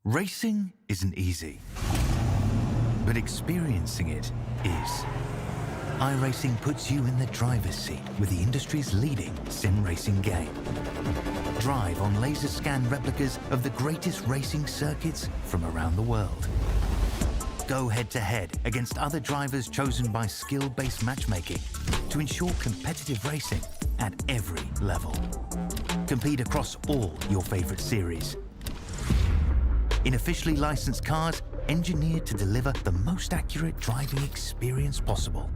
Racing isn't easy, but experiencing it is. iRacing puts you in the driver's seat with the industry's leading sim racing game. Drive on laser scan replicas of the greatest racing circuits from around the world. Go head-to-head against other drivers chosen by skill-based matchmaking to ensure competitive racing at every level. Compete across all your favorite series. In officially licensed cars, engineered to deliver the most accurate driving experience possible.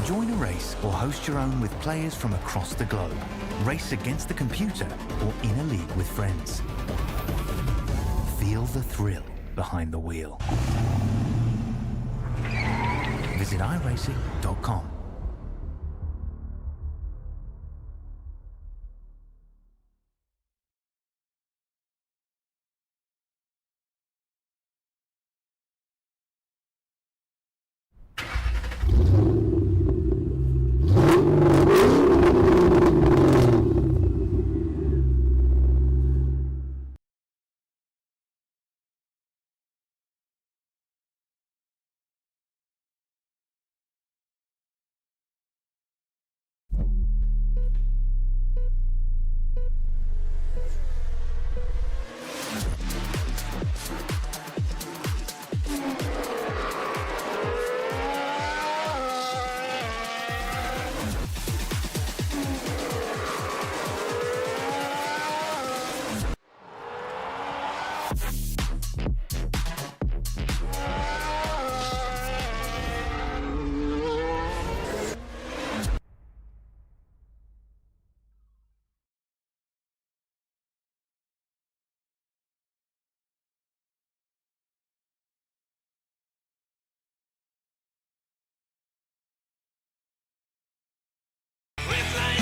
Join a race or host your own with players from across the globe. Race against the computer or in a league with friends. Feel the thrill behind the wheel. Visit iRacing.com.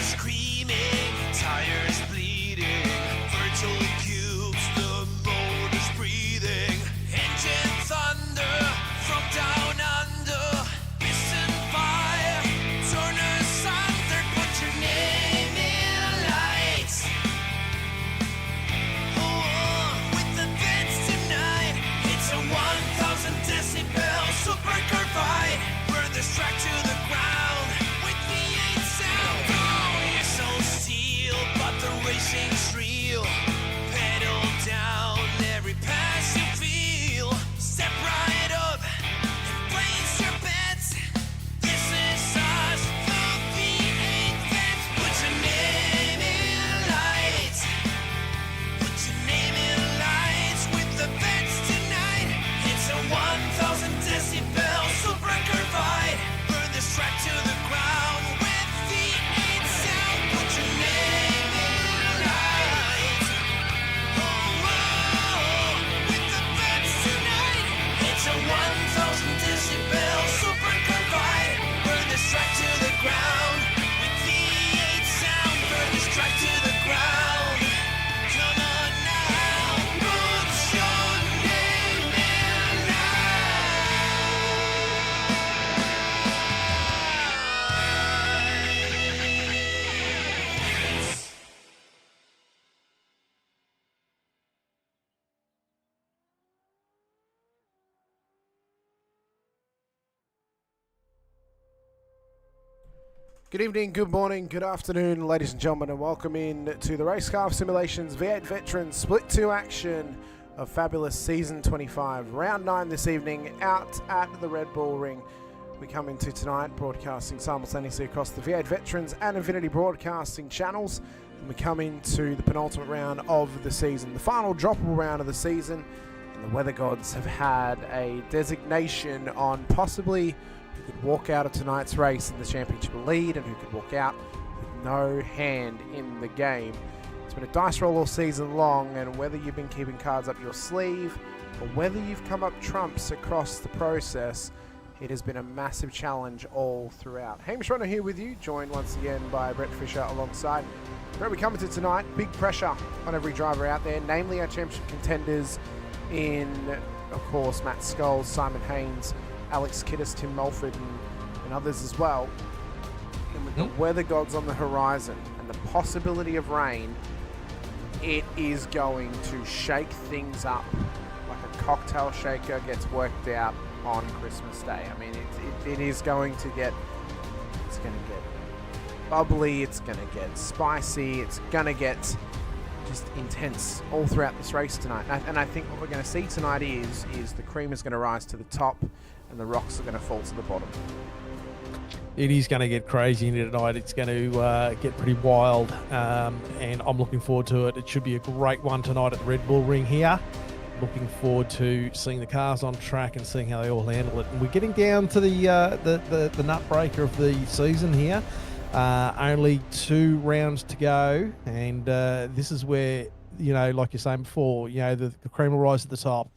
Screaming, tires bleeding, virtual cubes, the motor's breathing, engine thunder from down under, piston fire, turn asunder, put your name in lights. Oh, with the vets tonight, it's a 1,000 decibel supercar fight, burn this track to the ground with V8 sound. But the racing's real. Pedal down every pass you feel. Step right up and place your bets. This is us, the V8 Vets. Put your name in lights. Put your name in lights with the Vets tonight. It's a 1,000 decibel supercar fight. Burn this track to the ground with V8 sound. Put your name. It's a 1,000 decibel supercar fight. Burn this track to the ground with V8 sound. Burn this track to the ground. Come on now, put your name in lights. Good evening, good morning, good afternoon, ladies and gentlemen, and welcome in to the Racekraft Simulations V8 Veterans Split 2 action of fabulous Season 25. Round 9 this evening out at the Red Bull Ring. We come into tonight broadcasting simultaneously across the V8 Veterans and Infinity Broadcasting channels. And we come into the penultimate round of the season, the final droppable round of the season. And the weather gods have had a designation on possibly who could walk out of tonight's race in the championship lead and who could walk out with no hand in the game. It's been a dice roll all season long, and whether you've been keeping cards up your sleeve or whether you've come up trumps across the process, it has been a massive challenge all throughout. Hamish Munro here with you, joined once again by Brett Fisher alongside. Brett, we come into tonight, big pressure on every driver out there, namely our championship contenders in, of course, Matt Scholes, Simon Haynes, Alex Kiddis, Tim Mulford, and others as well. and with the weather gods on the horizon and the possibility of rain, it is going to shake things up like a cocktail shaker gets worked out on Christmas Day. I mean, it is going to get, it's going to get bubbly, it's going to get spicy, it's going to get just intense all throughout this race tonight. And I think what we're going to see tonight is the cream is going to rise to the top and the rocks are going to fall to the bottom. It is going to get crazy tonight. It's going to get pretty wild, and I'm looking forward to it. It should be a great one tonight at the Red Bull Ring here. Looking forward to seeing the cars on track and seeing how they all handle it. And we're getting down to the nut breaker of the season here. Only 2 rounds to go, and this is where, you know, like you're saying before, you know, the cream will rise to the top,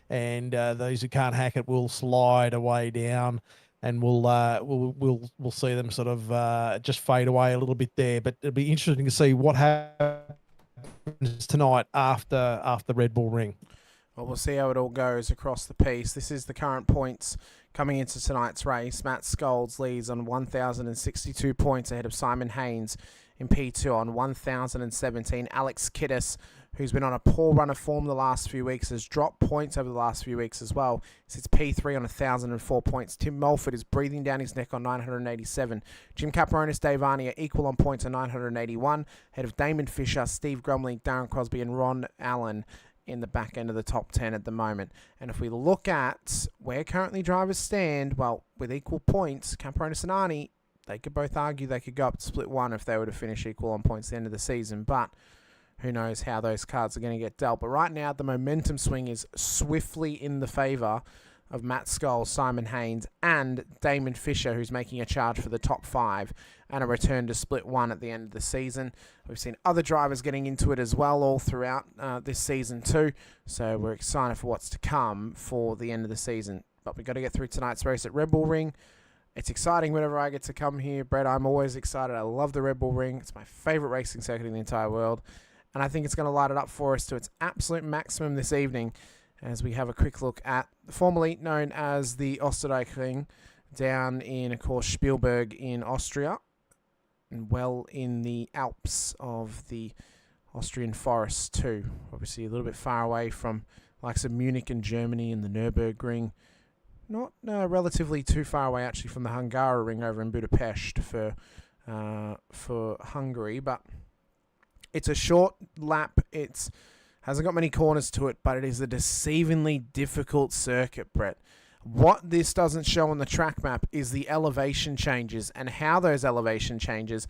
and those who can't hack it will slide away down, and we'll see them sort of just fade away a little bit there. But it'll be interesting to see what happens tonight after Red Bull Ring. Well, we'll see how it all goes across the piece. This is the current points coming into tonight's race. Matt Scholes leads on 1,062 points ahead of Simon Haynes in P2 on 1,017. Alex Kiddis, who's been on a poor run of form the last few weeks, has dropped points over the last few weeks as well. Sits P3 on 1,004 points. Tim Mulford is breathing down his neck on 987. Jim Caperonis, Dave Arney are equal on points on 981. Ahead of Damon Fisher, Steve Grumley, Darren Crosby and Ron Allen in the back end of the top 10 at the moment. And if we look at where currently drivers stand, well, with equal points, Caperonis and Arney, they could both argue they could go up to split one if they were to finish equal on points at the end of the season. But who knows how those cards are going to get dealt. But right now, the momentum swing is swiftly in the favour of Matt Scholes, Simon Haynes, and Damon Fisher, who's making a charge for the top 5 and a return to split one at the end of the season. We've seen other drivers getting into it as well all throughout this season too. So we're excited for what's to come for the end of the season. But we've got to get through tonight's race at Red Bull Ring. It's exciting whenever I get to come here, Brett. I'm always excited. I love the Red Bull Ring. It's my favourite racing circuit in the entire world. And I think it's going to light it up for us to its absolute maximum this evening as we have a quick look at formerly known as the Österreichring down in, of course, Spielberg in Austria and well in the Alps of the Austrian forests too. Obviously a little bit far away from likes of Munich and Germany and the Nürburgring. Not relatively too far away actually from the Hungaroring over in Budapest for Hungary, but it's a short lap. It's hasn't got many corners to it, but it is a deceivingly difficult circuit, Brett. What this doesn't show on the track map is the elevation changes and how those elevation changes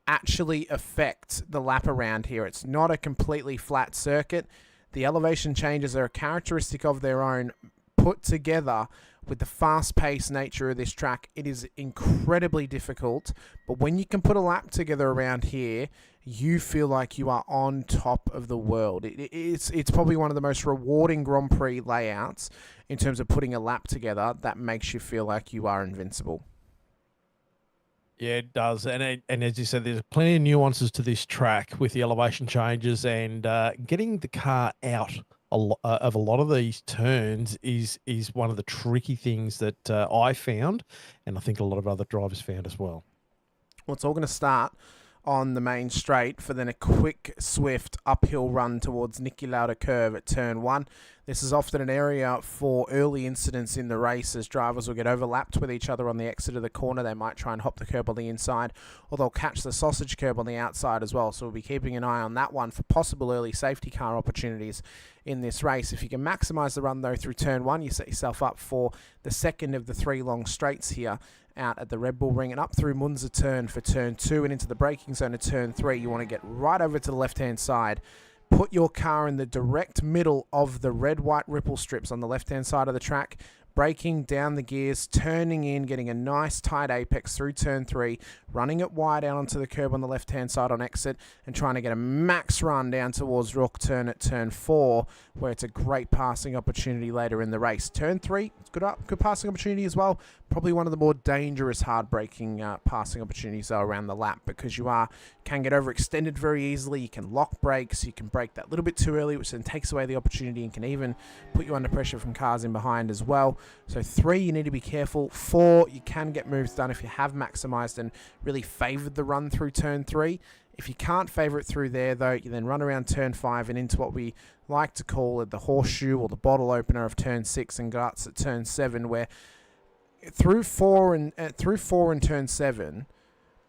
actually affect the lap around here. It's not a completely flat circuit. The elevation changes are a characteristic of their own put together with the fast-paced nature of this track. It is incredibly difficult, but when you can put a lap together around here, you feel like you are on top of the world. It's probably one of the most rewarding Grand Prix layouts in terms of putting a lap together that makes you feel like you are invincible. Yeah, it does. And as you said, there's plenty of nuances to this track with the elevation changes, and getting the car out of a lot of these turns is one of the tricky things that I found, and I think a lot of other drivers found as well. Well, it's all going to start on the main straight for then a quick, swift uphill run towards Niki Lauda curve at turn 1. This is often an area for early incidents in the race as drivers will get overlapped with each other on the exit of the corner. They might try and hop the curb on the inside, or they'll catch the sausage curb on the outside as well. So we'll be keeping an eye on that one for possible early safety car opportunities in this race. If you can maximise the run though through turn 1, you set yourself up for the second of the 3 long straights here out at the Red Bull Ring, and up through Munza turn for turn 2 and into the braking zone of turn 3. You want to get right over to the left-hand side. Put your car in the direct middle of the red-white ripple strips on the left-hand side of the track. Braking down the gears, turning in, getting a nice tight apex through turn 3, running it wide out onto the curb on the left-hand side on exit, and trying to get a max run down towards Rook turn at turn 4, where it's a great passing opportunity later in the race. Turn 3, it's good passing opportunity as well. Probably one of the more dangerous, hard-braking passing opportunities though around the lap, because you can get overextended very easily. You can lock brakes, you can brake that little bit too early, which then takes away the opportunity and can even put you under pressure from cars in behind as well. So 3, you need to be careful. 4, you can get moves done if you have maximised and really favoured the run through turn 3. If you can't favour it through there, though, you then run around turn 5 and into what we like to call the horseshoe or the bottle opener of turn 6 and guts at turn 7, where through 4 and turn 7,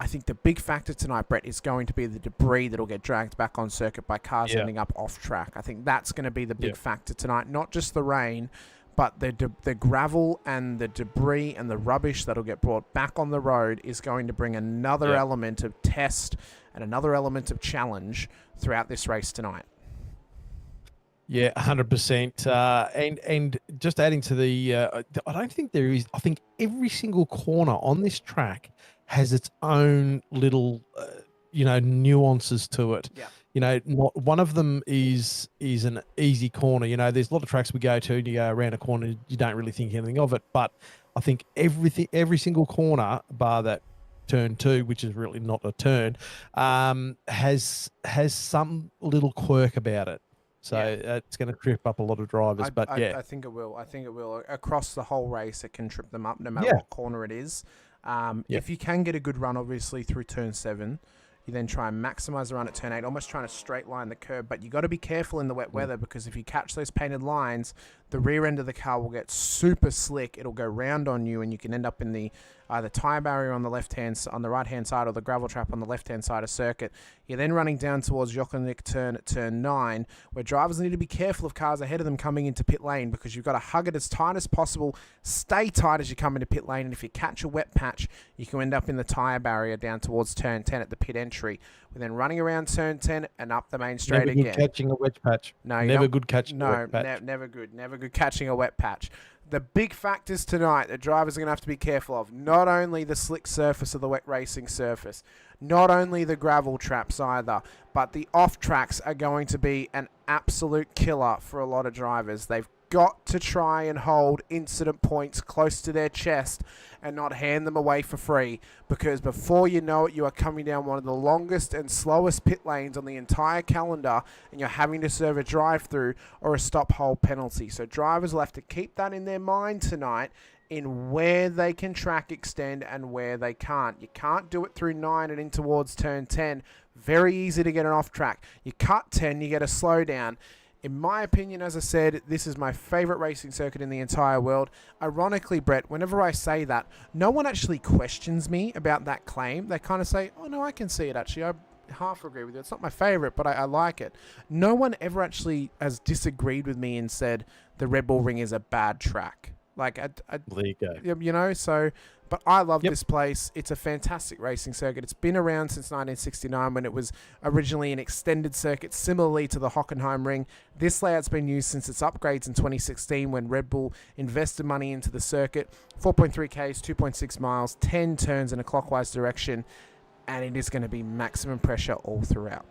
I think the big factor tonight, Brett, is going to be the debris that'll get dragged back on circuit by cars ending up off track. I think that's going to be the big factor tonight, not just the rain, but the gravel and the debris and the rubbish that'll get brought back on the road is going to bring another element of test and another element of challenge throughout this race tonight. Yeah, 100%. And just adding to the, I don't think there is. I think every single corner on this track has its own little, nuances to it. Yeah. Not one of them is an easy corner. There's a lot of tracks we go to, and you go around a corner, you don't really think anything of it. But I think every single corner, bar that turn 2, which is really not a turn, has some little quirk about it. So it's going to trip up a lot of drivers. I think it will. I think it will. Across the whole race, it can trip them up no matter what corner it is. If you can get a good run, obviously, through turn 7, you then try and maximise the run at turn 8, almost trying to straight line the curb. But you got to be careful in the wet weather, because if you catch those painted lines, the rear end of the car will get super slick. It'll go round on you, and you can end up in the either tyre barrier on the right hand side, or the gravel trap on the left hand side of circuit. You're then running down towards Jokonik turn at turn 9, where drivers need to be careful of cars ahead of them coming into pit lane, because you've got to hug it as tight as possible, stay tight as you come into pit lane, and if you catch a wet patch, you can end up in the tyre barrier down towards turn 10 at the pit entry. We're then running around turn 10 and up the main straight again. Never good catching a wet patch. No, never good catching a wet patch. Never good. Never good catching a wet patch. The big factors tonight that drivers are going to have to be careful of, not only the slick surface of the wet racing surface, not only the gravel traps either, but the off tracks are going to be an absolute killer for a lot of drivers. They've got to try and hold incident points close to their chest and not hand them away for free, because before you know it, you are coming down one of the longest and slowest pit lanes on the entire calendar, and you're having to serve a drive-through or a stop-hold penalty. So drivers will have to keep that in their mind tonight, in where they can track extend and where they can't. You can't do it through 9 and in towards turn 10. Very easy to get an off track. You cut 10, you get a slowdown. In my opinion, as I said, this is my favourite racing circuit in the entire world. Ironically, Brett, whenever I say that, no one actually questions me about that claim. They kind of say, oh, no, I can see it, actually. I half agree with you. It's not my favourite, but I like it. No one ever actually has disagreed with me and said the Red Bull Ring is a bad track. Like, there you go. But I love this place. It's a fantastic racing circuit. It's been around since 1969, when it was originally an extended circuit, similarly to the Hockenheim Ring. This layout's been used since its upgrades in 2016, when Red Bull invested money into the circuit. 4.3 Ks, 2.6 miles, 10 turns in a clockwise direction, and it is going to be maximum pressure all throughout.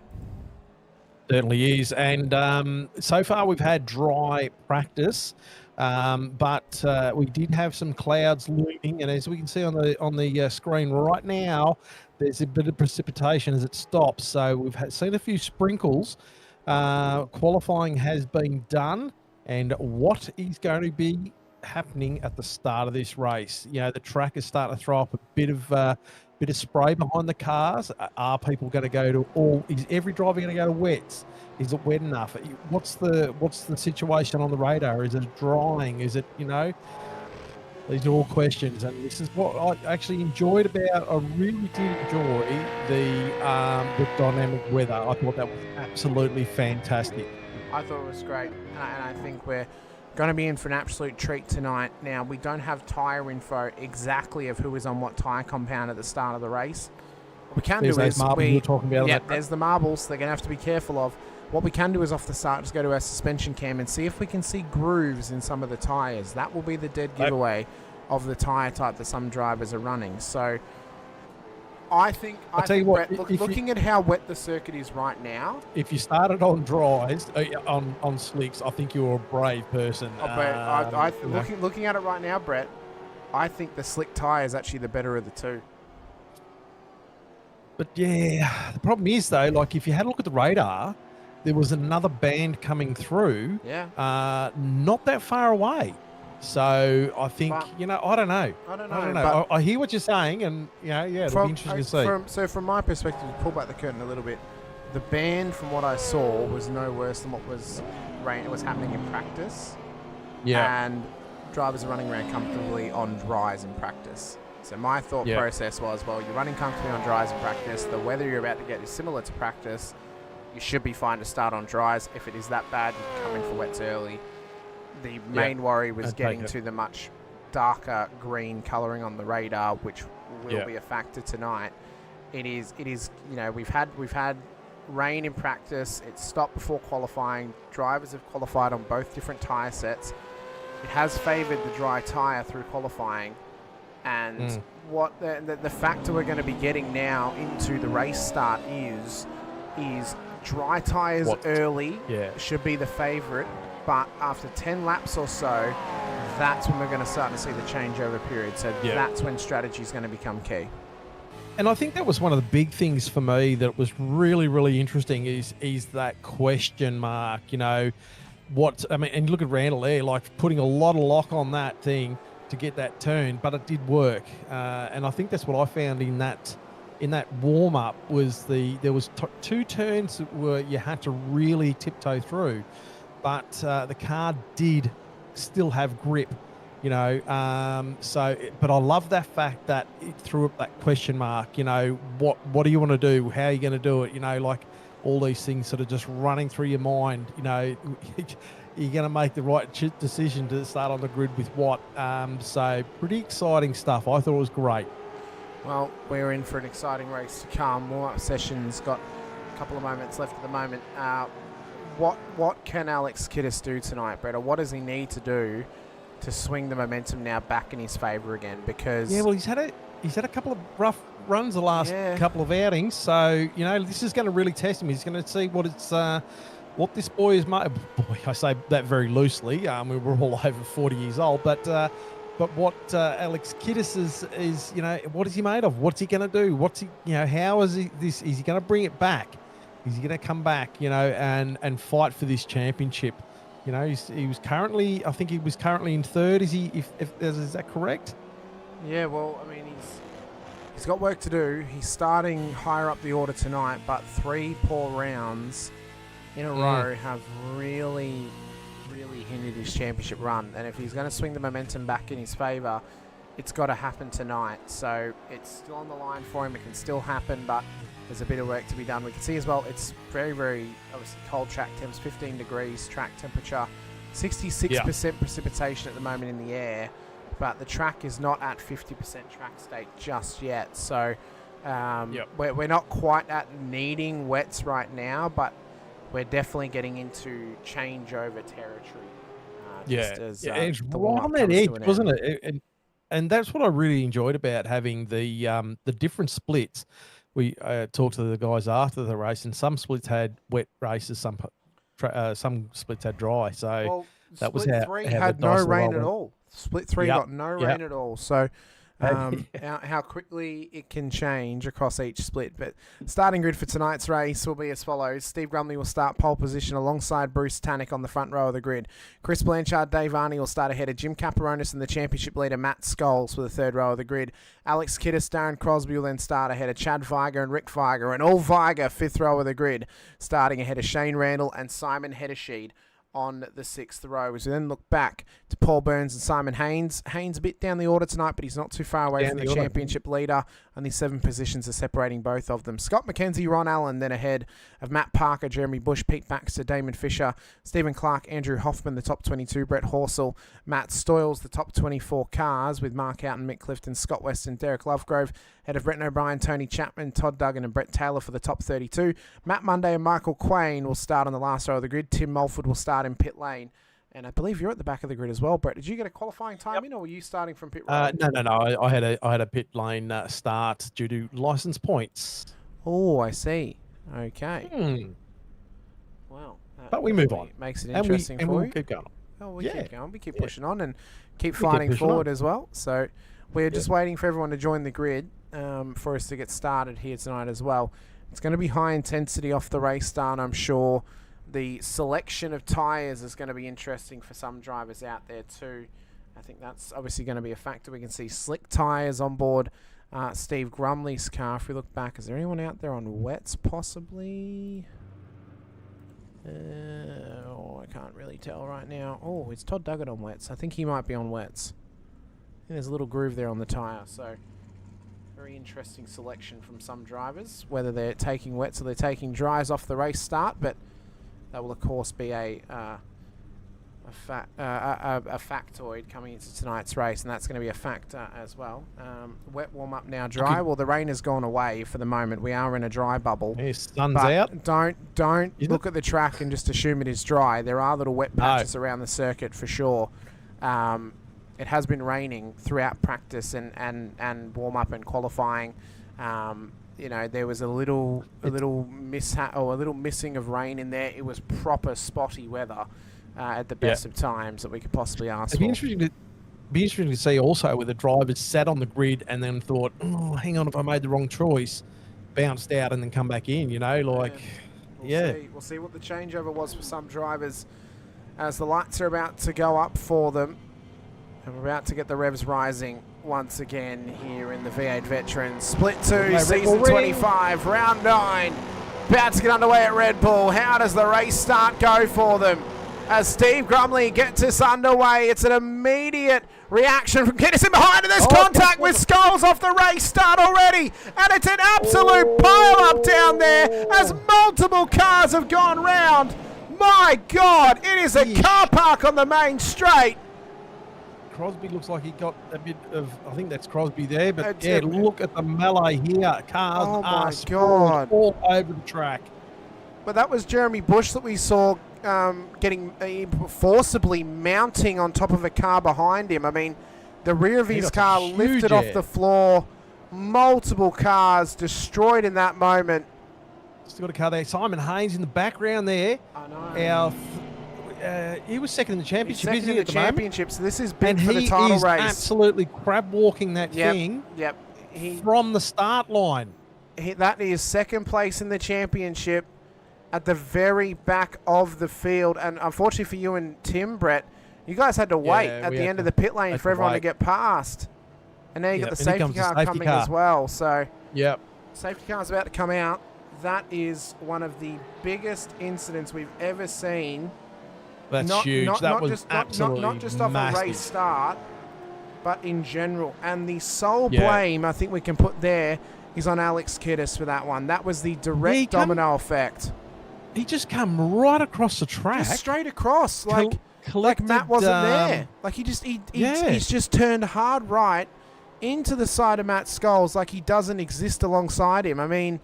Certainly is. And so far we've had dry practice. But we did have some clouds looming, and as we can see on the screen right now, there's a bit of precipitation as it stops. So we've seen a few sprinkles. Qualifying has been done, and what is going to be happening at the start of this race? The track is starting to throw up a bit of spray behind the cars. Are people going to go to is every driver going to go to wets? Is it wet enough? What's the situation on the radar? Is it drying? Is it, these are all questions, and this is what I actually enjoyed about. I really did enjoy the dynamic weather. I thought that was absolutely fantastic. I thought it was great, and I think we're going to be in for an absolute treat tonight. Now, we don't have tyre info exactly of who is on what tyre compound at the start of the race. What we can do is we're talking about. There's the marbles. They're going to have to be careful of. What we can do is off the start, just go to our suspension cam and see if we can see grooves in some of the tyres. That will be the dead giveaway of the tyre type that some drivers are running. So I think, Brett, looking at how wet the circuit is right now. If you started on dries, on slicks, I think you're a brave person. Looking at it right now, Brett, I think the slick tyre is actually the better of the two. But yeah, the problem is though, like if you had a look at the radar, there was another band coming through. Yeah. Not that far away. So I think, But- I don't know. I don't I don't know, know. but- I hear what you're saying, and it'll be interesting to see. So from my perspective, to pull back the curtain a little bit, the band from what I saw was no worse than what was happening in practice. Yeah. And drivers are running around comfortably on dries in practice. So my thought Yeah. process was, well, you're running comfortably on dries in practice. The weather you're about to get is similar to practice. You should be fine to start on dries. If it is that bad, you can come in for wets early. The main worry was I'd getting take it. to the much darker green colouring on the radar, which will Yeah. be a factor tonight. It is. We've had rain in practice. It stopped before qualifying. Drivers have qualified on both different tyre sets. It has favoured the dry tyre through qualifying, and what the factor we're going to be getting now into the race start is dry tyres early should be the favourite, but after 10 laps or so, that's when we're going to start to see the changeover period. So that's when strategy is going to become key. And I think that was one of the big things for me that was really, really interesting is that question mark, and look at Randall there, like putting a lot of lock on that thing to get that turn, but it did work. And I think that's what I found in that warm up was there was two turns where you had to really tiptoe through, but the car did still have grip. But I love that fact that it threw up that question mark, what do you want to do? How are you going to do it? Like all these things sort of just running through your mind, you're going to make the right decision to start on the grid with what. So pretty exciting stuff. I thought it was great. Well, we're in for an exciting race to come. Warm-up session's got a couple of moments left at the moment. What can Alex Kiddis do tonight, Brett? Or what does he need to do to swing the momentum now back in his favour again? Because he's had a couple of rough runs the last couple of outings, so this is going to really test him. He's going to see what this boy is made. Boy, I say that very loosely. We were all over 40 years old, but what Alex Kiddis is what is he made of? What's he going to do? What's he how is he this? Is he going to bring it back? Is he going to come back? And fight for this championship? He was currently, I think he was currently in third. Is he? Is that correct? Yeah. Well, I mean, he's got work to do. He's starting higher up the order tonight, but 3 poor rounds in a row have really hindered his championship run. And if he's going to swing the momentum back in his favour, it's got to happen tonight. So it's still on the line for him. It can still happen, but there's a bit of work to be done. We can see as well, it's very, very obviously cold track temps, 15 degrees track temperature, 66% precipitation at the moment in the air, but the track is not at 50% track state just yet. So we're not quite at needing wets right now, but we're definitely getting into changeover territory. It's right on that edge, wasn't it? And that's what I really enjoyed about having the different splits. We talked to the guys after the race, and some splits had wet races, some splits had dry. So that was Split how 3 how had the no dice rain rolled. at all. Split 3 got no rain at all. So how quickly it can change across each split. But starting grid for tonight's race will be as follows. Steve Grumley will start pole position alongside Bruce Tannick on the front row of the grid. Chris Blanchard, Dave Arney will start ahead of Jim Caparonis and the championship leader Matt Scholes for the third row of the grid. Alex Kiddis, Darren Crosby will then start ahead of Chad Viger and Rick Viger, and all Viger fifth row of the grid, starting ahead of Shane Randall and Simon Heddersheed on the sixth row. As we then look back to Paul Burns and Simon Haynes. Haynes a bit down the order tonight, but he's not too far away from the championship leader. Only 7 positions are separating both of them. Scott McKenzie, Ron Allen, then ahead of Matt Parker, Jeremy Bush, Pete Baxter, Damon Fisher, Stephen Clark, Andrew Hoffman, the top 22, Brett Horsell, Matt Stoyles, the top 24 cars, with Mark Houghton, Mick Clifton, Scott Weston, Derek Lovegrove, ahead of Brett O'Brien, Tony Chapman, Todd Duggan, and Brett Taylor for the top 32. Matt Monday and Michael Quain will start on the last row of the grid. Tim Mulford will start in pit lane. And I believe you're at the back of the grid as well, Brett. Did you get a qualifying time in, or were you starting from pit road? No. I had a pit lane start due to license points. Oh, I see. Okay. Well, but we move on. Makes it interesting for we'll you. keep going. Oh, we keep going. We keep pushing on and keep fighting forward as well. So we're just waiting for everyone to join the grid for us to get started here tonight as well. It's going to be high intensity off the race start, I'm sure. The selection of tyres is going to be interesting for some drivers out there too. I think that's obviously going to be a factor. We can see slick tyres on board Steve Grumley's car. If we look back, is there anyone out there on wets possibly? I can't really tell right now. Oh, it's Todd Duggett on wets. I think he might be on wets. I think there's a little groove there on the tyre, so very interesting selection from some drivers, whether they're taking wets or they're taking dries off the race start, but that will of course be a factoid coming into tonight's race, and that's going to be a factor as well. Wet warm up now, dry. Well, the rain has gone away for the moment. We are in a dry bubble. Sun's but out. Don't look at the track and just assume it is dry. There are little wet patches around the circuit for sure. It has been raining throughout practice and warm up and qualifying. There was a little mishap or a little missing of rain in there. It was proper spotty weather at the best of times that we could possibly ask for. It'd be interesting to see also where the drivers sat on the grid and then thought, oh, hang on, if I made the wrong choice, bounced out and then come back in, We'll see what the changeover was for some drivers as the lights are about to go up for them. And we're about to get the revs rising once again here in the V8 Veterans. Split 2, Season 25, Round 9. About to get underway at Red Bull. How does the race start go for them? As Steve Grumley gets us underway, it's an immediate reaction from Kinnison behind, and there's contact with Skulls off the race start already. And it's an absolute pile-up down there as multiple cars have gone round. My God, it is a car park on the main straight. Crosby looks like he got a bit of, I think that's Crosby there, but look at the melee here. Cars are sprawled all over the track. But that was Jeremy Bush that we saw getting forcibly mounting on top of a car behind him. I mean, the rear of his car lifted off the floor. Multiple cars destroyed in that moment. Still got a car there. Simon Haynes in the background there. I know. He was second in the championship. Second in the championship, so this is big for the title race. And he is absolutely crab walking that thing from the start line. That is second place in the championship at the very back of the field. And unfortunately for you and Tim, Brett, you guys had to wait at the end of the pit lane for everyone to get past. And now you got the safety car coming as well. So safety car's about to come out. That is one of the biggest incidents we've ever seen. That's huge. That was absolutely not just off a race start, but in general. And the sole blame I think we can put there is on Alex Kiddis for that one. That was the direct domino effect. He just come right across the track, just straight across, like Matt wasn't there. Like he's just turned hard right into the side of Matt Scholes, like he doesn't exist alongside him. I mean,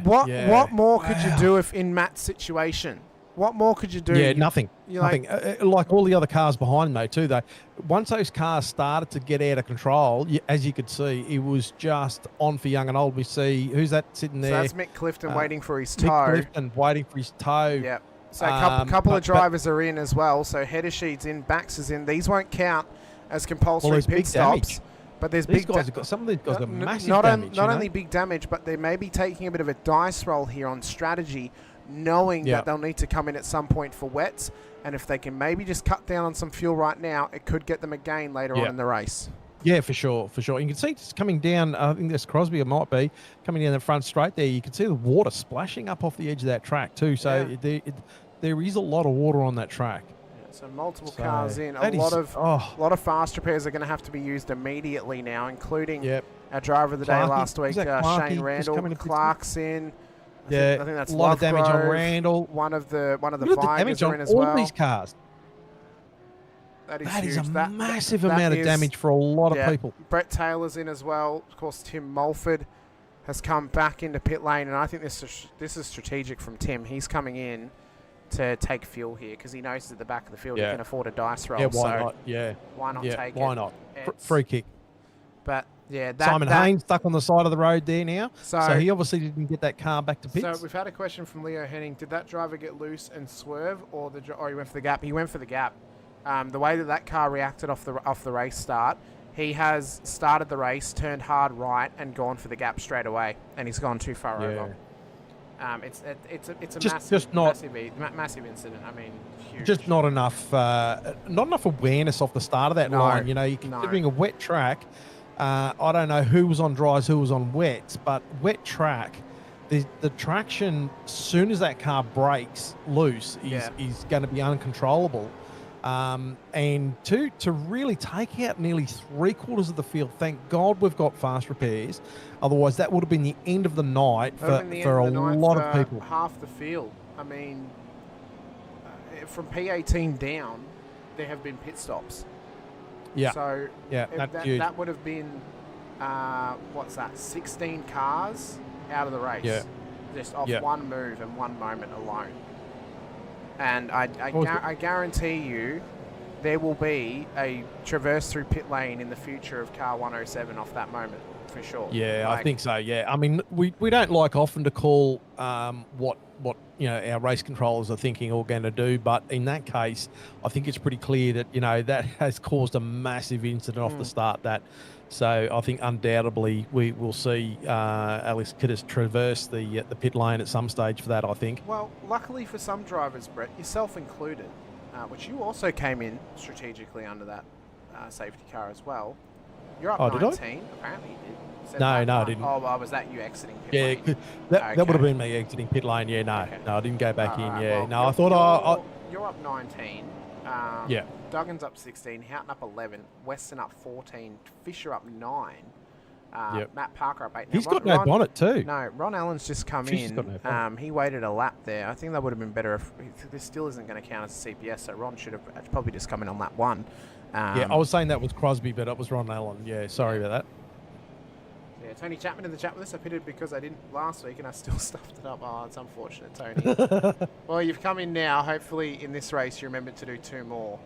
what more could you do if in Matt's situation? What more could you do? Yeah, nothing. Nothing. Like all the other cars behind him, though, too, though. Once those cars started to get out of control, as you could see, it was just on for young and old. We see, who's that sitting there? So that's Mick Clifton waiting for his toe. Mick Clifton waiting for his toe. Yeah. So a couple of drivers are in as well. So Heddersheed's in, Bax is in. These won't count as compulsory pit stops. But there's some of these guys got massive damage. Not only big damage, but they may be taking a bit of a dice roll here on strategy, knowing that they'll need to come in at some point for wets, and if they can maybe just cut down on some fuel right now, it could get them a gain later on in the race. Yeah, for sure. You can see just coming down, I think there's Crosby, it might be, coming down the front straight there. You can see the water splashing up off the edge of that track too, so there is a lot of water on that track. So multiple cars in. A lot of fast repairs are going to have to be used immediately now, including our driver of the day last week, Shane Randall. Clark's in. I think that's a lot of damage on Randall. One of the Vigors are in as well. All these cars. That is a massive amount of damage for a lot of people. Brett Taylor's in as well. Of course, Tim Mulford has come back into pit lane, and I think this is strategic from Tim. He's coming in to take fuel here because he knows at the back of the field he can afford a dice roll. Yeah, why not? Yeah. Why not take it? Why not? Free kick. But Simon Haynes stuck on the side of the road there now. So he obviously didn't get that car back to pits. So we've had a question from Leo Henning. Did that driver get loose and swerve, or he went for the gap? He went for the gap. The way that car reacted off the race start, he has started the race, turned hard right, and gone for the gap straight away, and he's gone too far over. It's a Just not- massive incident. I mean, huge. Just not enough awareness off the start of that No, line. You know, you're considering a wet track. I don't know who was on dries, who was on wets, but wet track, the traction, as soon as that car breaks loose, is going to be uncontrollable. And to really take out nearly 3/4 of the field, thank God we've got fast repairs. Otherwise, that would have been the end of the night for a lot of people. Half the field. I mean, from P18 down, there have been pit stops. Yeah. So that would have been, 16 cars out of the race. Yeah. Just off one move and one moment alone. And I guarantee you there will be a traverse through pit lane in the future of car 107 off that moment, for sure. Yeah, I think so, yeah. I mean, we don't like often to call what our race controllers are thinking or going to do, but in that case, I think it's pretty clear that, that has caused a massive incident off the start. So I think undoubtedly we will see Alex Kittis traverse the pit lane at some stage for that, I think. Well, luckily for some drivers, Brett, yourself included, which you also came in strategically under that safety car as well. You're up 19, apparently you did. No, I didn't. Oh, was that you exiting pit lane? That would have been me exiting pit lane, no, I didn't go back in, Well, no, I thought You're up 19. Yeah. Duggan's up 16, Houghton up 11, Weston up 14, Fisher up 9, Matt Parker up 8. Now, he's got no bonnet too. No, Ron Allen's just come in. Got no bonnet. He waited a lap there. I think that would have been better if this still isn't going to count as a CPS, so Ron should have probably just come in on lap 1. I was saying that was Crosby, but it was Ron Allen. Yeah, sorry about that. Yeah, Tony Chapman in the chat with us. I pitted because I didn't last week and I still stuffed it up. Oh, it's unfortunate, Tony. Well, you've come in now. Hopefully in this race you remember to do 2 more,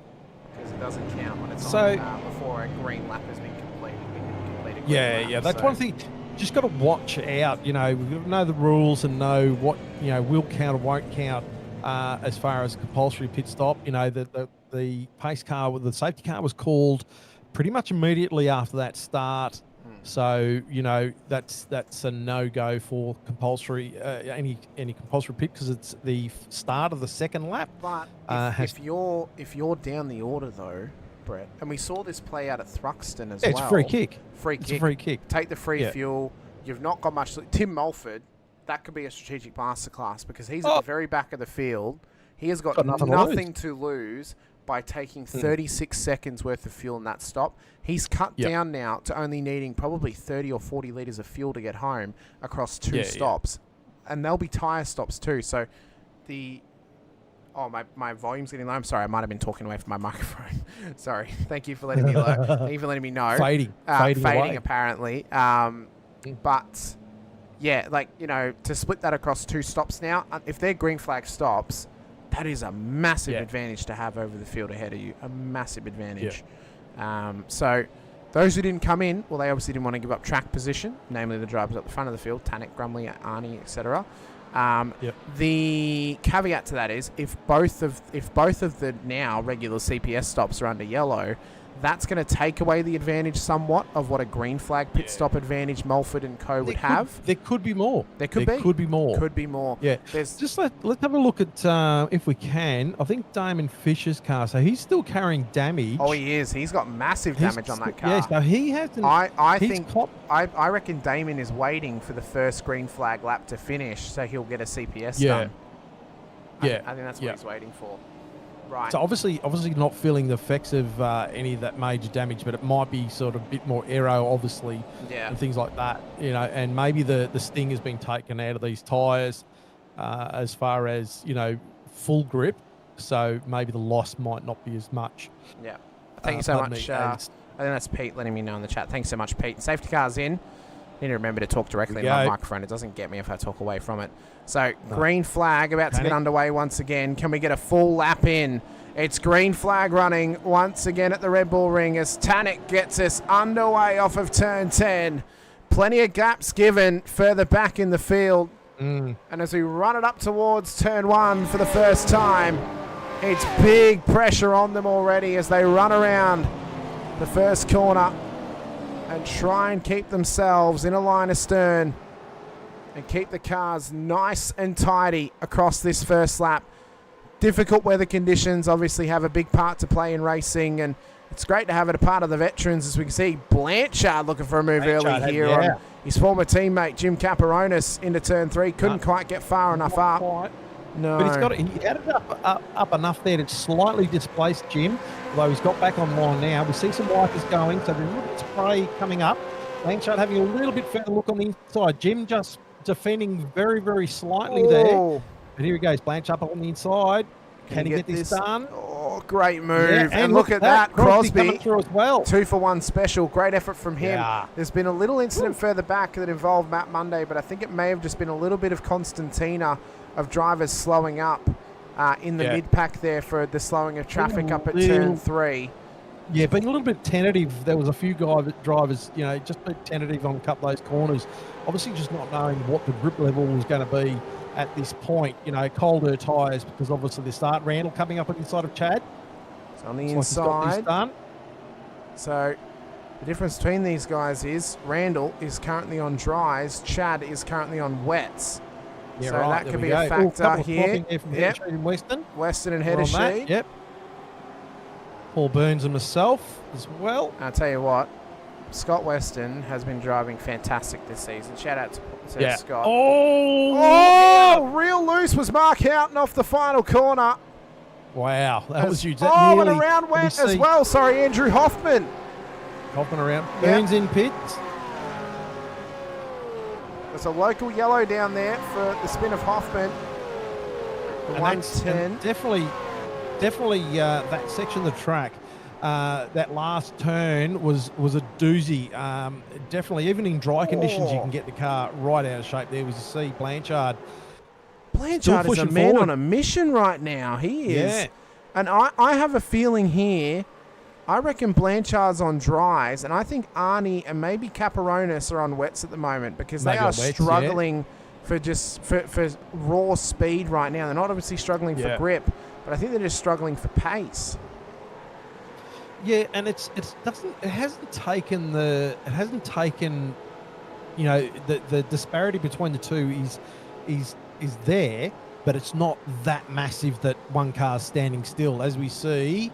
because it doesn't count when it's on before a green lap has been completed. That's one thing. Just got to watch out. We've got to know the rules and know what will count or won't count as far as compulsory pit stop. The pace car, the safety car was called pretty much immediately after that start. So that's a no-go for compulsory any compulsory pit, because it's the start of the second lap. But if you're down the order though, Brett, and we saw this play out at Thruxton as well. It's a free kick. It's a free kick. Take the free fuel. You've not got much. Tim Mulford, that could be a strategic masterclass, because he's at the very back of the field. He has got nothing to lose by taking 36 seconds worth of fuel in that stop. He's cut down now to only needing probably 30 or 40 litres of fuel to get home across 2 stops. And there'll be tyre stops too. So my volume's getting low. I'm sorry, I might have been talking away from my microphone. Sorry. Thank you for letting me Thank you for letting me know. Fading apparently. But yeah, to split that across 2 stops now, if they're green flag stops, that is a massive advantage to have over the field ahead of you. A massive advantage. So those who didn't come in, well, they obviously didn't want to give up track position, namely the drivers at the front of the field, Tanek, Grumley, Arnie, etc. The caveat to that is if both of the now regular CPS stops are under yellow, that's going to take away the advantage somewhat of what a green flag pit stop advantage Mulford and co would have. There could be more. There could be more. Could be more. Yeah. Just let's have a look at if we can. I think Damon Fisher's car. So he's still carrying damage. Oh, he is. He's got massive damage on that car. Yeah. So he hasn't. I reckon Damon is waiting for the first green flag lap to finish, so he'll get a CPS done. I think that's what he's waiting for. Right. So obviously not feeling the effects of any of that major damage, but it might be sort of a bit more aero, obviously, and things like that. And maybe the sting has been taken out of these tyres as far as full grip. So maybe the loss might not be as much. Yeah. Thank you so much. I think that's Pete letting me know in the chat. Thanks so much, Pete. Safety car's in. Need to remember to talk directly to my microphone. It doesn't get me if I talk away from it. So green flag about to get underway once again. Can we get a full lap in? It's green flag running once again at the Red Bull Ring as Tanek gets us underway off of turn 10. Plenty of gaps given further back in the field. And as we run it up towards turn 1 for the first time, it's big pressure on them already as they run around the first corner and try and keep themselves in a line astern and keep the cars nice and tidy across this first lap. Difficult weather conditions obviously have a big part to play in racing, and it's great to have it a part of the veterans. As we can see, Blanchard looking for a move early here on his former teammate Jim Caperonis into turn 3. Couldn't quite get far enough up. No. But he had it up enough there to slightly displace Jim, although he's got back on line now. We see some wipers going, so there's a little bit of spray coming up. Blanchard having a little bit further look on the inside. Jim just defending very, very slightly there. But here he goes, Blanchard up on the inside. Can he get this done? Oh, great move. Yeah, and look at that, Crosby coming through as well. 2-for-1 special. Great effort from him. Yeah. There's been a little incident further back that involved Matt Monday, but I think it may have just been a little bit of Constantina of drivers slowing up in the mid-pack there for the slowing of traffic up at turn 3. Yeah, being a little bit tentative. There was a few drivers, just a bit tentative on a couple of those corners. Obviously just not knowing what the grip level was going to be at this point. Colder tyres, because obviously the start. Randall coming up on the inside of Chad. It's on the inside. So the difference between these guys is Randall is currently on dries. Chad is currently on wets. Yeah, so right, that could be a factor here. From Weston and Heddersheet. Yep. Paul Burns and myself as well. I'll tell you what, Scott Weston has been driving fantastic this season. Shout out to Scott. Oh, real loose was Mark Houghton off the final corner. Wow, that was huge. And around wet as well. Sorry, Andrew Hoffman. Hoffman around. Burns in pits. There's a local yellow down there for the spin of Hoffman. The 110. Definitely that section of the track, that last turn was a doozy. Definitely, even in dry conditions, you can get the car right out of shape there. Was to see Blanchard. Blanchard is a man on a mission right now. He is. Yeah. And I have a feeling here, I reckon Blanchard's on dries, and I think Arnie and maybe Caperonis are on wets at the moment, because they are struggling for raw speed right now. They're not obviously struggling for grip, but I think they're just struggling for pace. Yeah, and it hasn't taken the disparity between the two is there, but it's not that massive that one car's standing still. As we see,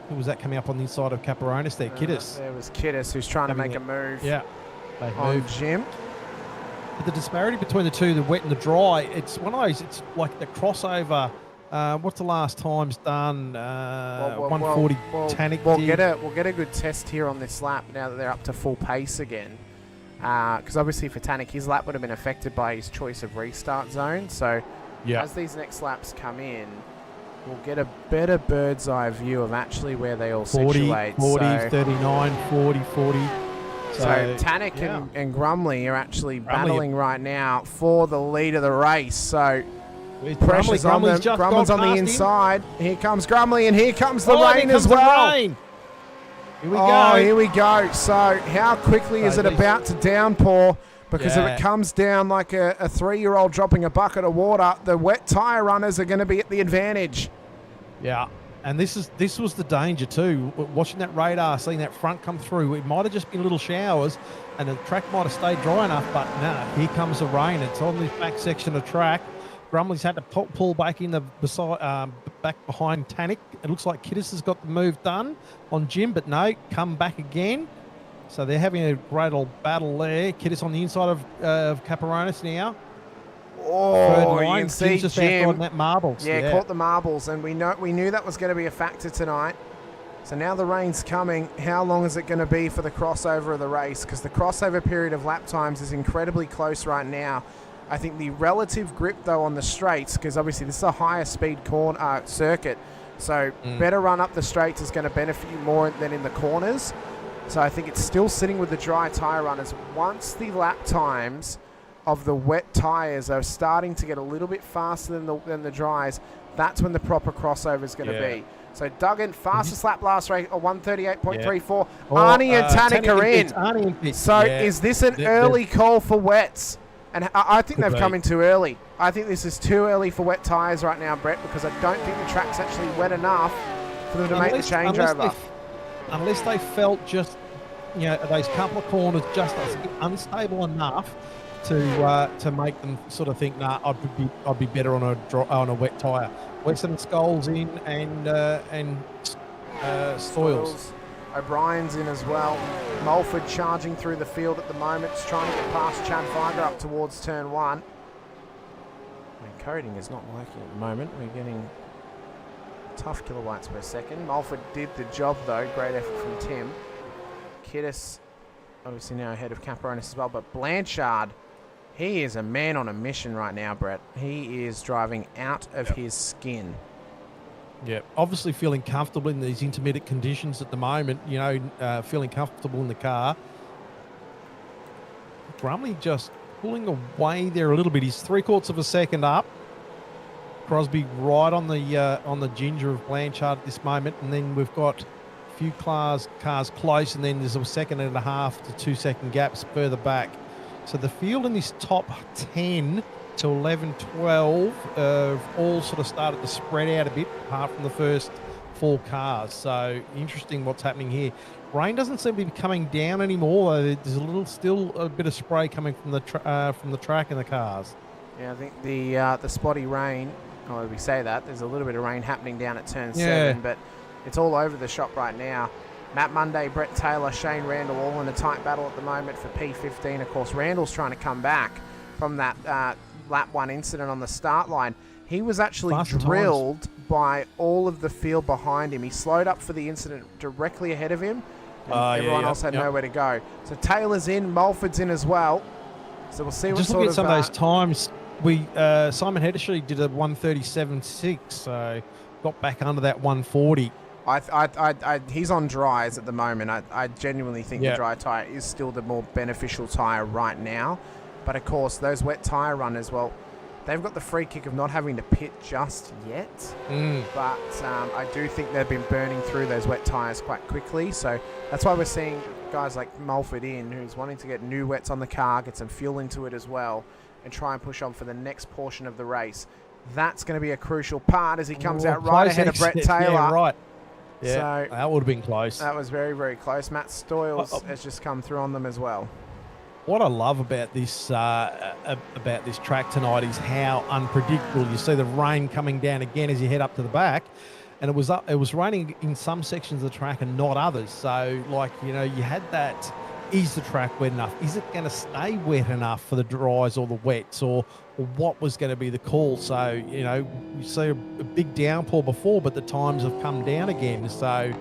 who was that coming up on the inside of Caperonis there? Kiddis. There was Kiddis, who's trying to make a move. Yeah, on Jim. But the disparity between the two, the wet and the dry, it's one of those. It's like the crossover. What's the last times done? 140 Tannic. We'll get a good test here on this lap now that they're up to full pace again. Because obviously for Tannic, his lap would have been affected by his choice of restart zone. So as these next laps come in, we'll get a better bird's eye view of actually where they all situate. 40, 39, 40, 40. So Tannic and Grumley are actually battling right now for the lead of the race. So pressure's on them. Grumley's on the inside. Here comes Grumley, and here comes the rain as well. Here we go. Here we go. So how quickly is it about to downpour? Because if it comes down like a 3-year-old dropping a bucket of water, the wet tyre runners are going to be at the advantage. Yeah. And this was the danger too. Watching that radar, seeing that front come through, it might have just been little showers, and the track might have stayed dry enough. But no, here comes the rain. It's on this back section of track. Grumley's had to pull back in the back behind Tannic. It looks like Kiddis has got the move done on Jim, but no, come back again. So they're having a great old battle there. Kiddis on the inside of Caperonis now. Oh, you can see just Jim. That marbles. Yeah, caught the marbles, and we knew that was going to be a factor tonight. So now the rain's coming. How long is it going to be for the crossover of the race? Because the crossover period of lap times is incredibly close right now. I think the relative grip, though, on the straights, because obviously this is a higher speed circuit, so better run up the straights is going to benefit you more than in the corners. So I think it's still sitting with the dry tyre runners. Once the lap times of the wet tyres are starting to get a little bit faster than the dries, that's when the proper crossover is going to be. So Duggan, fastest lap last race, 138.34. Arnie and Tannic are in. So is this an early call for wets? And I think they've come in too early. I think this is too early for wet tyres right now, Brett, because I don't think the track's actually wet enough for them to make the changeover. Unless they felt just, those couple of corners just unstable enough to make them sort of think, nah, I'd be better on a wet tyre. Weston Scholes in and Stoyles. O'Brien's in as well. Mulford charging through the field at the moment, just trying to get past Chad Viger up towards turn 1. And coding is not working at the moment. We're getting tough kilobytes per second. Mulford did the job though. Great effort from Tim. Kiddis obviously now ahead of Caperonis as well, but Blanchard, he is a man on a mission right now, Brett. He is driving out of his skin. Yeah, obviously feeling comfortable in these intermittent conditions at the moment, feeling comfortable in the car. Brumley just pulling away there a little bit. He's 3/4 of a second up. Crosby right on the ginger of Blanchard at this moment, and then we've got a few cars close, and then there's a 1.5 to 2 second gaps further back. So the field in this top 10 to 11, 12 have all sort of started to spread out a bit, apart from the first 4 cars. So interesting what's happening here. Rain doesn't seem to be coming down anymore. There's still a bit of spray coming from the track and the cars. Yeah, I think the spotty rain. Oh, we say that there's a little bit of rain happening down at turn 7, but it's all over the shop right now. Matt Monday, Brett Taylor, Shane Randall all in a tight battle at the moment for P15. Of course, Randall's trying to come back from that lap 1 incident on the start line. He was actually drilled by all of the field behind him. He slowed up for the incident directly ahead of him, and everyone else had nowhere to go. So Taylor's in, Mulford's in as well. So we'll see what just sort look of... at some of those times. Simon Hedershy did a 1:37.6, so got back under that 1:40. He's on dries at the moment. I genuinely think the dry tyre is still the more beneficial tyre right now. But of course, those wet tyre runners, well, they've got the free kick of not having to pit just yet. But I do think they've been burning through those wet tyres quite quickly. So that's why we're seeing guys like Mulford in, who's wanting to get new wets on the car, get some fuel into it as well, and try and push on for the next portion of the race. That's going to be a crucial part as he comes out right ahead of Brett Taylor. Yeah, right. Yeah, so that would have been close. That was very, very close. Matt Stoyles has just come through on them as well. What I love about this track tonight is how unpredictable. You see the rain coming down again as you head up to the back, and it was raining in some sections of the track and not others. So, you had that. Is the track wet enough? Is it going to stay wet enough for the dries or the wets, or what was going to be the call? So, you see a big downpour before, but the times have come down again. So,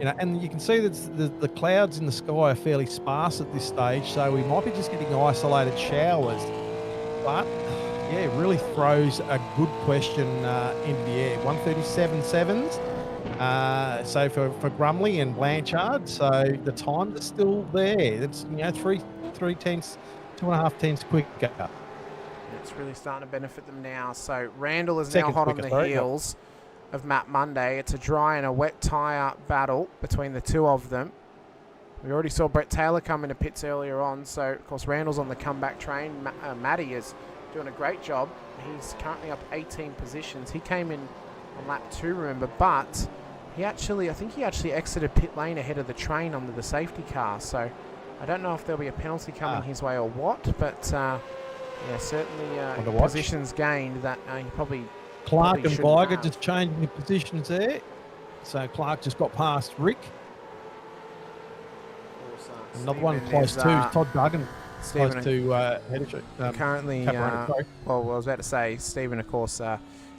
and you can see that the clouds in the sky are fairly sparse at this stage. So we might be just getting isolated showers. But, yeah, it really throws a good question into the air. 1:37.7s. So for Grumley and Blanchard, so the times are still there. That's 3 tenths, 2.5 tenths quicker. It's really starting to benefit them now. So Randall is now hot on the heels of Matt Monday. It's a dry and a wet tyre battle between the two of them. We already saw Brett Taylor come into pits earlier on, so of course Randall's on the comeback train. Matty is doing a great job. He's currently up 18 positions. He came in on lap 2, remember, but I think he actually exited pit lane ahead of the train under the safety car. So I don't know if there'll be a penalty coming his way or what, but certainly positions gained that he probably. Clark and Viger just changing the positions there. So Clark just got past Rick. Another one close to Todd Duggan. Close to Hedershy. Currently, I was about to say, Stephen, of course,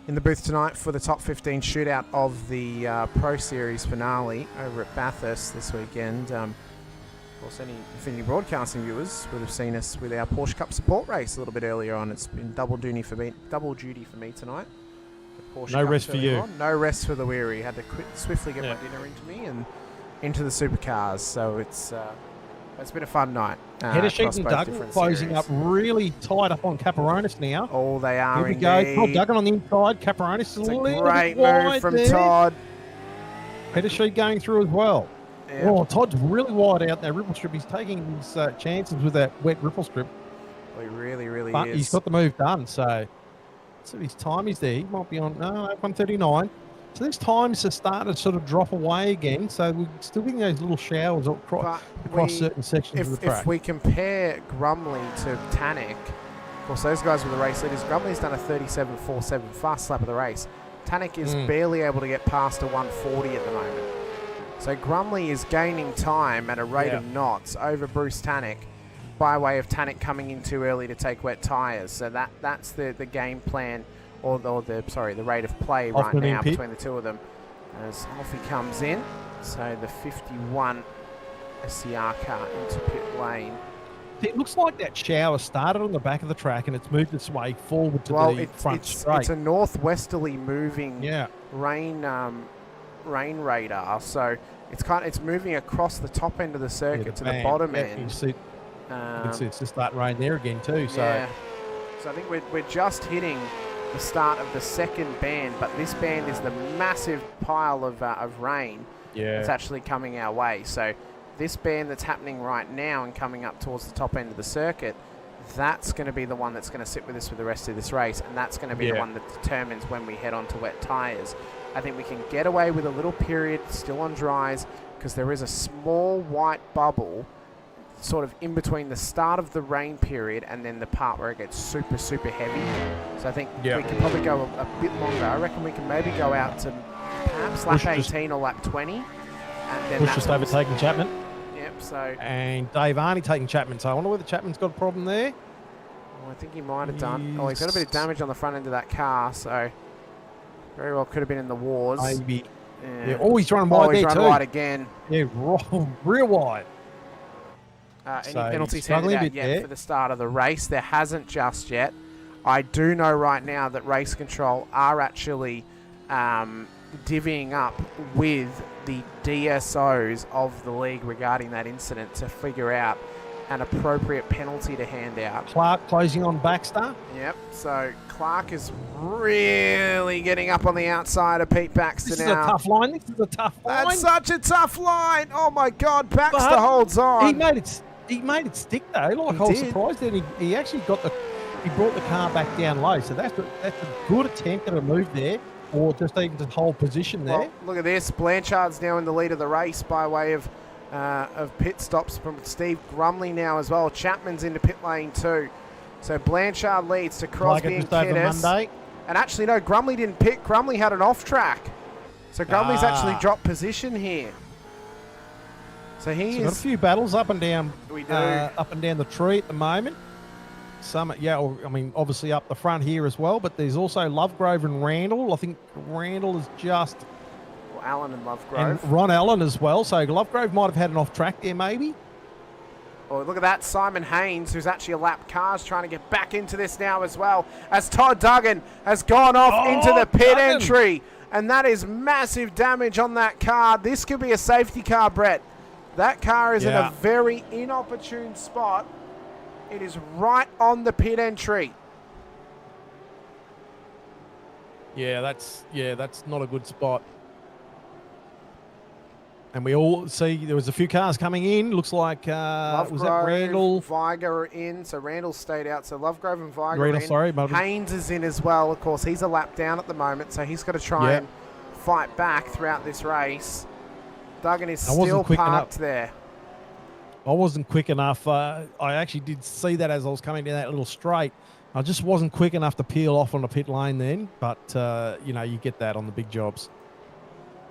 in the booth tonight for the top 15 shootout of the Pro Series finale over at Bathurst this weekend. Of course, any Infinity Broadcasting viewers would have seen us with our Porsche Cup support race a little bit earlier on. It's been double duty for me tonight. No rest for you. No rest for the weary. Had to swiftly get my dinner into me and into the supercars. So it's been a fun night. Hedershy and Duggan closing up really tight up on Caperonis now. Oh, they are. Here we go. Todd Duggan on the inside. Caperonis is a little great move from Todd. Hedershy going through as well. Yeah. Oh, Todd's really wide out there. Ripple strip. He's taking his chances with that wet ripple strip. Well, he really But is. He's got the move done. So his time is there. He might be on 1:39. So these times are starting to sort of drop away again. So we're still getting those little showers across certain sections of the track. If we compare Grumley to Tannic, of course, those guys were the race leaders. Grumley's done a 37.47 fast lap of the race. Tannic is barely able to get past a 140 at the moment. So Grumley is gaining time at a rate of knots over Bruce Tannic by way of Tannic coming in too early to take wet tyres. So that's the game plan, or the rate of play right now between the two of them. As Alfie comes in, so the 51 SCR car into pit lane. It looks like that shower started on the back of the track and it's moved its way forward to the front straight. It's a northwesterly moving rain radar, so it's moving across the top end of the circuit to the bottom end. You can see it's just starting rain there again too. So I think we're just hitting the start of the second band, but this band is the massive pile of rain that's actually coming our way. So this band that's happening right now and coming up towards the top end of the circuit, that's going to be the one that's going to sit with us for the rest of this race, and that's going to be the one that determines when we head on to wet tyres. I think we can get away with a little period still on dries, because there is a small white bubble sort of in between the start of the rain period and then the part where it gets super, super heavy. So I think we can probably go a bit longer. I reckon we can maybe go out to perhaps lap 18 or lap 20. And then Bush just overtaking Chapman. Yep, so... And Dave Arney taking Chapman. So I wonder whether Chapman's got a problem there. Well, I think he might have done. Oh, he's got a bit of damage on the front end of that car, so very well could have been in the wars. Maybe. Yeah. Oh, he's running wide there too. Wide again. Yeah, real wide. Any penalties handed out yet for the start of the race? There hasn't just yet. I do know right now that Race Control are actually divvying up with the DSOs of the league regarding that incident to figure out an appropriate penalty to hand out. Clark closing on Baxter. Yep, so Clark is really getting up on the outside of Pete Baxter now. This is a tough line. This is a tough line. That's such a tough line. Oh my God, Baxter holds on. He made it stick though. Like I was surprised that he actually brought the car back down low. So that's a good attempt at a move there, or just even to hold position there. Well, look at this. Blanchard's now in the lead of the race by way of pit stops from Steve Grumley now as well. Chapman's into pit lane too. So Blanchard leads to Crosby and Kiddis. And actually, no, Grumley didn't pit. Grumley had an off track. So Grumley's actually dropped position here. So he's got a few battles up and down. We do. Up and down the tree at the moment. Some, obviously up the front here as well. But there's also Lovegrove and Randall. I think Randall is just. Well, Allen and Lovegrove. And Ron Allen as well. So Lovegrove might have had an off track there, maybe. Oh, look at that. Simon Haynes, who's actually a lap car, is trying to get back into this now as well. As Todd Duggan has gone off into the pit entry. And that is massive damage on that car. This could be a safety car, Brett. That car is in a very inopportune spot. It is right on the pit entry. Yeah, that's not a good spot. And we all see there was a few cars coming in. Looks like was that Randall? Viger are in, so Randall stayed out. So Lovegrove and Viger are in. Haynes is in as well. Of course, he's a lap down at the moment, so he's got to try and fight back throughout this race. Duggan is still parked there. I wasn't quick enough. I actually did see that as I was coming down that little straight. I just wasn't quick enough to peel off on the pit lane then. But, you get that on the big jobs.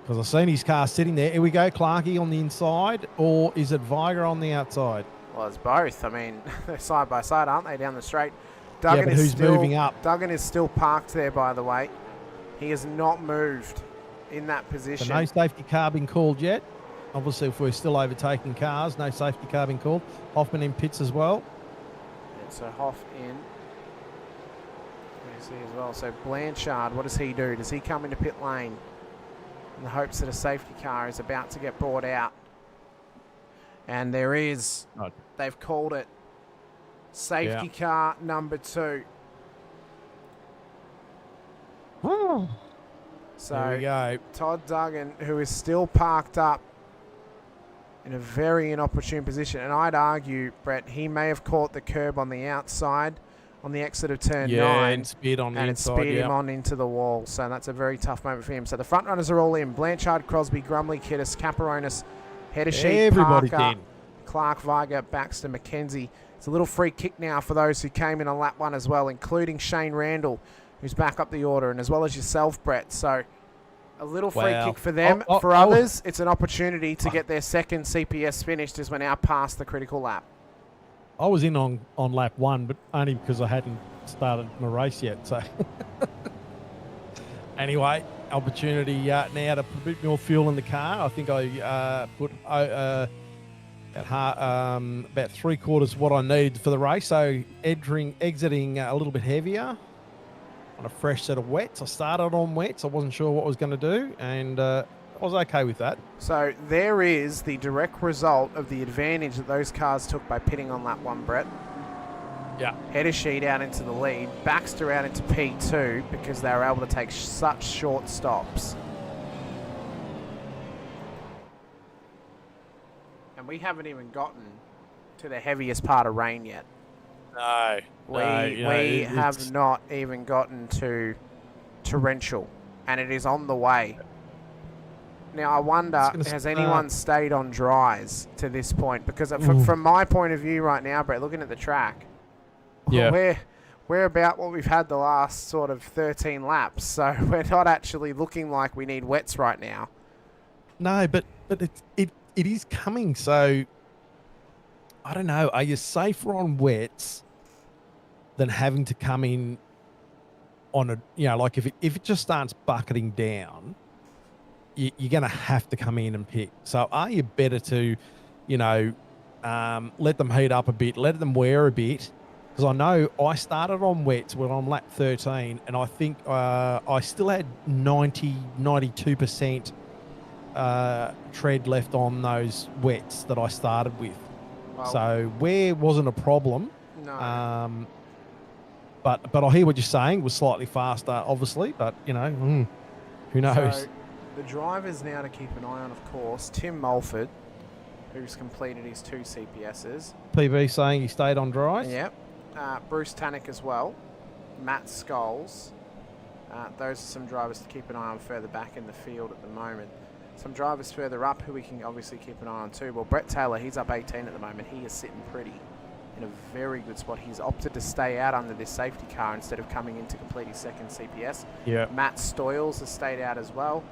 Because I've seen his car sitting there. Here we go, Clarkey on the inside. Or is it Viger on the outside? Well, it's both. I mean, they're side by side, aren't they, down the straight? Duggan is who's moving up? Duggan is still parked there, by the way. He has not moved in that position. So no safety car been called yet. Obviously, if we're still overtaking cars, no safety car been called. Hoffman in pits as well. And so Hoff in. We see as well. So Blanchard, what does he do? Does he come into pit lane in the hopes that a safety car is about to get brought out? And there is. Oh. They've called it. Safety car number 2. Oh. So there we go. Todd Duggan, who is still parked up in a very inopportune position. And I'd argue, Brett, he may have caught the curb on the outside on the exit of turn Yeah, 9. and speed on the And it inside. speed Yeah. him on into the wall. So that's a very tough moment for him. So the front runners are all in. Blanchard, Crosby, Grumley, Kittis, Caperonis, Heddersheet, Everybody's Parker, in. Clark, Viger, Baxter, McKenzie. It's a little free kick now for those who came in on lap 1 as well, including Shane Randall, who's back up the order, and as well as yourself, Brett. So a little free Wow. kick for them. Oh, For oh. others, it's an opportunity to get their second CPS finished as we're now past the critical lap. I was in on lap 1, but only because I hadn't started my race yet. So anyway, opportunity now to put a bit more fuel in the car. I think I put about 3/4 what I needed for the race. So exiting a little bit heavier on a fresh set of wets. I started on wets. I wasn't sure what I was going to do, and I was okay with that. So there is the direct result of the advantage that those cars took by pitting on lap 1, Brett. Yeah. Heddersheet out into the lead, Baxter out into P2 because they were able to take such short stops. And we haven't even gotten to the heaviest part of rain yet. No. We have not even gotten to torrential, and it is on the way. Now, I wonder, has anyone stayed on dries to this point? Because from my point of view right now, Brett, looking at the track, Yeah. we're about what we've had the last sort of 13 laps. So we're not actually looking like we need wets right now. No, but it is coming. So I don't know. Are you safer on wets than having to come in on a, like if it just starts bucketing down, you're going to have to come in and pit. So are you better to, let them heat up a bit, let them wear a bit? Because I know I started on wets when I'm lap 13, and I think I still had 92% tread left on those wets that I started with. Well, So wear wasn't a problem. no. But I hear what you're saying. It was slightly faster, obviously, but who knows? So the drivers now to keep an eye on, of course, Tim Mulford, who's completed his 2 CPSs. PB saying he stayed on dries. Yep. Bruce Tannick as well. Matt Scholes. Those are some drivers to keep an eye on further back in the field at the moment. Some drivers further up who we can obviously keep an eye on too. Well, Brett Taylor, he's up 18 at the moment. He is sitting pretty in a very good spot. He's opted to stay out under this safety car instead of coming in to complete his second CPS. Yeah. Matt Stoyles has stayed out as well.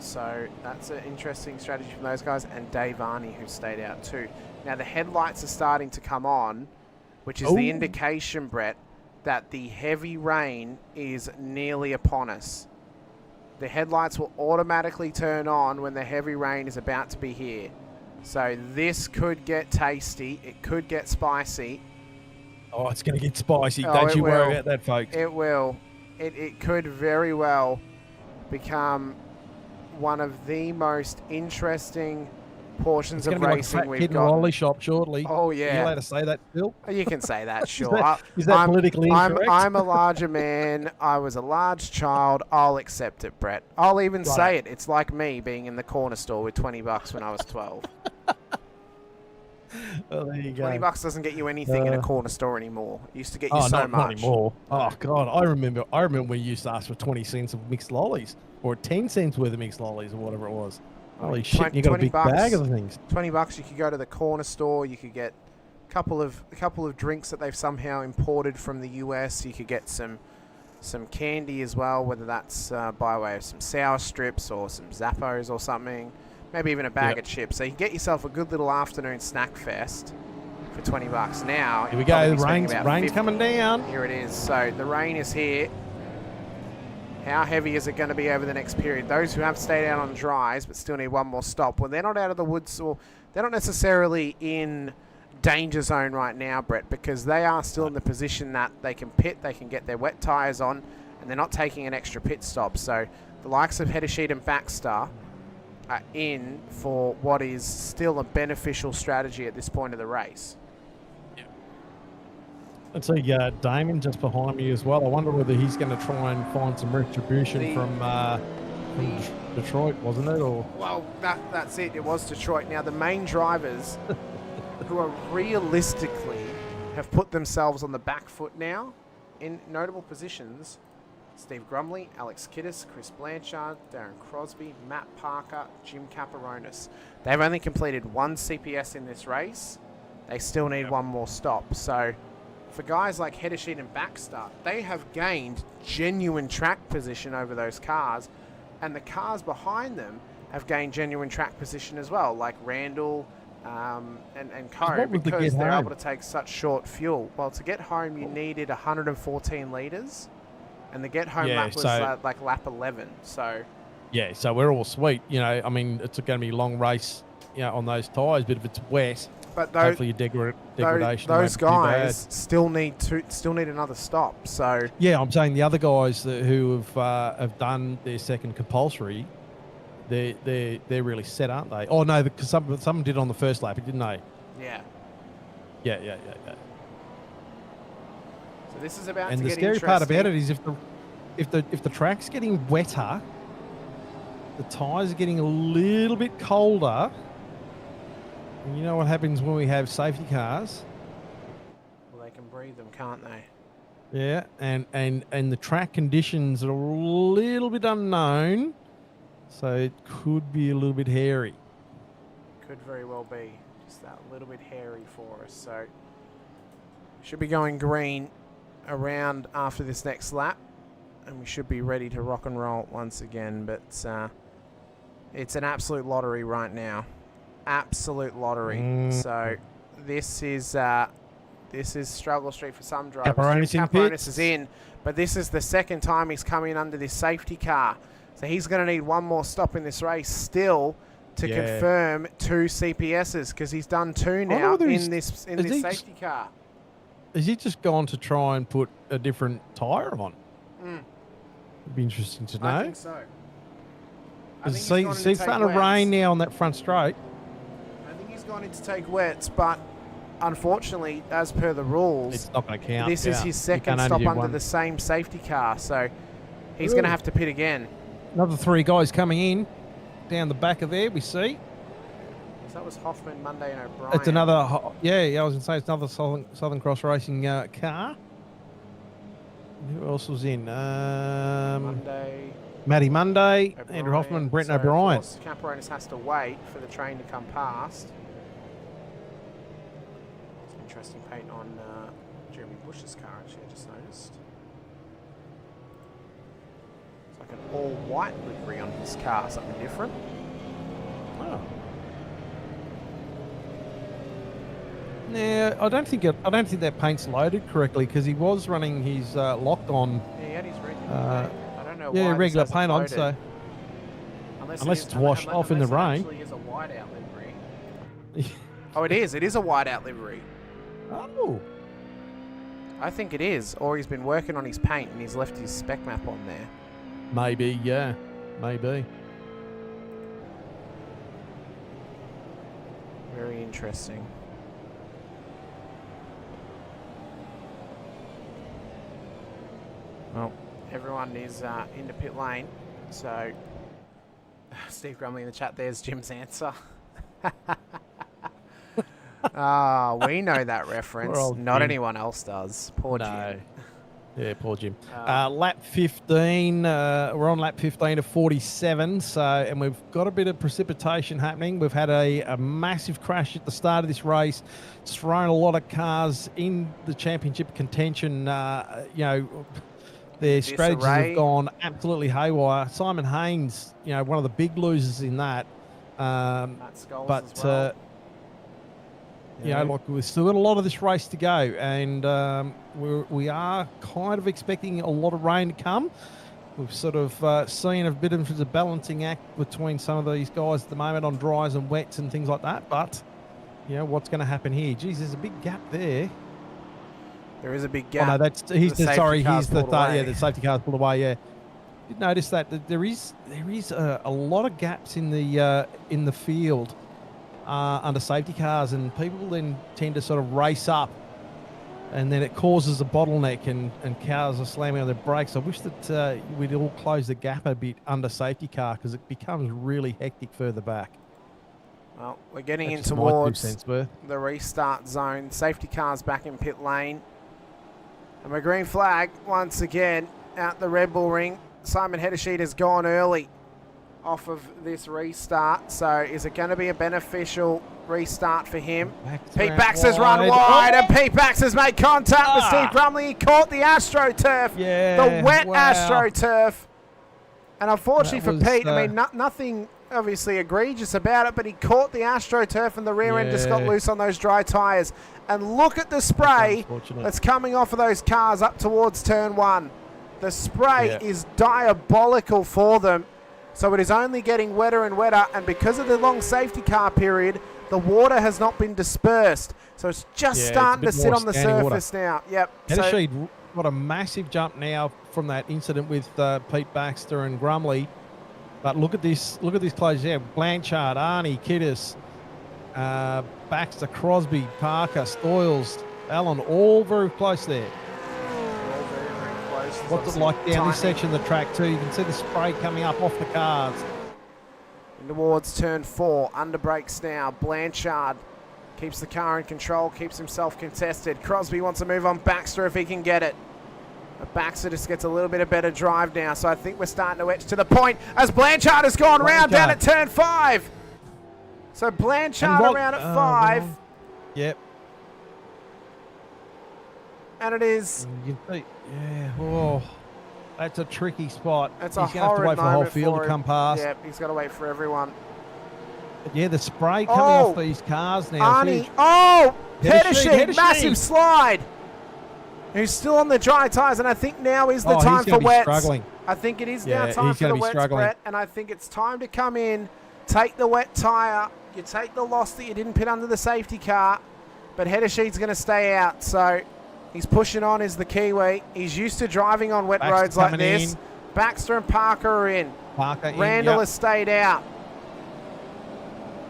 So that's an interesting strategy from those guys. And Dave Arney, who stayed out too. Now, the headlights are starting to come on, which is the indication, Brett, that the heavy rain is nearly upon us. The headlights will automatically turn on when the heavy rain is about to be here. So this could get tasty. It could get spicy. Oh, it's going to get spicy. Oh, Don't it you worry will. about that, folks. It will. It could very well become one of the most interesting portions It's of going to be like a racing fat we've kid in a got. lolly shop shortly. Oh, Are you yeah. allowed to say that, Phil? You can say that, sure. Is that politically incorrect? I'm a larger man. I was a large child. I'll accept it, Brett. I'll even say it. It's like me being in the corner store with $20 when I was 12. Oh, there you go. $20 doesn't get you anything in a corner store anymore. It used to get you Oh, so not much. anymore. Oh, God. I remember when we used to ask for 20 cents of mixed lollies or 10 cents worth of mixed lollies or whatever it was. Holy shit, you got a big bag of the things. $20, you could go to the corner store. You could get a couple of drinks that they've somehow imported from the US. You could get some candy as well, whether that's by way of some sour strips or some Zappos or something. Maybe even a bag of chips. So you can get yourself a good little afternoon snack fest for $20. Now, Here we you're go. probably The spending about rain's 50. coming down. Here it is. So the rain is here. How heavy is it going to be over the next period? Those who have stayed out on dries but still need one more stop, well, they're not out of the woods, or they're not necessarily in danger zone right now, Brett, because they are still in the position that they can pit, they can get their wet tyres on, and they're not taking an extra pit stop. So the likes of Heddersheet and Baxter are in for what is still a beneficial strategy at this point of the race. Let's see, Damon just behind me as well. I wonder whether he's going to try and find some retribution from Detroit, wasn't it? Or Well, that's it. It was Detroit. Now, the main drivers who are realistically have put themselves on the back foot now in notable positions. Steve Grumley, Alex Kiddis, Chris Blanchard, Darren Crosby, Matt Parker, Jim Caparonis. They've only completed one CPS in this race. They still need one more stop. So for guys like Hedesheet and Baxter, they have gained genuine track position over those cars, and the cars behind them have gained genuine track position as well, like Randall and Co, because they're able to take such short fuel. Well, to get home, you needed 114 litres, and the get home lap was like lap 11. So yeah, so we're all sweet. You know, I mean, it's going to be a long race, you know, on those tyres, but if it's wet, but hopefully your degradation. Those guys still need another stop. So yeah, I'm saying the other guys who have done their second compulsory, they're really set, aren't they? Oh no, because some did on the first lap, didn't they? Yeah. Yeah. So this is about and to the get scary interesting. part about it is if the track's getting wetter, the tyres are getting a little bit colder. And you know what happens when we have safety cars? Well, they can breathe them, can't they? Yeah, and the track conditions are a little bit unknown, so it could be a little bit hairy. Could very well be just that little bit hairy for us. So should be going green around after this next lap, and we should be ready to rock and roll once again. But it's an absolute lottery right now. Absolute lottery. So this is struggle street for some drivers. Caparonis is in, but this is the second time he's come in under this safety car. So he's going to need one more stop in this race still to confirm 2 CPSs, because he's done 2 now in this safety car. Has he just gone to try and put a different tyre on? It'd be interesting to know. I think so. It's starting to rain now on that front straight. I think he's gone in to take wets, but unfortunately, as per the rules, it's not going to count. This is his second stop under the same safety car, so he's going to have to pit again. Another 3 guys coming in down the back of there, we see. So that was Hoffman, Monday, and O'Brien. It's another, I was going to say, it's another Southern Cross Racing car. Who else was in? Monday. Matty Monday, O'Brien. Andrew Hoffman, Brent So O'Brien. Of course, Caparonis has to wait for the train to come past. Some interesting paint on Jeremy Bush's car, actually, I just noticed. It's like an all-white livery on his car, something different. Oh. Yeah, I don't think that paint's loaded correctly, because he was running his locked on. Yeah, he had his regular paint. I don't know why. Yeah, regular this paint hasn't on, loaded. so unless it's washed off in the rain. It actually is a whiteout livery. Oh, it is. It is a whiteout livery. Oh. I think it is. Or he's been working on his paint and he's left his spec map on there. Maybe, yeah. Maybe. Very interesting. Well, everyone is in the pit lane. So, Steve Grumley in the chat, there's Jim's answer. We know that reference. Not Jim. anyone else does. Poor Jim. Yeah, poor Jim. Lap 15. We're on lap 15 of 47. So, and we've got a bit of precipitation happening. We've had a massive crash at the start of this race. It's thrown a lot of cars in the championship contention. Their strategies have gone absolutely haywire. Simon Haynes, one of the big losers in that. Matt Scholes as well. We've still got a lot of this race to go, and we are kind of expecting a lot of rain to come. We've sort of seen a bit of a balancing act between some of these guys at the moment on dries and wets and things like that. But, what's going to happen here? Geez, there's a big gap there. There is a big gap. Oh, no, the safety car's pulled away. Yeah, did notice that there is a lot of gaps in the field under safety cars, and people then tend to sort of race up, and then it causes a bottleneck, and cars are slamming on their brakes. I wish that we'd all close the gap a bit under safety car, because it becomes really hectic further back. Well, we're getting That in just might do towards sense, Bert. the restart zone. Safety cars back in pit lane. And my green flag, once again, out the Red Bull ring. Simon Hedesheet has gone early off of this restart. So is it going to be a beneficial restart for him? Pete Baxter's run wide, and Pete Baxter's made contact with Steve Grumley. He caught the AstroTurf, the wet AstroTurf. And unfortunately for Pete, I mean, nothing obviously egregious about it, but he caught the AstroTurf and the rear end just got loose on those dry tyres. And look at the spray that's coming off of those cars up towards turn 1. The spray is diabolical for them. So it is only getting wetter and wetter, and because of the long safety car period, the water has not been dispersed. So it's just starting to sit on the surface now. Yep. Hedesheet got a massive jump now from that incident with Pete Baxter and Grumley. But look at this close there. Blanchard, Arnie, Kiddis, Baxter, Crosby, Parker, Stoyles, Allen, all very close there. What's it like down this section of the track too? You can see the spray coming up off the cars. In towards turn 4, under brakes now. Blanchard keeps the car in control, keeps himself contested. Crosby wants to move on Baxter if he can get it. But Baxter just gets a little bit of better drive now, so I think we're starting to etch to the point as Blanchard has gone round down at turn 5. So Blanchard around at 5. Yep. And it is... that's a tricky spot. It's he's going to have to wait for the whole field to come past. Yep, he's got to wait for everyone. But yeah, the spray coming off these cars now. Arnie, Hedesheet, massive slide. Who's still on the dry tyres, and I think now is the time for wets. Struggling. I think it is now time for the wets, Brett, and I think it's time to come in, take the wet tyre. You take the loss that you didn't pit under the safety car, but Hedesheet's going to stay out, so... He's pushing on is the Kiwi. He's used to driving on wet roads like this. Baxter and Parker are in. Randall has stayed out.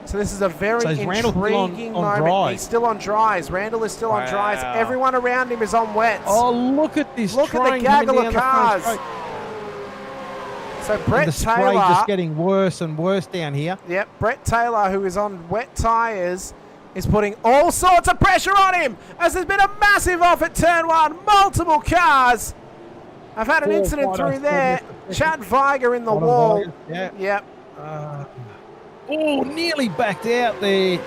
So this is a very intriguing moment. Dries? He's still on dries. Randall is still on dries. Everyone around him is on wets. Oh, look at this Look at the gaggle of cars. So Brett Taylor... The just getting worse and worse down here. Yep, Brett Taylor, who is on wet tyres, is putting all sorts of pressure on him as there's been a massive off at turn 1. Multiple cars. I've had an incident through there. Chad Viger in the wall. Yep. Nearly backed out there.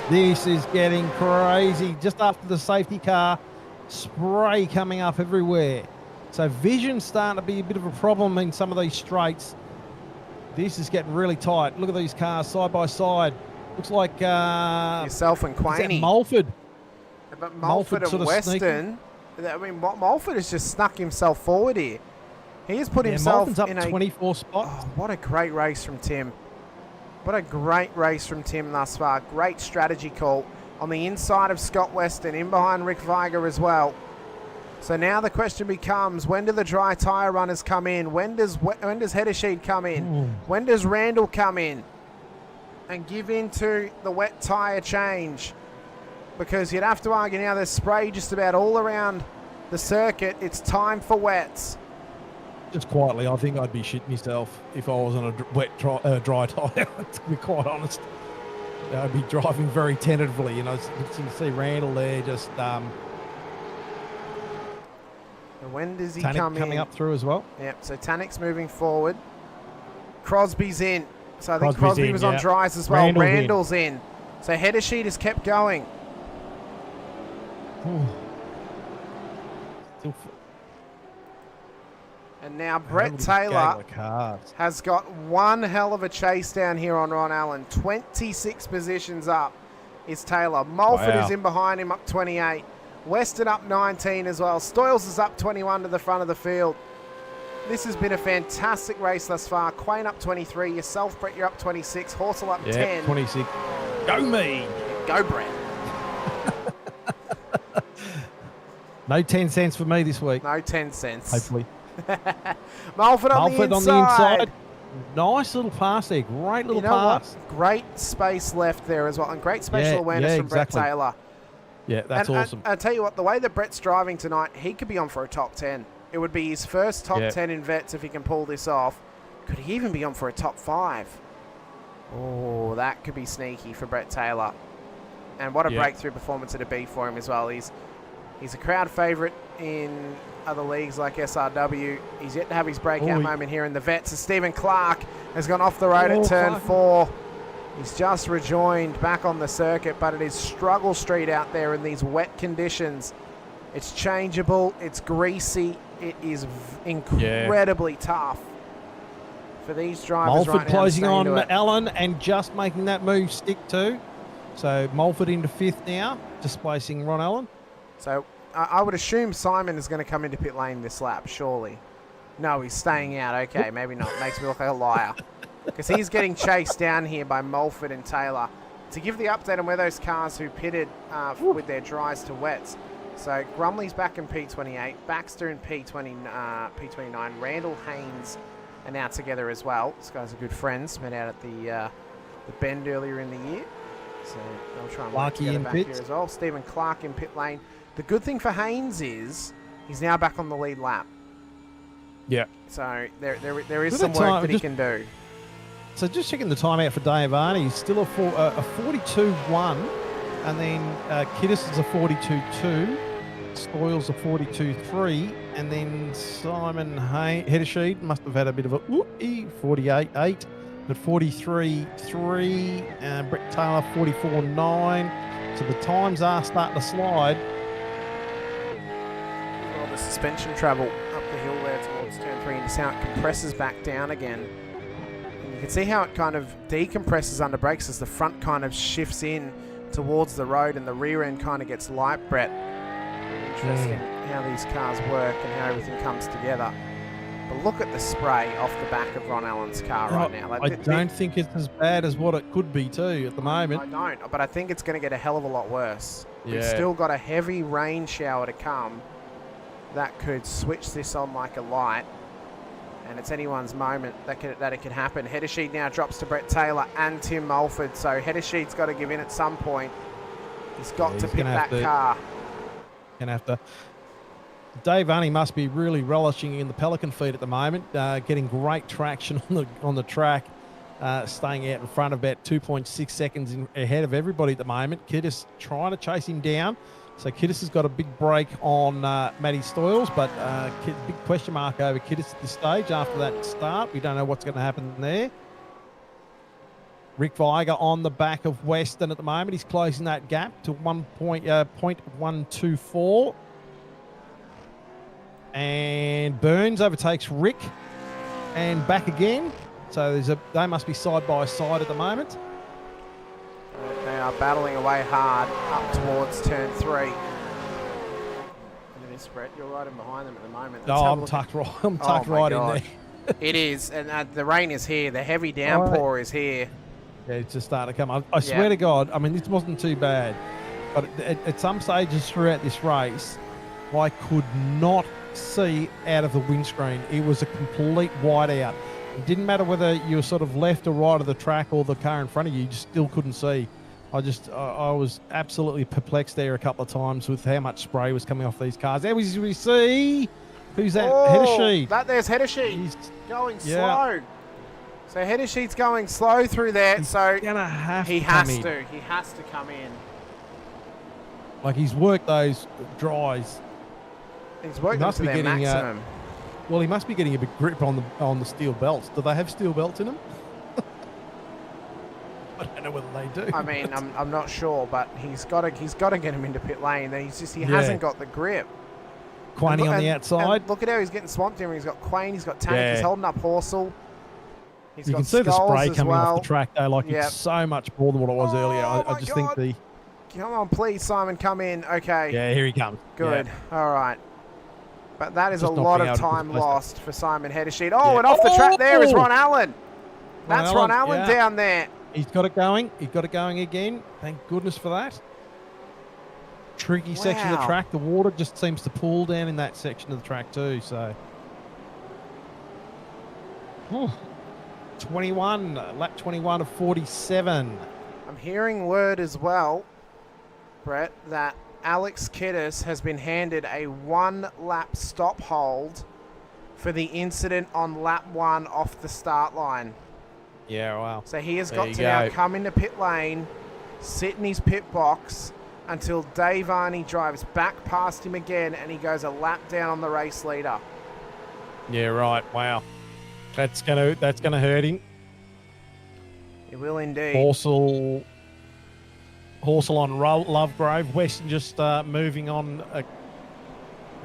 This is getting crazy. Just after the safety car, spray coming up everywhere. So vision's starting to be a bit of a problem in some of these straights. This is getting really tight. Look at these cars side by side. Looks like yourself and Quaney. Mulford. But Mulford and Weston. I mean, Mulford has just snuck himself forward here. He has put himself Mulford's up in 24 spots. Oh, what a great race from Tim. What a great race from Tim thus far. Great strategy call on the inside of Scott Weston, in behind Rick Viger as well. So now the question becomes, when do the dry tyre runners come in? When does Hedesheet come in? When does Randall come in and give in to the wet tyre change? Because you'd have to argue now there's spray just about all around the circuit. It's time for wets. Just quietly, I think I'd be shitting myself if I was on a dry tyre, to be quite honest. I'd be driving very tentatively. You can see Randall there just... And when does he come in? Coming up through as well. Yep, so Tannick's moving forward. Crosby's in. So I think Crosby was on dries as well. Randall's in. So Hedesheet has kept going. And now Brett Taylor has got one hell of a chase down here on Ron Allen. 26 positions up is Taylor. Mulford is in behind him, up 28. Weston up 19 as well. Stoyles is up 21 to the front of the field. This has been a fantastic race thus far. Quain up 23. Yourself, Brett, you're up 26. Horsell up 10. 26. Go me. Go, Brett. No 10 cents for me this week. No 10 cents. Hopefully. Mulford on the inside. Nice little pass there. Great little pass. What? Great space left there as well. And great spatial awareness from Brett Taylor. Yeah, that's awesome. I'll tell you what, the way that Brett's driving tonight, he could be on for a top 10. It would be his first top 10 in vets if he can pull this off. Could he even be on for a top 5? Oh, that could be sneaky for Brett Taylor. And what a breakthrough performance it'd be for him as well. He's a crowd favourite in other leagues like SRW. He's yet to have his breakout moment here in the Vets. As Stephen Clark has gone off the road at turn 4. He's just rejoined back on the circuit, but it is struggle street out there in these wet conditions. It's changeable, it's greasy, it is incredibly tough for these drivers. Mulford right now closing to stay on into it. Allen and just making that move stick too. So Mulford into 5th now, displacing Ron Allen. So I would assume Simon is going to come into pit lane this lap, surely. No, he's staying out. Okay, maybe not. Makes me look like a liar. Because he's getting chased down here by Mulford and Taylor. To give the update on where those cars who pitted with their dries to wets. So Grumley's back in P28, Baxter in P29, Randall, Haynes are now together as well. These guys are good friends, met out at the Bend earlier in the year. So they'll try and work together back here as well. Stephen Clark in pit lane. The good thing for Haynes is he's now back on the lead lap. Yeah. So there is some work that he can do. So just checking the timeout for Dave Arney, he's still a 42.1, and then Kiddis is a 42.2, Stoyles a 42.3, and then Simon Heddersheed must have had a bit of a 48.8, but 43.3, and Brett Taylor 44.9. So the times are starting to slide. Well, the suspension travel up the hill there towards turn 3 into how it compresses back down again. You can see how it kind of decompresses under brakes as the front kind of shifts in towards the road and the rear end kind of gets light, Brett. Interesting how these cars work and how everything comes together. But look at the spray off the back of Ron Allen's car right now. I don't think it's as bad as what it could be too at the moment. I don't, but I think it's going to get a hell of a lot worse. Yeah. We've still got a heavy rain shower to come that could switch this on like a light. And it's anyone's moment that it could happen. Heddersheed now drops to Brett Taylor and Tim Mulford. So Heddersheed's got to give in at some point. He's got to pick that car. Gonna have to. Dave Arney must be really relishing in the Pelican feed at the moment, getting great traction on the track, staying out in front of about 2.6 seconds ahead of everybody at the moment. Kiddis trying to chase him down. So Kiddis has got a big break on Matty Stoyles, but big question mark over Kiddis at this stage after that start. We don't know what's going to happen there. Rick Viger on the back of Weston at the moment. He's closing that gap to 1.124. And Burns overtakes Rick and back again. So they must be side by side at the moment. They are battling away hard up towards turn 3. Look at this, Brett. You're right in behind them at the moment. I'm tucked right in there. It is, and the rain is here. The heavy downpour is here. Yeah, it's just starting to come. I swear to God, I mean, this wasn't too bad. But at some stages throughout this race, I could not see out of the windscreen. It was a complete whiteout. It didn't matter whether you were sort of left or right of the track or the car in front of you, you just still couldn't see. I was absolutely perplexed there a couple of times with how much spray was coming off these cars. There we see. Who's that? Heddersheed. There's Heddersheed. He's going slow. So Heddersheed's going slow through there. He's so gonna have he to has come to. in. He has to come in. Like he's worked those dries. He's worked them to their maximum. Well, he must be getting a big grip on the steel belts. Do they have steel belts in them? I don't know whether they do. I mean, I'm not sure, but he's got to get him into pit lane. He hasn't got the grip. Quaney on the outside. And look at how he's getting swamped here. He's got Quain, he's got Tannick, he's holding up Horsell. You can see the spray coming off the track though, like it's so much more than what it was earlier. I just think Come on, please, Simon, come in. Okay. Yeah, here he comes. Good. Yeah. All right. But that is Just a lot of knocking out time lost for Simon Heddersheed. Yeah. And off the track there is Ron Allen. That's Ron Allen yeah. down there. He's got it going. He's got it going again. Thank goodness for that. Tricky section of the track. The water just seems to pool down in that section of the track too. So, lap 21 of 47. I'm hearing word as well, Brett, that Alex Kiddis has been handed a 1-lap stop hold for the incident on lap 1 off the start line. Yeah, wow. So he has There got you to now go. come into pit lane, sit in his pit box until Dave Arney drives back past him again and he goes a lap down on the race leader. Yeah, right. Wow. That's gonna hurt him. It will indeed. Horsell on Lovegrove. Weston just moving on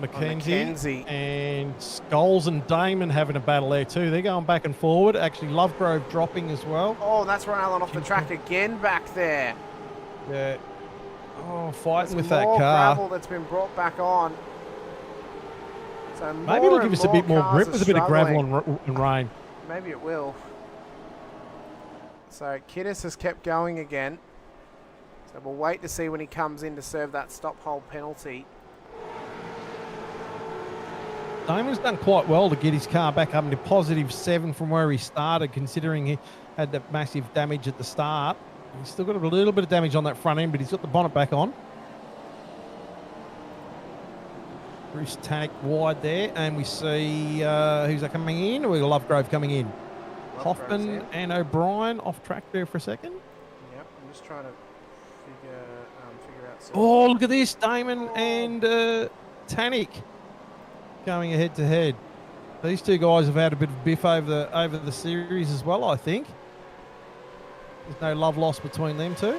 Mackenzie. And Scholes and Damon having a battle there too. They're going back and forward. Actually, Lovegrove dropping as well. Oh, that's Ron Allen off the track again back there. Yeah. Oh, fighting There's with that more car. gravel that's been brought back on. So Maybe it'll give us a bit more cars grip are with a bit of gravel struggling. and rain. Maybe it will. So Kiddis has kept going again. So we'll wait to see when he comes in to serve that stop hole penalty. Damon's done quite well to get his car back up into +7 from where he started, considering he had that massive damage at the start. He's still got a little bit of damage on that front end, but he's got the bonnet back on. Bruce Tannick wide there, and we see who's that coming in? We've got Lovegrove coming in. Hoffman and O'Brien off track there for a second. Yep, I'm just trying to figure out. Oh, look at this, Damon and Tannick going head to head. These two guys have had a bit of biff over the series as well, I think. There's no love lost between them two.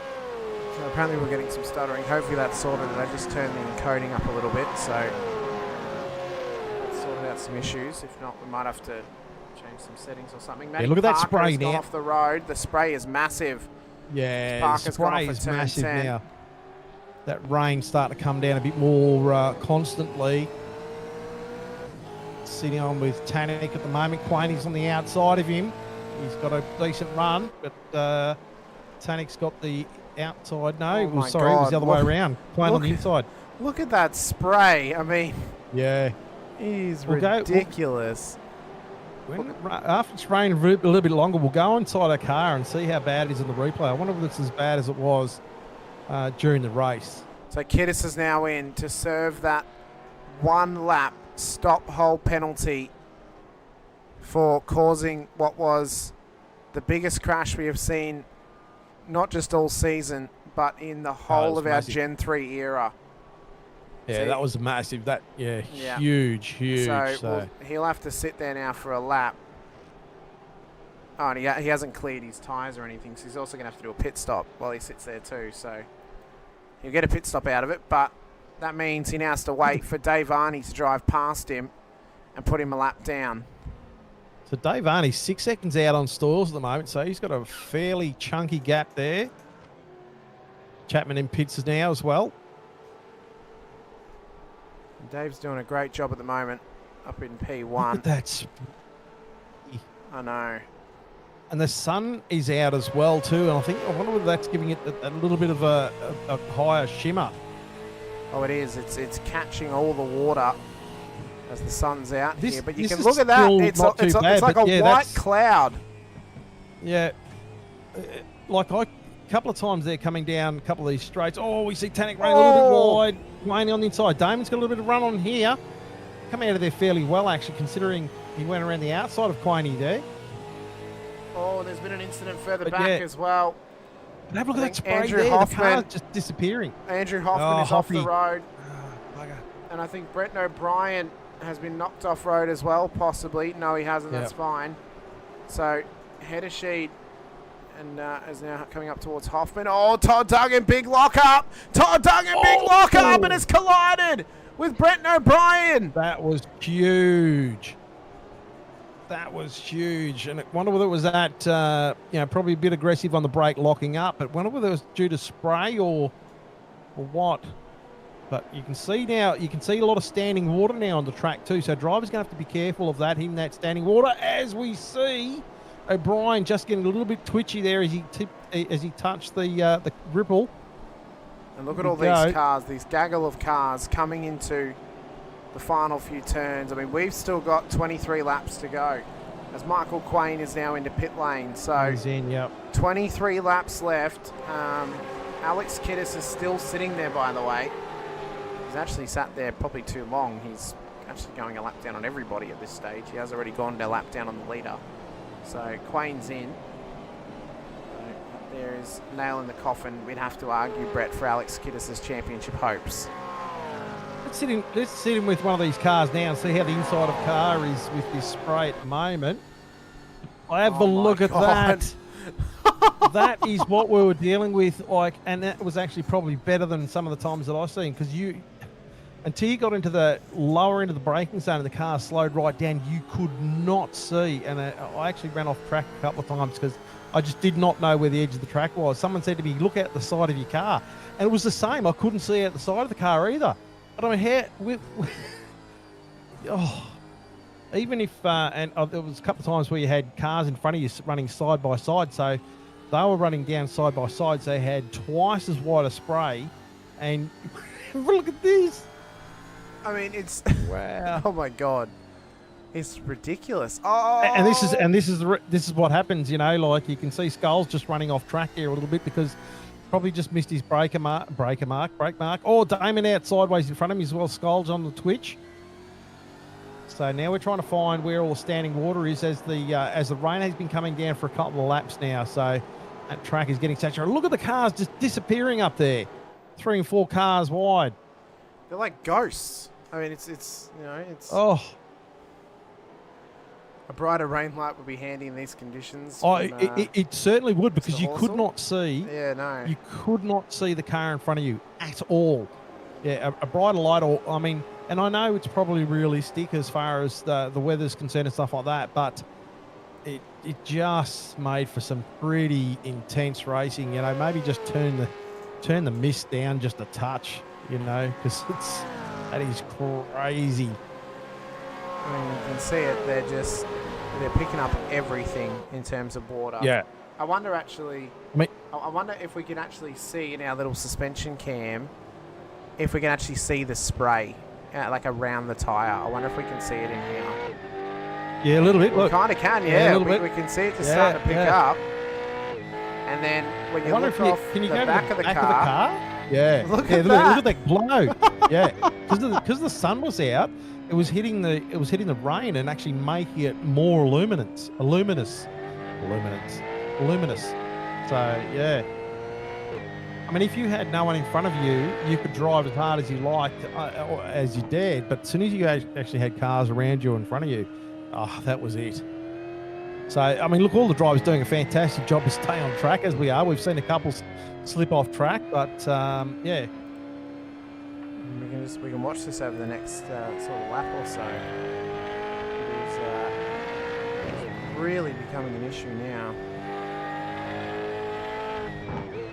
So apparently we're getting some stuttering. Hopefully that's sorted. I just turned the encoding up a little bit, so that's sorted out some issues. If not, we might have to change some settings or something. Yeah, look at that spray has gone now. off the road. The spray is massive. Yeah, the Parker's gone off spray at is turn massive 10. now. That rain's starting to come down a bit more constantly. Sitting on with Tannick at the moment. Quaney's on the outside of him. He's got a decent run, but Tannick's got the outside. No, Oh well, my sorry, it was the God. other way around. Quane on the look- inside. Look at that spray. I mean, Yeah. it is We'll go- ridiculous. After it's rained a little bit longer, we'll go inside our car and see how bad it is in the replay. I wonder if it's as bad as it was during the race. So Kiddis is now in to serve that one lap stop hole penalty for causing what was the biggest crash we have seen, not just all season, but in the whole of our massive. Gen 3 era. Yeah, So that was massive. Yeah. Huge. So he'll have to sit there now for a lap. Oh, and he hasn't cleared his tyres or anything, so he's also going to have to do a pit stop while he sits there too. So he'll get a pit stop out of it, but that means he now has to wait for Dave Arney to drive past him and put him a lap down. So Dave Arney's 6 seconds out on Stoyles at the moment, so he's got a fairly chunky gap there. Chapman in pits now as well. And Dave's doing a great job at the moment up in Look P1. at that. I know. And the sun is out as well too, and I wonder whether that's giving it a little bit of a higher shimmer. Oh, it is. It's catching all the water as the sun's out This- here. But you this can is look at that. still It's not too bad, like but a yeah, white that's- cloud. Yeah, like a couple of times they're coming down a couple of these straights. Oh, we see Tannick running a little bit wide, Wayne on the inside. Damon's got a little bit of run on here. Coming out of there fairly well, actually, considering he went around the outside of Quiney there. Oh, there's been an incident further But back yeah. as well. But have a look I at that think spray Andrew there. Hoffman- The car's just disappearing. Andrew Hoffman Oh, is off the Hoffy. road. Bugger. And I think Brett O'Brien has been knocked off road as well, possibly. No, he hasn't. That's Yep. fine. So, Heddersheed and is now coming up towards Hoffman. Oh, Todd Duggan, big lock up. Todd Duggan, big lock up, and has collided with Brett O'Brien. That was huge. That was huge. And I wonder whether it was that, probably a bit aggressive on the brake locking up, but wonder whether it was due to spray or what. But you can see now, a lot of standing water now on the track too. So drivers going to have to be careful of that, hitting that standing water. As we see, O'Brien just getting a little bit twitchy there as he touched the ripple. And look at all these cars, these gaggle of cars coming into the final few turns. I mean, we've still got 23 laps to go as Michael Quane is now into pit lane. So He's in, yep. 23 laps left. Alex Kiddis is still sitting there, by the way. He's actually sat there probably too long. He's actually going a lap down on everybody at this stage. He has already gone a lap down on the leader. So Quane's in. there is nail in the coffin, we'd have to argue, Brett, for Alex Kiddis's championship hopes. Let's sit in with one of these cars now and see how the inside of car is with this spray at the moment. Have a look at that. That is what we were dealing with, like, and that was actually probably better than some of the times that I've seen, because until you got into the lower end of the braking zone and the car slowed right down, you could not see. And I actually ran off track a couple of times because I just did not know where the edge of the track was. Someone said to me, look out the side of your car. And it was the same. I couldn't see out the side of the car either. But I mean, even if, there was a couple of times where you had cars in front of you running side by side. So they were running down side by side. So they had twice as wide a spray. And look at this. I mean, it's wow. Oh my God, it's ridiculous. Oh, and this is what happens. You know, like you can see Skulls just running off track here a little bit because probably just missed his brake mark. Oh, Damon out sideways in front of him as well. Skulls on the twitch. So now we're trying to find where all the standing water is as the rain has been coming down for a couple of laps now. So that track is getting saturated. Look at the cars just disappearing up there, 3 and 4 cars wide. They're like ghosts. I mean, it's you know, it's a brighter rain light would be handy in these conditions. Oh, it certainly would, because you could not see. Yeah, no. You could not see the car in front of you at all. Yeah, a brighter light, or I mean, and I know it's probably realistic as far as the weather's concerned and stuff like that, but it just made for some pretty intense racing. You know, maybe just turn the mist down just a touch. You know, because that is crazy. I mean, you can see it. They're picking up everything in terms of water. Yeah. I wonder I wonder if we can actually see in our little suspension cam, if we can actually see the spray, like around the tyre. I wonder if we can see it in here. Yeah, a little bit. Look. We kind of can, yeah. A little bit. We can see it just starting to pick up. And then when you look off the back of the car. Yeah. Look at that. Look at that glow. Yeah. Because the sun was out, it was hitting the rain and actually making it more luminous. So yeah. I mean, if you had no one in front of you, you could drive as hard as you liked, or as you dared. But as soon as you actually had cars around you in front of you, that was it. So, I mean, look, all the drivers doing a fantastic job to stay on track as we are. We've seen a couple slip off track, but yeah. We can watch this over the next sort of lap or so. It's really becoming an issue now.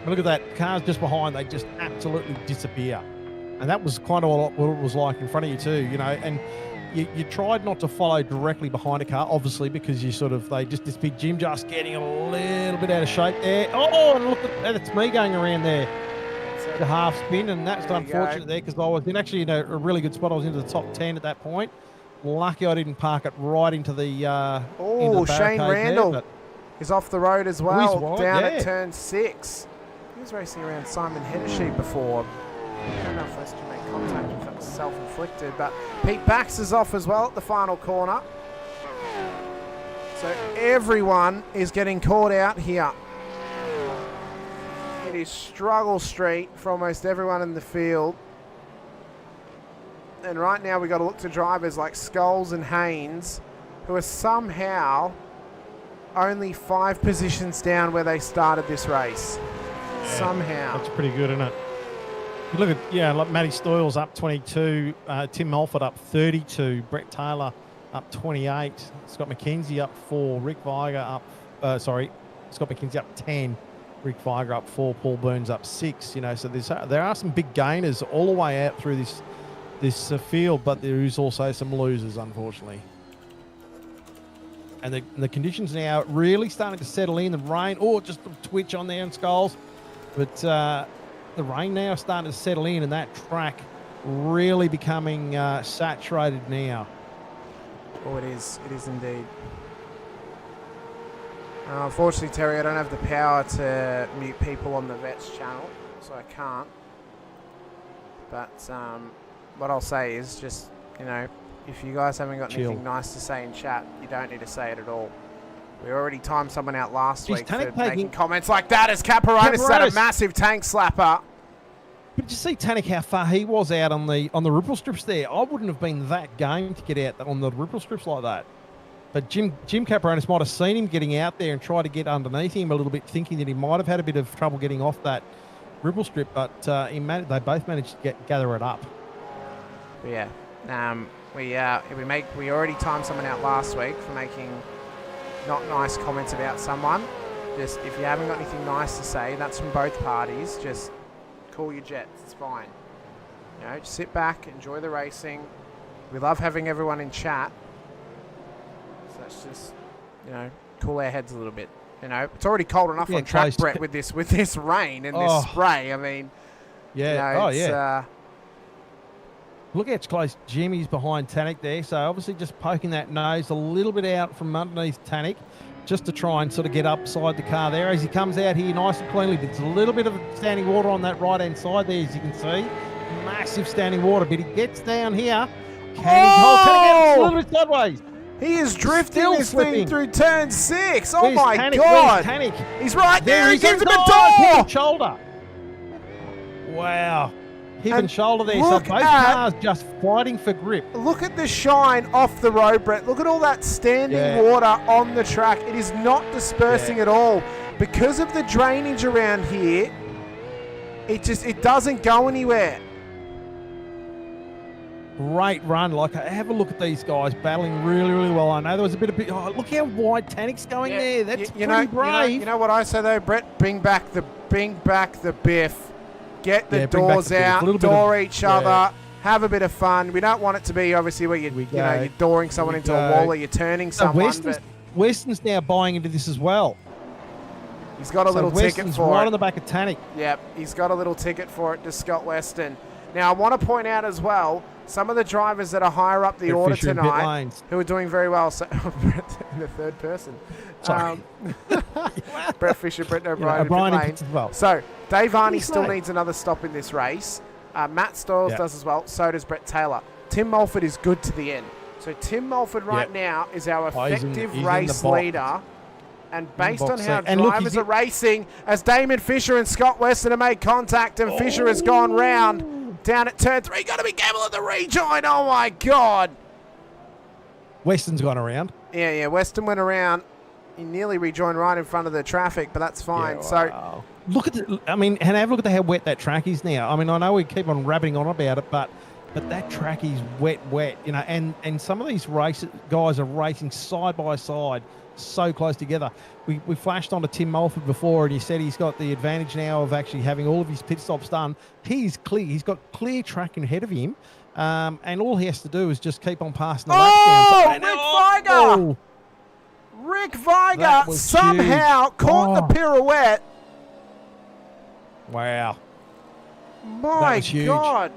Look at that. Cars just behind, they just absolutely disappear. And that was kind of what it was like in front of you too, you know. And you tried not to follow directly behind a car, obviously, because they just disappeared. Jim just getting a little bit out of shape there. Oh, and look at that's me going around there. The half spin, and that's unfortunate there because I was actually in a really good spot. I was into the top 10 at that point. Lucky I didn't park it right into the Shane Randall there, is off the road as well, down at turn 6. He was racing around Simon Hennessy before. I don't know if those two made contact, if that was self-inflicted, but Pete Bax is off as well at the final corner. So everyone is getting caught out here. It is struggle street for almost everyone in the field. And right now we've got to look to drivers like Scholes and Haynes, who are somehow only 5 positions down where they started this race. Yeah, somehow. That's pretty good, isn't it? You look at, like Matty Stoyles up 22, Tim Mulford up 32, Brett Taylor up 28, Scott McKenzie up 4, Scott McKenzie up 10. Rick Viger up 4, Paul Burns up 6. You know, so there are some big gainers all the way out through this field, but there is also some losers, unfortunately. And the conditions now really starting to settle in. The rain, just a twitch on there in Skulls, but the rain now starting to settle in, and that track really becoming saturated now. Oh, it is indeed. Unfortunately, Terry, I don't have the power to mute people on the Vets channel, so I can't. But what I'll say is just, you know, if you guys haven't got anything nice to say in chat, you don't need to say it at all. We already timed someone out last Geez, week Tannic for making taking- comments like that as Caparonis had a Caparonis. massive tank slapper. But did you see Tannic how far he was out on the ripple strips there? I wouldn't have been that game to get out on the ripple strips like that. But Jim Caparonis might have seen him getting out there and tried to get underneath him a little bit, thinking that he might have had a bit of trouble getting off that ripple strip. But they both managed to gather it up. Yeah. We already timed someone out last week for making not nice comments about someone. Just if you haven't got anything nice to say, that's from both parties. Just call your jets. It's fine. You know, just sit back, enjoy the racing. We love having everyone in chat. So let's just, you know, cool our heads a little bit. You know, it's already cold enough on track, Brett, with this rain and this spray. I mean, yeah. you know, Look how close Jimmy's behind Tannic there. So obviously just poking that nose a little bit out from underneath Tannic, just to try and sort of get upside the car there. As he comes out here nice and cleanly, there's a little bit of standing water on that right-hand side there, as you can see. Massive standing water, but he gets down here. Can he hold Tannic out a little bit sideways? He is drifting Still this slipping. thing through turn 6. Oh Where's my Tannic? God. Where's Tannic? He's right there. He he gives him goes. a Hip door. and shoulder. Wow. Hip and shoulder there. So look both at- cars just fighting for grip. Look at the shine off the road, Brett. Look at all that standing water on the track. It is not dispersing at all. Because of the drainage around here, it doesn't go anywhere. Great run. Like, have a look at these guys battling really, really well. I know there was a bit of... Oh, look how wide Tannic's going there. That's pretty brave. You know what I say, though, Brett? Bring back the biff. Get the bring back doors the biff. out, A little bit door of- each other, have a bit of fun. We don't want it to be, obviously, where you're dooring someone into a wall or you're turning So someone. Weston's now buying into this as well. He's got a little ticket Weston's for right it. on the back of Tannic. Yep, he's got a little ticket for it to Scott Weston. Now, I want to point out as well, some of the drivers that are higher up the Brett order Fisher in pit tonight lanes. who are doing very well. So, in the third person. Sorry. Brett Fisher, Brett O'Brien, O'Brien in in pit pits as well. So, Dave Varney He's still late. needs another stop in this race. Matt Stoyles Yeah. does as well. So does Brett Taylor. Tim Mulford is good to the end. So Tim Mulford right now is our he's in effective the race box. leader. And based on box how seat. And look, drivers he's are racing, as Damon Fisher and Scott Weston have made contact, and Fisher has gone round down at turn 3. Got to be careful at the rejoin. Oh my God. Weston's gone around. Yeah, Weston went around. He nearly rejoined right in front of the traffic, but that's fine. Wow. Look at and have a look at how wet that track is now. I mean, I know we keep on rabbiting on about it, but that track is wet, you know, and some of these guys are racing side by side, so close together. We flashed on to Tim Mulford before, and he said he's got the advantage now of actually having all of his pit stops done. He's clear. He's got clear track ahead of him, and all he has to do is just keep on passing the laps down. Rick Viger! Rick Viger somehow caught the pirouette. Wow. My God.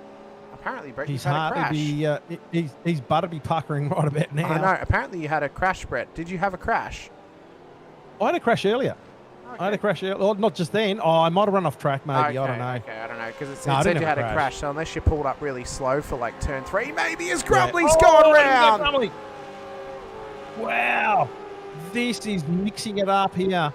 Apparently, Brett, He's you've had a crash. He's better be puckering right about now. I know. Apparently, you had a crash, Brett. Did you have a crash? I had a crash earlier. Okay. I had a crash earlier. Well, not just then. Oh, I might have run off track, maybe. I don't know. Okay, I don't know. Because it No, I said didn't you have had a a crash. crash. So unless you pulled up really slow for like turn 3, maybe his Grumbly's Oh, gone there you go, round. Grumbly. Wow. This is mixing it up here.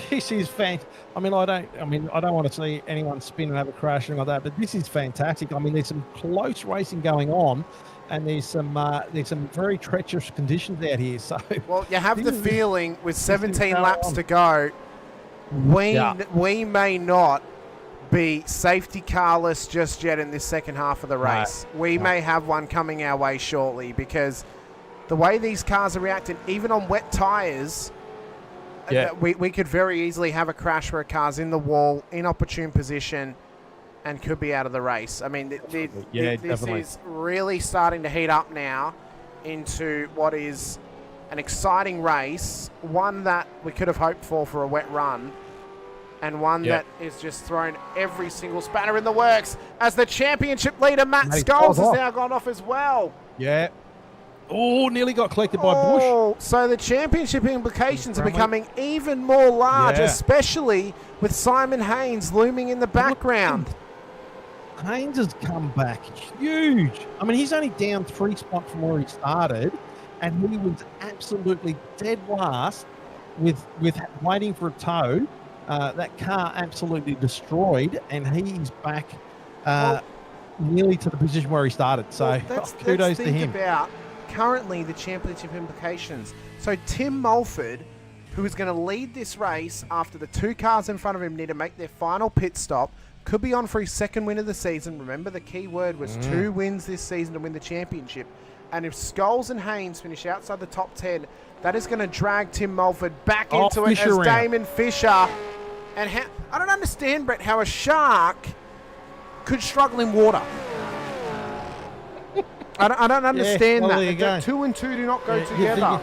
This is fantastic. I don't want to see anyone spin and have a crash and like that, but this is fantastic. I mean, there's some close racing going on, and there's some very treacherous conditions out here. So, Well, you have the feeling with 17 go laps on. to go, we may not be safety carless just yet in this second half of the race. We may have one coming our way shortly, because the way these cars are reacting, even on wet tyres, we could very easily have a crash where a car's in the wall, inopportune position, and could be out of the race. I mean, this definitely. is really starting to heat up now into what is an exciting race, one that we could have hoped for a wet run, and one that is just thrown every single spanner in the works, as the championship leader, Matt Scholes, has now gone off as well. Yeah. Oh, nearly got collected by Bush. So the championship implications are becoming even more large, especially with Simon Haynes looming in the background. Haynes has come back huge. I mean, he's only down 3 spots from where he started, and he was absolutely dead last with waiting for a tow. That car absolutely destroyed, and he's back nearly to the position where he started. So kudos to him. About currently the championship implications. So Tim Mulford, who is going to lead this race after the 2 cars in front of him need to make their final pit stop, could be on for his 2nd win of the season. Remember, the key word was 2 wins this season to win the championship. And if Scholes and Haynes finish outside the top 10, that is going to drag Tim Mulford back into it as Damon Fisher. And I don't understand, Brett, how a shark could struggle in water. I don't understand that. 2 and 2 do not go together.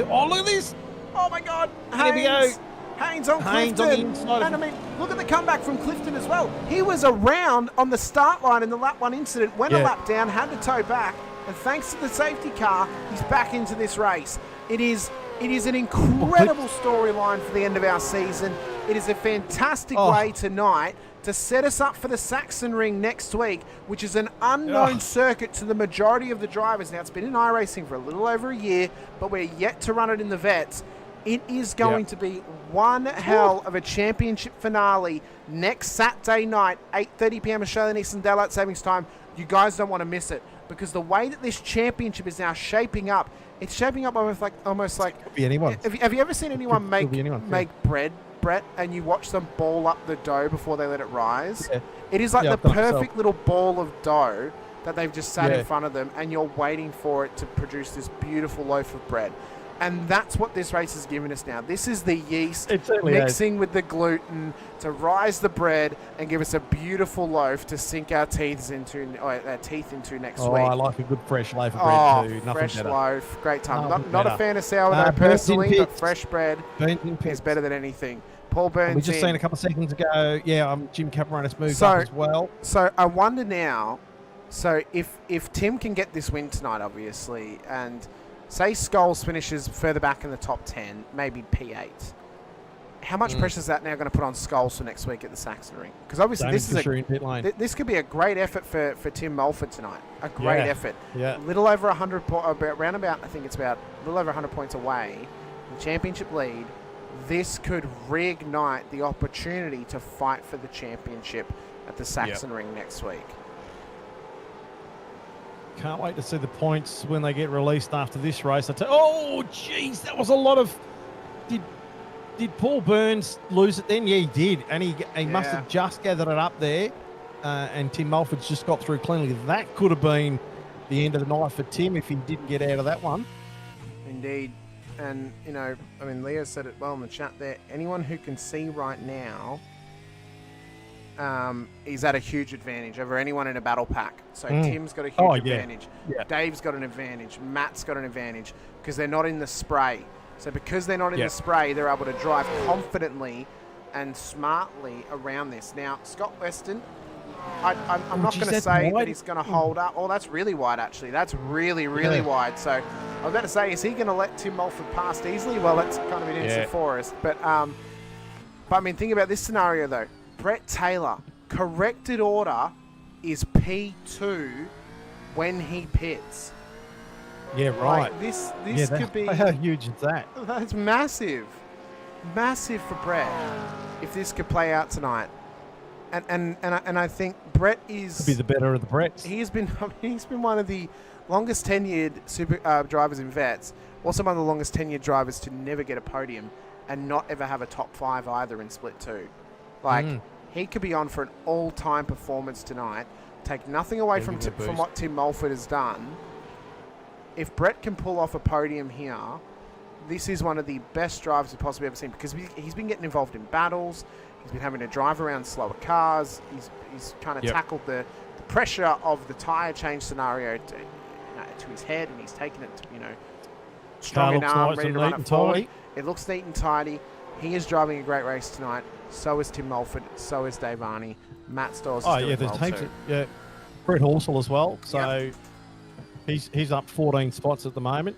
Oh, look at this. Oh, my God. Haynes on Clifton. And I mean, look at the comeback from Clifton as well. He was around on the start line in the lap 1 incident, went a lap down, had to tow back, and thanks to the safety car, he's back into this race. It is an incredible storyline for the end of our season. It is a fantastic way tonight to set us up for the Saxon Ring next week, which is an unknown circuit to the majority of the drivers. Now, it's been in iRacing for a little over a year, but we're yet to run it in the vets. It is going to be one hell of a championship finale next Saturday night, 8:30 p.m. Australian Eastern Daylight Savings Time. You guys don't want to miss it, because the way that this championship is now shaping up, it's shaping up almost like could be anyone. Have you ever seen anyone make bread, Brett, and you watch them ball up the dough before they let it rise? Yeah. It is like the perfect little ball of dough that they've just sat in front of them, and you're waiting for it to produce this beautiful loaf of bread. And that's what this race has given us now. This is the yeast mixing with the gluten to rise the bread and give us a beautiful loaf to sink our teeth into next week. I like a good fresh loaf of bread too. Nothing fresh better. Loaf, great time. Not a fan of sourdough personally, but fresh bread is better than anything. Paul Burns. We just seen a couple of seconds ago. Yeah, Jim Cameronis moved up as well. So I wonder now. So if Tim can get this win tonight, obviously, and say Scholes finishes further back in the top 10, maybe P8. How much pressure is that now going to put on Scholes for next week at the Saxon Ring? Because obviously this could be a great effort for Tim Mulford tonight. A great effort. Yeah. Little over 100 I think it's about a little over 100 points away. The championship lead. This could reignite the opportunity to fight for the championship at the Saxon Ring next week. Can't wait to see the points when they get released after this race. Oh, jeez, that was a lot of... Did Paul Burns lose it then? Yeah, he did. And he must have just gathered it up there. And Tim Mulford's just got through cleanly. That could have been the end of the night for Tim if he didn't get out of that one. Indeed. And, Leo said it well in the chat there. Anyone who can see right now... he's at a huge advantage over anyone in a battle pack. So Tim's got a huge advantage. Yeah. Dave's got an advantage. Matt's got an advantage because they're not in the spray. So because they're not in the spray, they're able to drive confidently and smartly around this. Now, Scott Weston, I'm not going to say that he's going to hold up. Oh, that's really wide, actually. That's really, really wide. So I was about to say, is he going to let Tim Mulford pass easily? Well, that's kind of an answer for us. But think about this scenario, though. Brett Taylor, corrected order is P2 when he pits. Yeah, right. Like this could be... How huge is that? That's massive. Massive for Brett if this could play out tonight. And I think Brett is... Could be the better of the Bretts. He's been one of the longest tenured super drivers in vets. Also one of the longest tenured drivers to never get a podium and not ever have a top 5 either in Split 2. He could be on for an all-time performance tonight. Take nothing away from what Tim Mulford has done. If Brett can pull off a podium here, this is one of the best drivers we've possibly ever seen because he's been getting involved in battles. He's been having to drive around slower cars. He's kind of tackled the pressure of the tyre change scenario to his head, and he's taken it to, strong in arm, ready to run it forward. It looks neat and tidy. He is driving a great race tonight. So is Tim Mulford. So is Dave Arney. Matt Stores is doing well too. Yeah, Brett Horsell as well. So he's up 14 spots at the moment.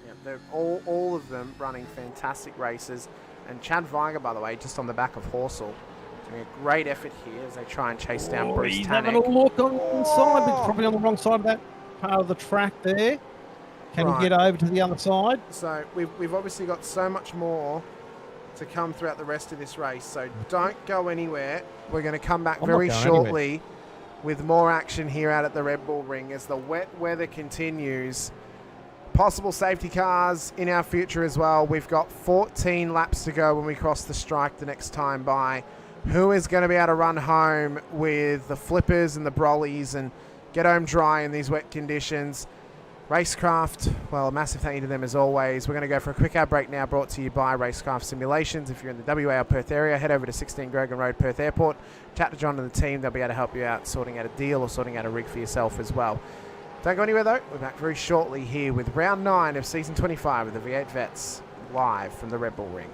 Yeah, they're all of them running fantastic races. And Chad Weiger, by the way, just on the back of Horsell, doing a great effort here as they try and chase down Bruce He's Tanek. having a look on the inside, but probably on the wrong side of that part of the track there. Can Right. you get over to the other side? So we've obviously got so much more to come throughout the rest of this race. So don't go anywhere. We're going to come back I'm very not going shortly with more action here out at the Red Bull Ring as the wet weather continues. Possible safety cars in our future as well. We've got 14 laps to go when we cross the strike the next time by. Who is going to be able to run home with the flippers and the brollies and get home dry in these wet conditions? Racecraft, well, a massive thank you to them as always. We're going to go for a quick ad break now, brought to you by Racecraft Simulations. If you're in the WA or Perth area, head over to 16 Grogan Road, Perth Airport. Chat to John and the team. They'll be able to help you out sorting out a deal or sorting out a rig for yourself as well. Don't go anywhere though. We're back very shortly here with round 9 of season 25 of the V8 Vets, live from the Red Bull Ring.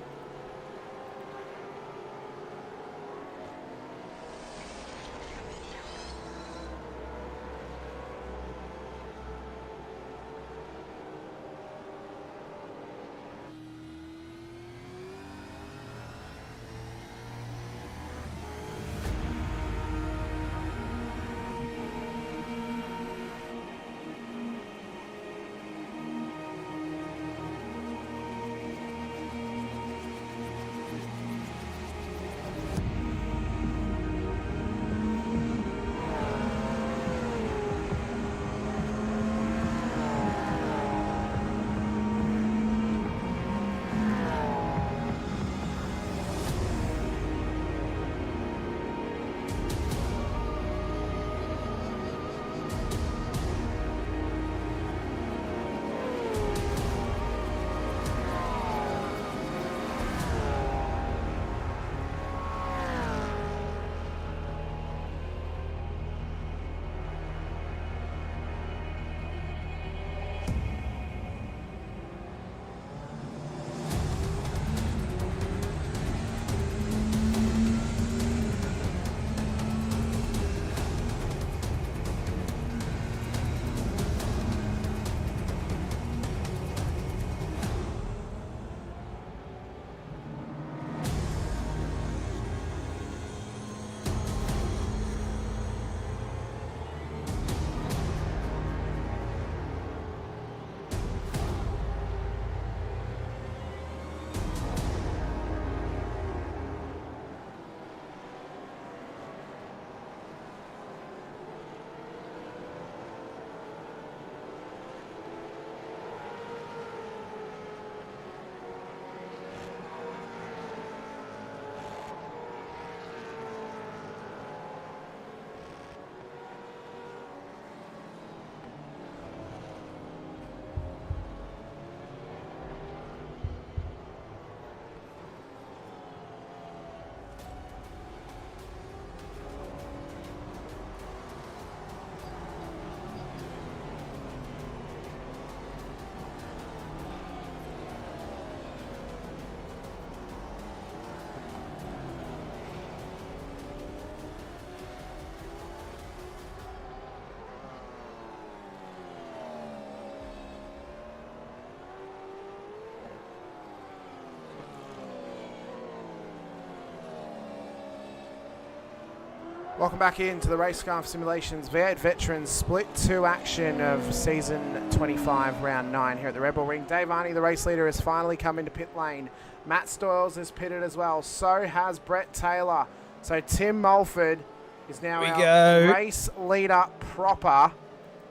Welcome back into the Racecraft Simulations V8 Veterans Split 2 action of Season 25, Round 9 here at the Red Bull Ring. Dave Arney, the race leader, has finally come into pit lane. Matt Stoyles has pitted as well. So has Brett Taylor. So Tim Mulford is now our race leader proper.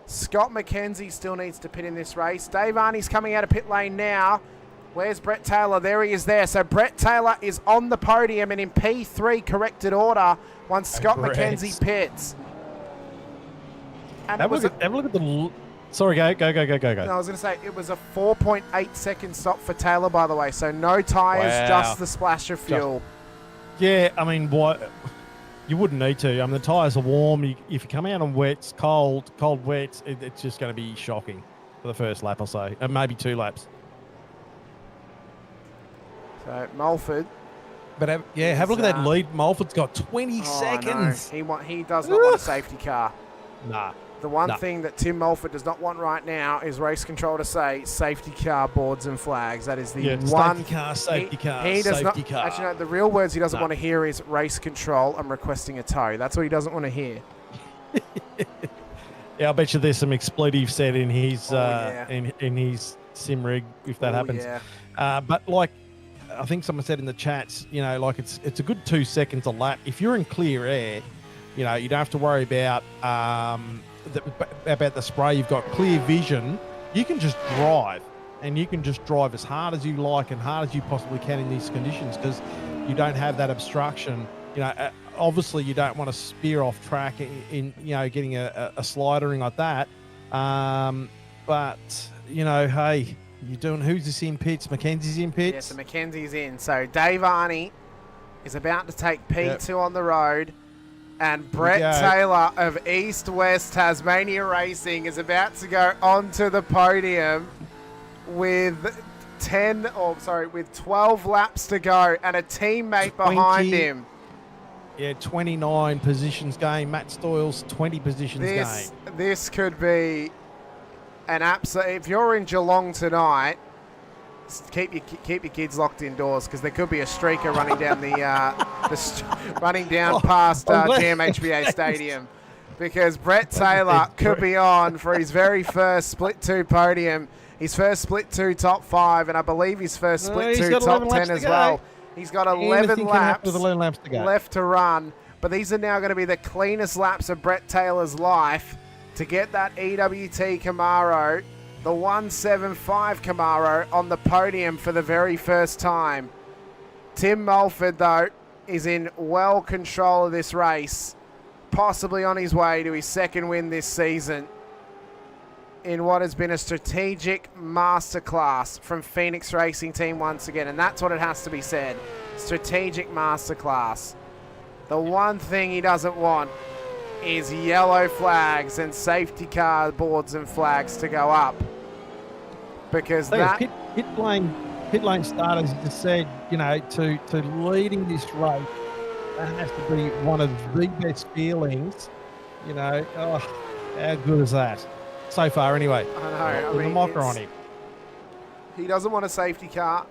Scott McKenzie still needs to pit in this race. Dave Arney's coming out of pit lane now. Where's Brett Taylor? There he is there. So Brett Taylor is on the podium and in P3 corrected order once Scott McKenzie pits. And have a look at the... Sorry, go. No, I was going to say, it was a 4.8 second stop for Taylor, by the way. So no tyres, just the splash of fuel. Yeah, I mean, what... You wouldn't need to. I mean, the tyres are warm. If you come out on wets, cold wets, it's just going to be shocking for the first lap or so. And maybe 2 laps. So Mulford. But have a look at that lead. Mulford's got 20 seconds. No. He does not want a safety car. Nah. The one thing that Tim Mulford does not want right now is race control to say safety car, boards and flags. That is the one. Safety car. He does safety not. car. Actually, no, the real words he doesn't want to hear is race control. I'm requesting a tow. That's what he doesn't want to hear. Yeah, I bet you there's some expletives said in his yeah. in his sim rig if that Oh, happens. yeah. But like I think someone said in the chats, you know, like it's a good 2 seconds a lap. If you're in clear air, you know, you don't have to worry about the spray. You've got clear vision. You can just drive, and you can just drive as hard as you like and hard as you possibly can in these conditions because you don't have that obstruction. You know, obviously you don't want to spear off track in you know, getting a slider in like that. But you know, hey, you're doing, who's this in pits? Mackenzie's in pits. Yeah, so Mackenzie's in. So Dave Arney is about to take P2 on the road. And Brett Taylor of East West Tasmania Racing is about to go onto the podium with 12 laps to go and a teammate behind him. Yeah, 29 positions gain. Matt Stoyles, 20 positions gain. This could be an absolute. If you're in Geelong tonight, keep your kids locked indoors because there could be a streaker running down running down past GMHBA Stadium, because Brett Taylor could be on for his very first Split 2 podium, his first Split 2 top 5, and I believe his first Split 2 top 10 as well. He's got 11 laps left to run, but these are now going to be the cleanest laps of Brett Taylor's life to get that EWT Camaro, the 175 Camaro, on the podium for the very first time. Tim Mulford, though, is in well control of this race, possibly on his way to his second win this season in what has been a strategic masterclass from Phoenix Racing Team once again, and that's what it has to be said. Strategic masterclass. The one thing he doesn't want is yellow flags and safety car boards and flags to go up, because that pit lane starters just said, you know, to leading this race, that has to be one of the best feelings. You know, how good is that? So far, anyway. I know. With the mocker on him. He doesn't want a safety car.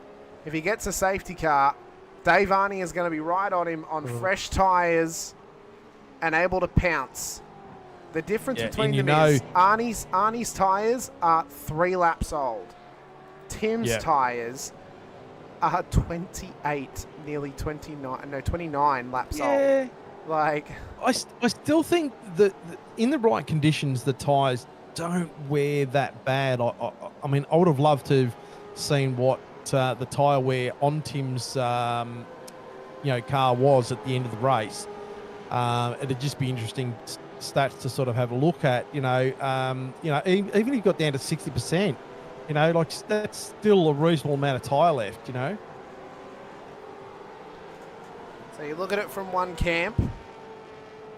If he gets a safety car, Dave Arney is going to be right on him on fresh tyres and able to pounce. The difference between them is Arnie's tyres are 3 laps old. Tim's tyres are 29 laps old. Like, I still think that in the right conditions, the tyres don't wear that bad. I mean, I would have loved to have seen what the tyre wear on Tim's you know, car was at the end of the race. It'd just be interesting stats to sort of have a look at. You know, even if he got down to 60%, you know, like that's still a reasonable amount of tyre left. You know. So you look at it from one camp,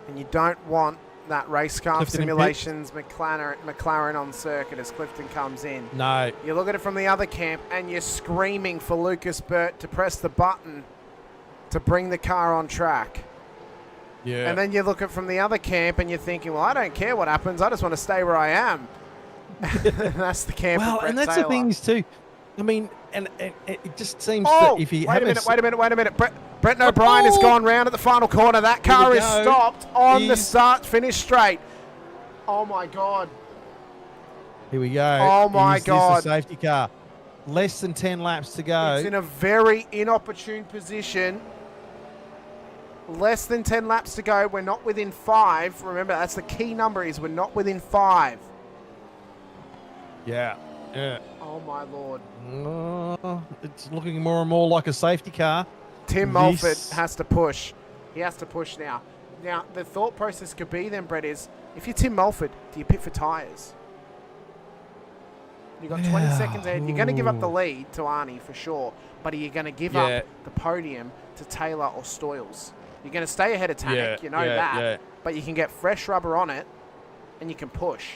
and you don't want that Racecraft Simulations McLaren on circuit as Clifton comes in. No. You look at it from the other camp, and you're screaming for Lucas Burt to press the button to bring the car on track. Yeah. And then you look at from the other camp, and you're thinking, well, I don't care what happens. I just want to stay where I am. That's the camp. Well, of Brett and that's Taylor. the things too. I mean, and it just seems that if he wait a minute. Brett O'Brien has gone round at the final corner. That car is stopped on the start finish straight. Oh my God. Here we go. Oh my God. This a safety car. Less than 10 laps to go. It's in a very inopportune position. Less than 10 laps to go. We're not within 5. Remember, that's the key number, is we're not within 5. Yeah. Yeah. Oh my Lord. It's looking more and more like a safety car. Tim Mulford has to push. He has to push now. Now, the thought process could be then, Brett, is if you're Tim Mulford, do you pit for tyres? You've got 20 seconds ahead. You're going to give up the lead to Arnie for sure, but are you going to give up the podium to Taylor or Stoyles? You're going to stay ahead of Tannick, you know that, but you can get fresh rubber on it and you can push.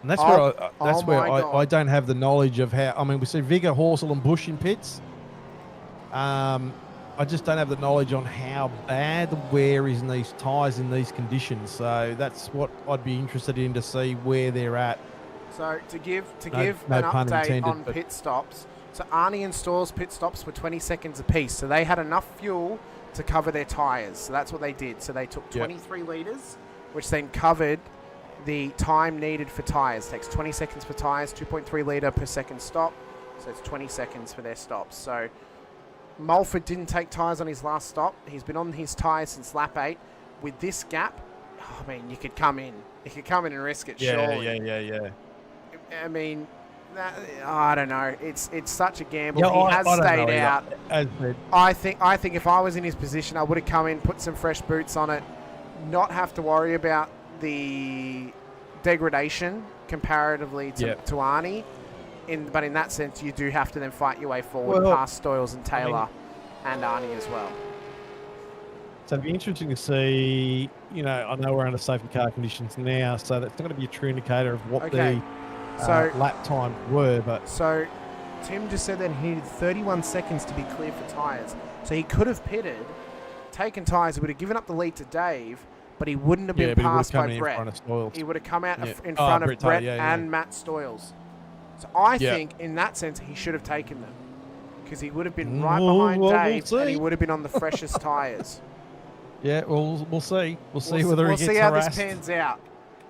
And that's where I don't have the knowledge of how. I mean, we see Vigor, Horsell, and Bush in pits. I just don't have the knowledge on how bad the wear is in these tyres in these conditions. So that's what I'd be interested in to see where they're at. So to give an update on pit stops. So Arnie and Stoyles' pit stops were 20 seconds apiece. So they had enough fuel to cover their tyres. So that's what they did. So they took 23 litres, which then covered the time needed for tyres. Takes 20 seconds for tyres, 2.3 litre per second stop. So it's 20 seconds for their stops. So Mulford didn't take tyres on his last stop. He's been on his tyres since lap 8. With this gap, I mean, you could come in. You could come in and risk it, surely. Yeah. I mean, I don't know. It's such a gamble. Yeah, he has stayed out. As said. I think if I was in his position, I would have come in, put some fresh boots on it, not have to worry about the degradation comparatively to Arnie. But in that sense, you do have to then fight your way forward past Stoyles and Taylor and Arnie as well. So it'd be interesting to see, I know we're under safety car conditions now, so that's not going to be a true indicator of what the lap times were. But so Tim just said that he needed 31 seconds to be clear for tyres. So he could have pitted, taken tyres, he would have given up the lead to Dave, but he wouldn't have been passed by Brett. He would have come out in front of Brett and Matt Stoyles. So I think in that sense he should have taken them, because he would have been right behind Dave and he would have been on the freshest tyres. Yeah, we'll see. We'll see whether he gets We'll see how harassed. this pans out.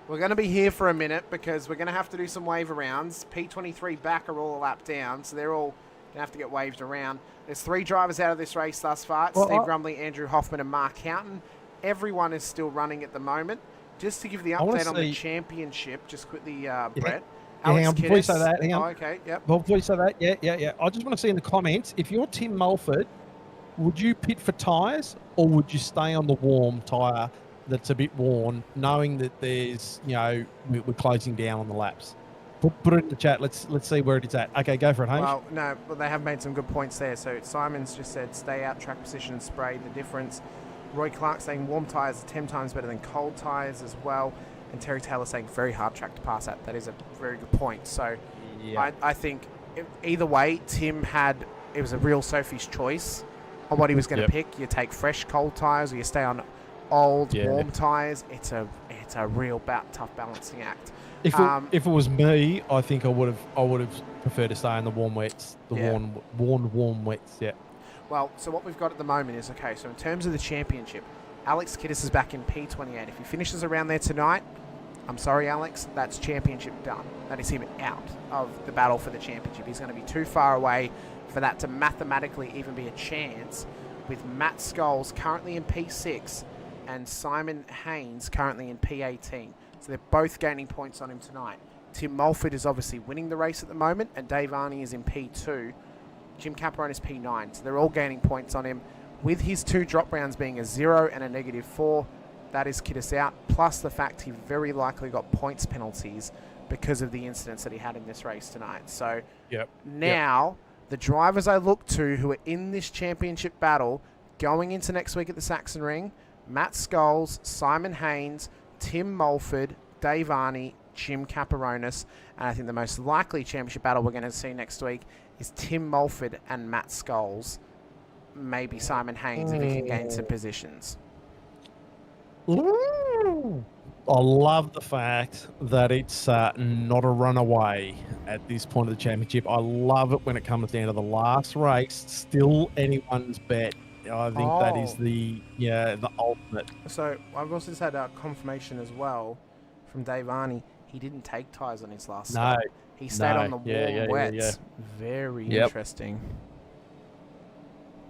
We're going to be here for a minute because we're going to have to do some wave arounds. P23 back are all a lap down, so they're all going to have to get waved around. There's 3 drivers out of this race thus far. Steve Grumley, Andrew Hoffman, and Mark Houghton. Everyone is still running at the moment. Just to give the update on the championship, just quickly, Brett. Hang on, before you say that, Oh, okay, yep. Before you say that, yeah. I just want to see in the comments, if you're Tim Mulford, would you pit for tyres or would you stay on the warm tyre that's a bit worn, knowing that there's, we're closing down on the laps? Put it in the chat. Let's see where it is at. Okay, go for it, Hamish. Well, they have made some good points there. So Simon's just said stay out, track position and spray, the difference. Roy Clark saying warm tyres are 10 times better than cold tyres as well. And Terry Taylor saying very hard track to pass at. That is a very good point. So I think either way, Tim it was a real Sophie's choice on what he was going to pick. You take fresh cold tyres or you stay on old warm tyres. It's a real tough balancing act. If it was me, I think I would have preferred to stay on the warm wets, warm wets. Yeah. Well, so what we've got at the moment is so in terms of the championship, Alex Kiddis is back in P28. If he finishes around there tonight, I'm sorry, Alex, that's championship done. That is him out of the battle for the championship. He's going to be too far away for that to mathematically even be a chance, with Matt Scholes currently in P6 and Simon Haynes currently in P18. So they're both gaining points on him tonight. Tim Mulford is obviously winning the race at the moment, and Dave Arney is in P2. Jim Caparone is P9. So they're all gaining points on him, with his 2 drop rounds being a 0 and a -4. That is Kiddis out, plus the fact he very likely got points penalties because of the incidents that he had in this race tonight. So now the drivers I look to who are in this championship battle going into next week at the Saxon Ring, Matt Scholes, Simon Haynes, Tim Mulford, Dave Arney, Jim Caparonis, and I think the most likely championship battle we're going to see next week is Tim Mulford and Matt Scholes. Maybe Simon Haynes if he can gain some positions. Ooh. I love the fact that it's not a runaway at this point of the championship. I love it when it comes down to the last race. Still anyone's bet. I think that is the ultimate. So I've also just had confirmation as well from Dave Arney. He didn't take tyres on his last stop. He stayed on the warm wets. Yeah. Very interesting.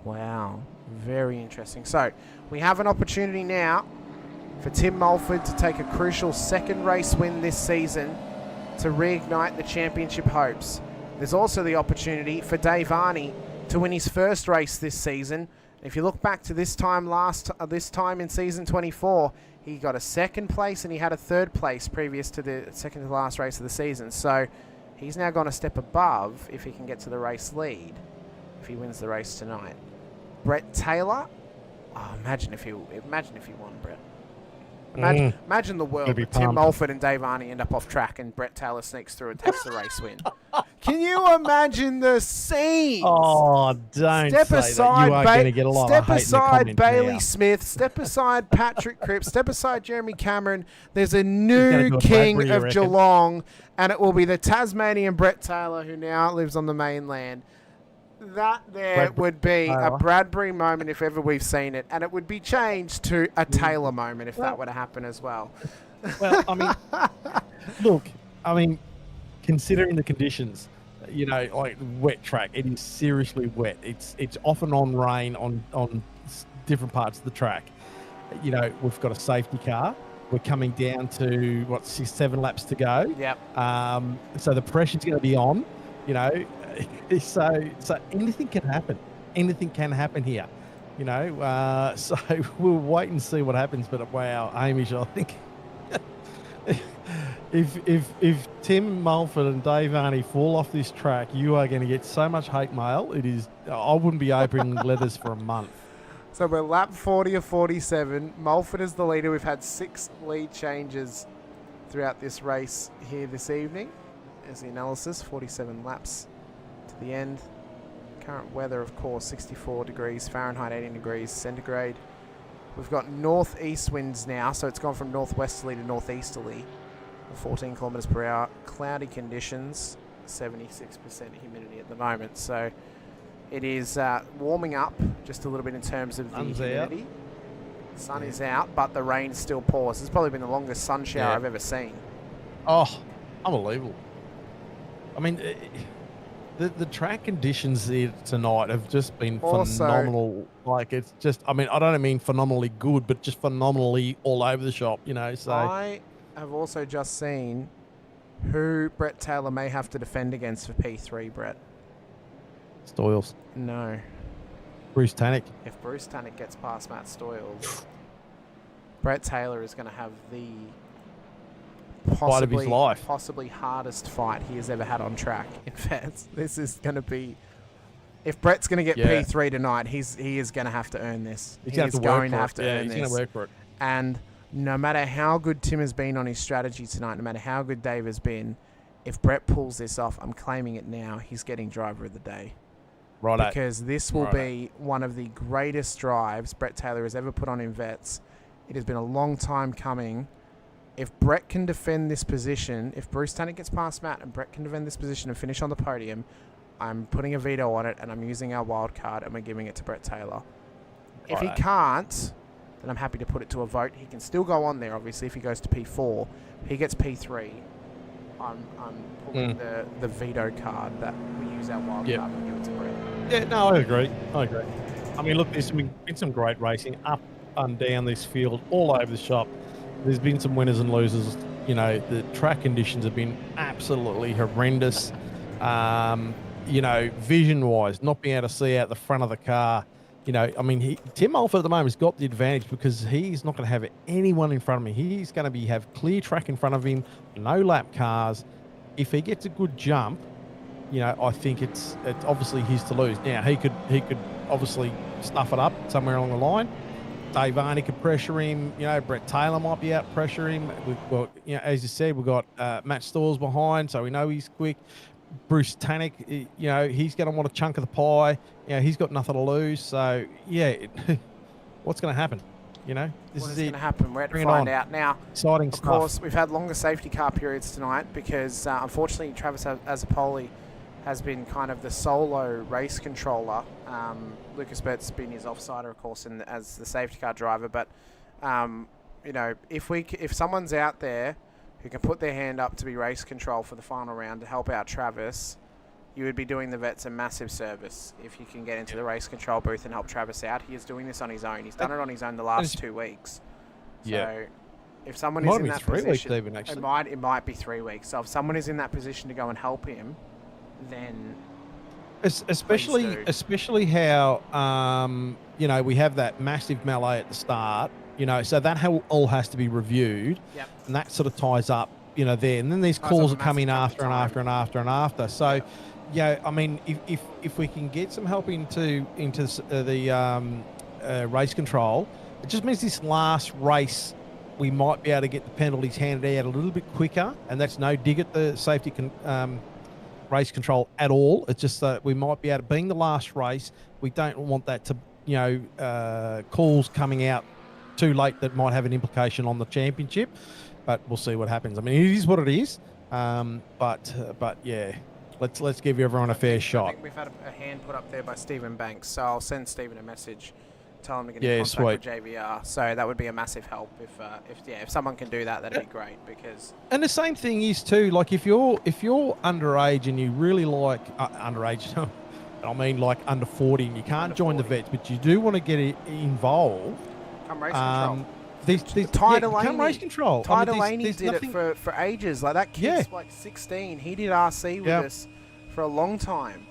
Wow. Very interesting. So we have an opportunity now for Tim Mulford to take a crucial second race win this season to reignite the championship hopes. There's also the opportunity for Dave Arney to win his first race this season. If you look back to this time in season 24, he got a second place and he had a third place previous to the second to last race of the season. So he's now gone a step above if he can get to the race lead, if he wins the race tonight. Brett Taylor, imagine if he won, Brett. Imagine the world where Tim Mulford and Dave Arney end up off track and Brett Taylor sneaks through and takes the race win. Can you imagine the scenes? Oh, don't step aside, you are going to get a lot of hate in the comments. Step aside Bailey Smith. Step aside Patrick Cripps. Step aside Jeremy Cameron. There's a new king of Geelong, and it will be the Tasmanian Brett Taylor, who now lives on the mainland. That would be a Bradbury moment if ever we've seen it, and it would be changed to a Taylor moment if that were to happen as well. Well, I mean, look, I mean, considering the conditions, like wet track, it is seriously wet. It's off and on rain on different parts of the track. We've got a safety car. We're coming down to 6, 7 laps to go. Yep. So the pressure's going to be on. So anything can happen. Anything can happen here. So we'll wait and see what happens. But wow, Hamish, I think if Tim Mulford and Dave Arney fall off this track, you are going to get so much hate mail. It is. I wouldn't be opening letters for a month. So we're lap 40 of 47. Mulford is the leader. We've had 6 lead changes throughout this race here this evening. As the analysis, 47 laps to the end. Current weather, of course, 64 degrees Fahrenheit, 18 degrees centigrade. We've got northeast winds now, so it's gone from northwesterly to northeasterly, 14 kilometres per hour. Cloudy conditions, 76% humidity at the moment. So it is warming up just a little bit in terms of the humidity. The sun is out, but the rain still pours. This has probably been the longest sun shower I've ever seen. Oh, unbelievable. I mean, the track conditions here tonight have just been phenomenal. Like, it's just, I don't mean phenomenally good, but just phenomenally all over the shop, So I have also just seen who Brett Taylor may have to defend against for P3, Brett. Stoyles. No. Bruce Tannick. If Bruce Tannick gets past Matt Stoyles, Brett Taylor is going to have the fight of his life. Possibly hardest fight he has ever had on track. In fact, this is going to be. If Brett's going to get P3 tonight, he is going to have to earn this. He's going to have to earn this. He's going to work for it. And no matter how good Tim has been on his strategy tonight, no matter how good Dave has been, if Brett pulls this off, I'm claiming it now. He's getting driver of the day. Right. Because this will be one of the greatest drives Brett Taylor has ever put on in Vets. It has been a long time coming. If Brett can defend this position, if Bruce Tannick gets past Matt and Brett can defend this position and finish on the podium, I'm putting a veto on it and I'm using our wild card and we're giving it to Brett Taylor. If he can't, then I'm happy to put it to a vote. He can still go on there, obviously, if he goes to P4. If he gets P3, I'm pulling the veto card that we use our wild card and give it to Brett. Yeah, no, I agree. I mean, look, there's been some great racing up and down this field, all over the shop. There's been some winners and losers. The track conditions have been absolutely horrendous. Vision-wise, not being able to see out the front of the car. Tim Mulford at the moment has got the advantage because he's not going to have anyone in front of him. He's going to have clear track in front of him, no lap cars. If he gets a good jump, I think it's obviously his to lose. Now, he could obviously stuff it up somewhere along the line. Dave Arney could pressure him. Brett Taylor might be out pressure him. We've got, as you said, we've got Matt Stoyles behind, so we know he's quick. Bruce Tannick, he's going to want a chunk of the pie. He's got nothing to lose. So, what's going to happen? What is going to happen? We're to find out now. Exciting stuff. Of course, we've had longer safety car periods tonight because, unfortunately, Travis Azapoli has been kind of the solo race controller. Lucas Bert's been his offsider, of course, as the safety car driver. But, if someone's out there who can put their hand up to be race control for the final round to help out Travis, you would be doing the vets a massive service if you can get into the race control booth and help Travis out. He is doing this on his own. He's done it on his own the last 2 weeks. So if someone is in that position, it might be 3 weeks. So if someone is in that position to go and help him, then especially how we have that massive melee at the start. So that all has to be reviewed, and that sort of ties up, there. And then these calls are coming after and after and after and after. So, if we can get some help into the race control, it just means this last race we might be able to get the penalties handed out a little bit quicker, and that's no dig at the safety race control at all. It's just that we might be able to, being the last race, we don't want that to, calls coming out too late that might have an implication on the championship, but we'll see what happens. I mean, it is what it is, but let's give everyone a fair shot. I think we've had a hand put up there by Stephen Banks, so I'll send Stephen a message Tell him to get in contact sweet. with JVR. So that would be a massive help if someone can do that. That'd be great because. And the same thing is too, like if you're underage and you really like underage, I mean like under 40, and you can't join the vets, but you do want to get involved. Come race control. Come race control. Ty Delaney did it for ages. Like that kid's like 16. He did RC with us for a long time.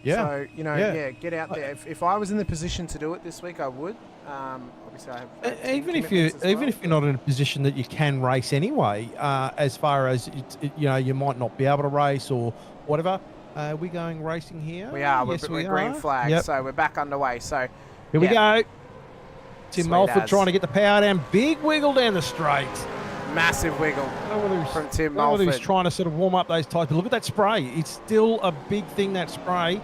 Yeah. So, get out there. If I was in the position to do it this week, I would. Obviously, I have even if you're not in a position that you can race anyway, as far as you might not be able to race or whatever. Are we going racing here? We are. Yes, we're green flag, so we're back underway. So here we go. Tim Sweet Mulford as. trying to get the power down. Big wiggle down the straight. Massive wiggle from Tim Mulford. He's trying to sort of warm up those types. But look at that spray. It's still a big thing, that spray.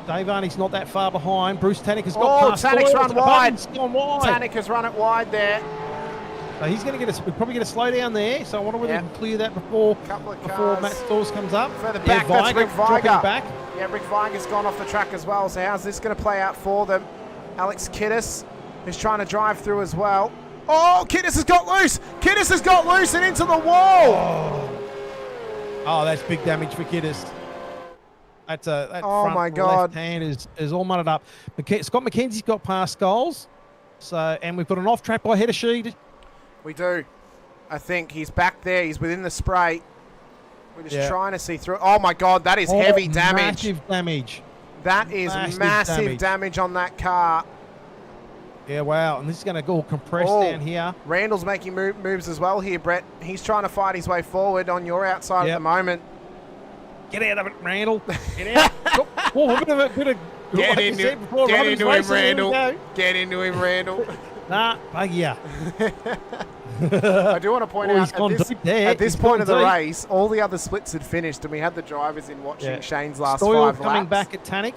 Dave Arney's not that far behind. Bruce Tannick has got past. Tannick's run wide. Gone wide. Tannick has run it wide there. So he's going to probably get a slow down there. So I wonder whether he can clear that before Matt Stalls comes up. Further back, that's Rick Viger. Back. Yeah, Rick Viger's gone off the track as well. So how's this going to play out for them? Alex Kiddis is trying to drive through as well. Oh, Kiddis has got loose. Kiddis has got loose and into the wall. Oh, that's big damage for Kiddis. That front my God. left hand is all mudded up. Scott McKenzie's got past goals. And we've got an off track by Hedesheed. We do. I think he's back there. He's within the spray. We're just trying to see through. Oh my God, that is heavy damage. Massive damage. That is massive damage on that car. Yeah, wow. And this is going to go compressed down here. Randall's making moves as well here, Brett. He's trying to fight his way forward on your outside at the moment. Get out of it, Randall. Get out. Get into him, Randall. Get into him, Randall. Nah, yeah. I do want to point out at this point of the race, all the other splits had finished, and we had the drivers in watching Shane's last 5 laps. Coming back at Tannick.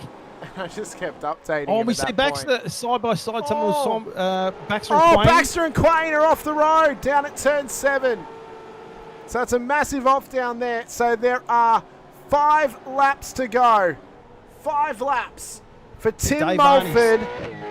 I just kept updating. Oh, we see Baxter side by side. Some of the Baxter and Quayne. Baxter and Quayne are off the road down at turn 7. So it's a massive off down there. So there are 5 laps to go. 5 laps for Tim Mulford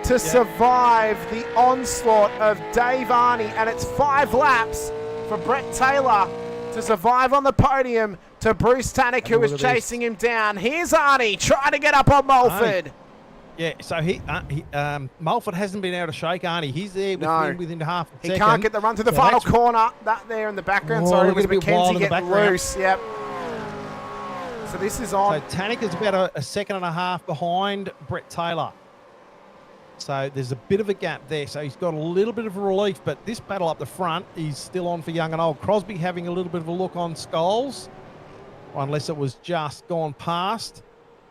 to survive the onslaught of Dave Arney. And it's 5 laps for Brett Taylor to survive on the podium to Bruce Tannick, who is chasing him down. Here's Arney trying to get up on Mulford. Yeah, so Mulford hasn't been able to shake Arney. He's there within half a second. He can't get the run to the final corner. That there in the background. Sorry, it was McKenzie getting loose. Yep. So this is on. So Tannick is about a second and a half behind Brett Taylor. So there's a bit of a gap there. So he's got a little bit of a relief, but this battle up the front is still on for young and old. Crosby having a little bit of a look on Scholes, unless it was just gone past.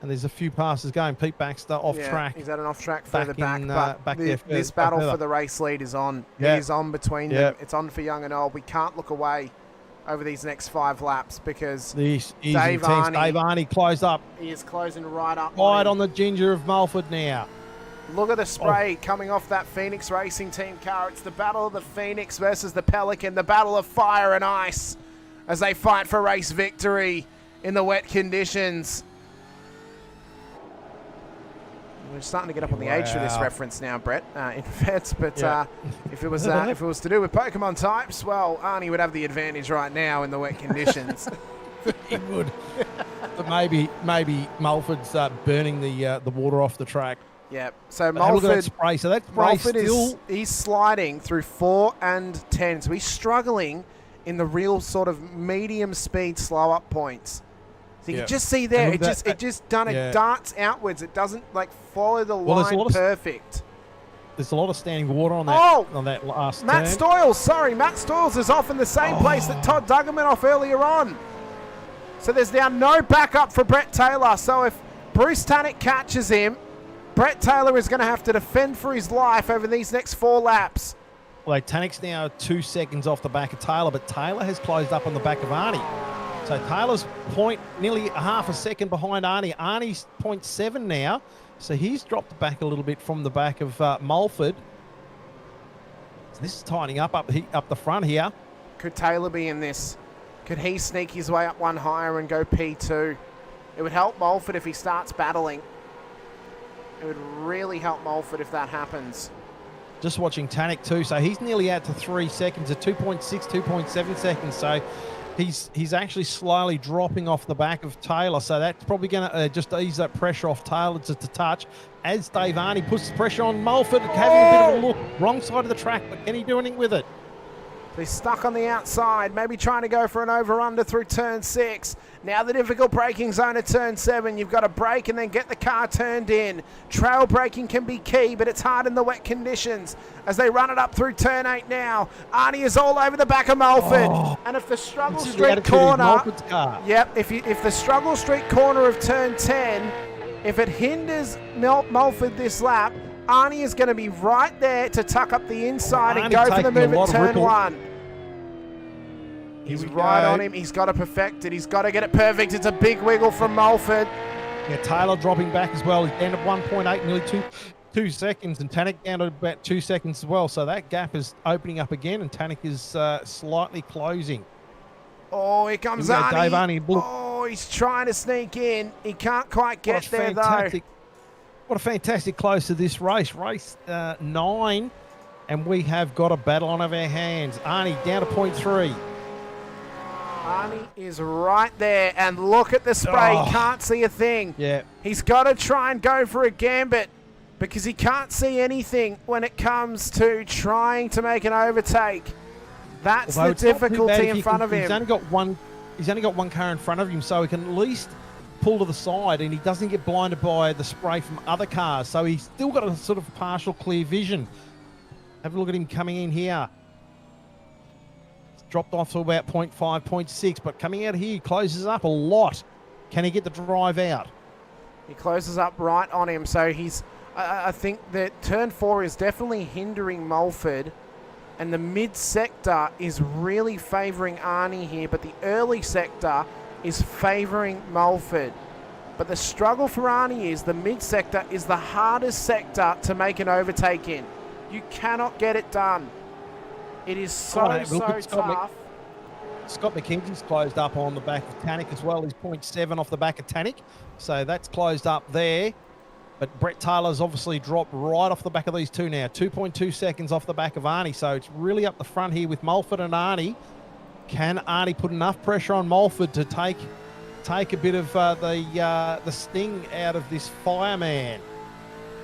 And there's a few passes going. Pete Baxter off track. He's at an off track further back. But this battle for the race lead is on. It is on between them. It's on for young and old. We can't look away over these next 5 laps because Dave Arney closed up. He is closing right up. Right on the ginger of Mulford now. Look at the spray coming off that Phoenix Racing Team car. It's the battle of the Phoenix versus the Pelican, the battle of fire and ice as they fight for race victory in the wet conditions. We're starting to get up on the age for this reference now, Brett, in vets. But if it was to do with Pokemon types, well, Arnie would have the advantage right now in the wet conditions. He would. But maybe Mulford's burning the water off the track. Yeah. So Mulford, look at that spray. So that spray Mulford he's sliding through 4 and 10. So he's struggling in the real sort of medium speed slow up points. So you can just see there, it just darts outwards. It doesn't like follow the line perfect. There's a lot of standing water on that last Matt turn. Matt Stoyles is off in the same place that Todd Duggan went off earlier on. So there's now no backup for Brett Taylor. So if Bruce Tannick catches him, Brett Taylor is going to have to defend for his life over these next 4 laps. Well, Tannick's now 2 seconds off the back of Taylor, but Taylor has closed up on the back of Arney. So Taylor's nearly a half a second behind Arney. Arney's 0.7 now. So he's dropped back a little bit from the back of Mulford. So this is tightening up the front here. Could Taylor be in this? Could he sneak his way up one higher and go P2? It would help Mulford if he starts battling. It would really help Mulford if that happens. Just watching Tanik too, so he's nearly out to 3 seconds, at 2.6, 2.7 seconds. So he's actually slowly dropping off the back of Taylor. So that's probably going to just ease that pressure off Taylor just a touch. As Dave Arney puts the pressure on Mulford, having a bit of a look, wrong side of the track, but can he do anything with it? He's stuck on the outside, maybe trying to go for an over-under through turn 6. Now the difficult braking zone at turn 7. You've got to brake and then get the car turned in. Trail braking can be key, but it's hard in the wet conditions. As they run it up through turn 8 now, Arnie is all over the back of Mulford. And if the Struggle Street corner... Yep, if the Struggle Street corner of turn 10, if it hinders Mulford this lap, Arnie is going to be right there to tuck up the inside and go for the move at turn 1. He's right on him. He's got to perfect it. He's got to get it perfect. It's a big wiggle from Mulford. Yeah, Taylor dropping back as well. He's down to 1.8, nearly 2 seconds, and Tanik down to about 2 seconds as well. So that gap is opening up again, and Tanik is slightly closing. Oh, here comes Arnie. Dave Arnie. Oh, he's trying to sneak in. He can't quite get there, though. What a fantastic close to this race. Race 9, and we have got a battle on of our hands. Arnie down to 0.3. Arnie is right there, and look at the spray. Oh. He can't see a thing. Yeah. He's got to try and go for a gambit because he can't see anything when it comes to trying to make an overtake. That's the difficulty in front of him. He's only got one car in front of him, so he can at least pull to the side, and he doesn't get blinded by the spray from other cars. So he's still got a sort of partial clear vision. Have a look at him coming in here. He's dropped off to about 0.5, 0.6, but coming out here, he closes up a lot. Can he get the drive out? He closes up right on him, so he's... I think that turn 4 is definitely hindering Mulford, and the mid-sector is really favouring Arnie here, but the early sector is favouring Mulford. But the struggle for Arnie is the mid-sector is the hardest sector to make an overtake in. You cannot get it done. It is so tough. Scott McKenzie's closed up on the back of Tanik as well. He's 0.7 off the back of Tanik. So that's closed up there. But Brett Taylor's obviously dropped right off the back of these two now. 2.2 seconds off the back of Arnie. So it's really up the front here with Mulford and Arnie. Can Arnie put enough pressure on Mulford to take a bit of the sting out of this fireman?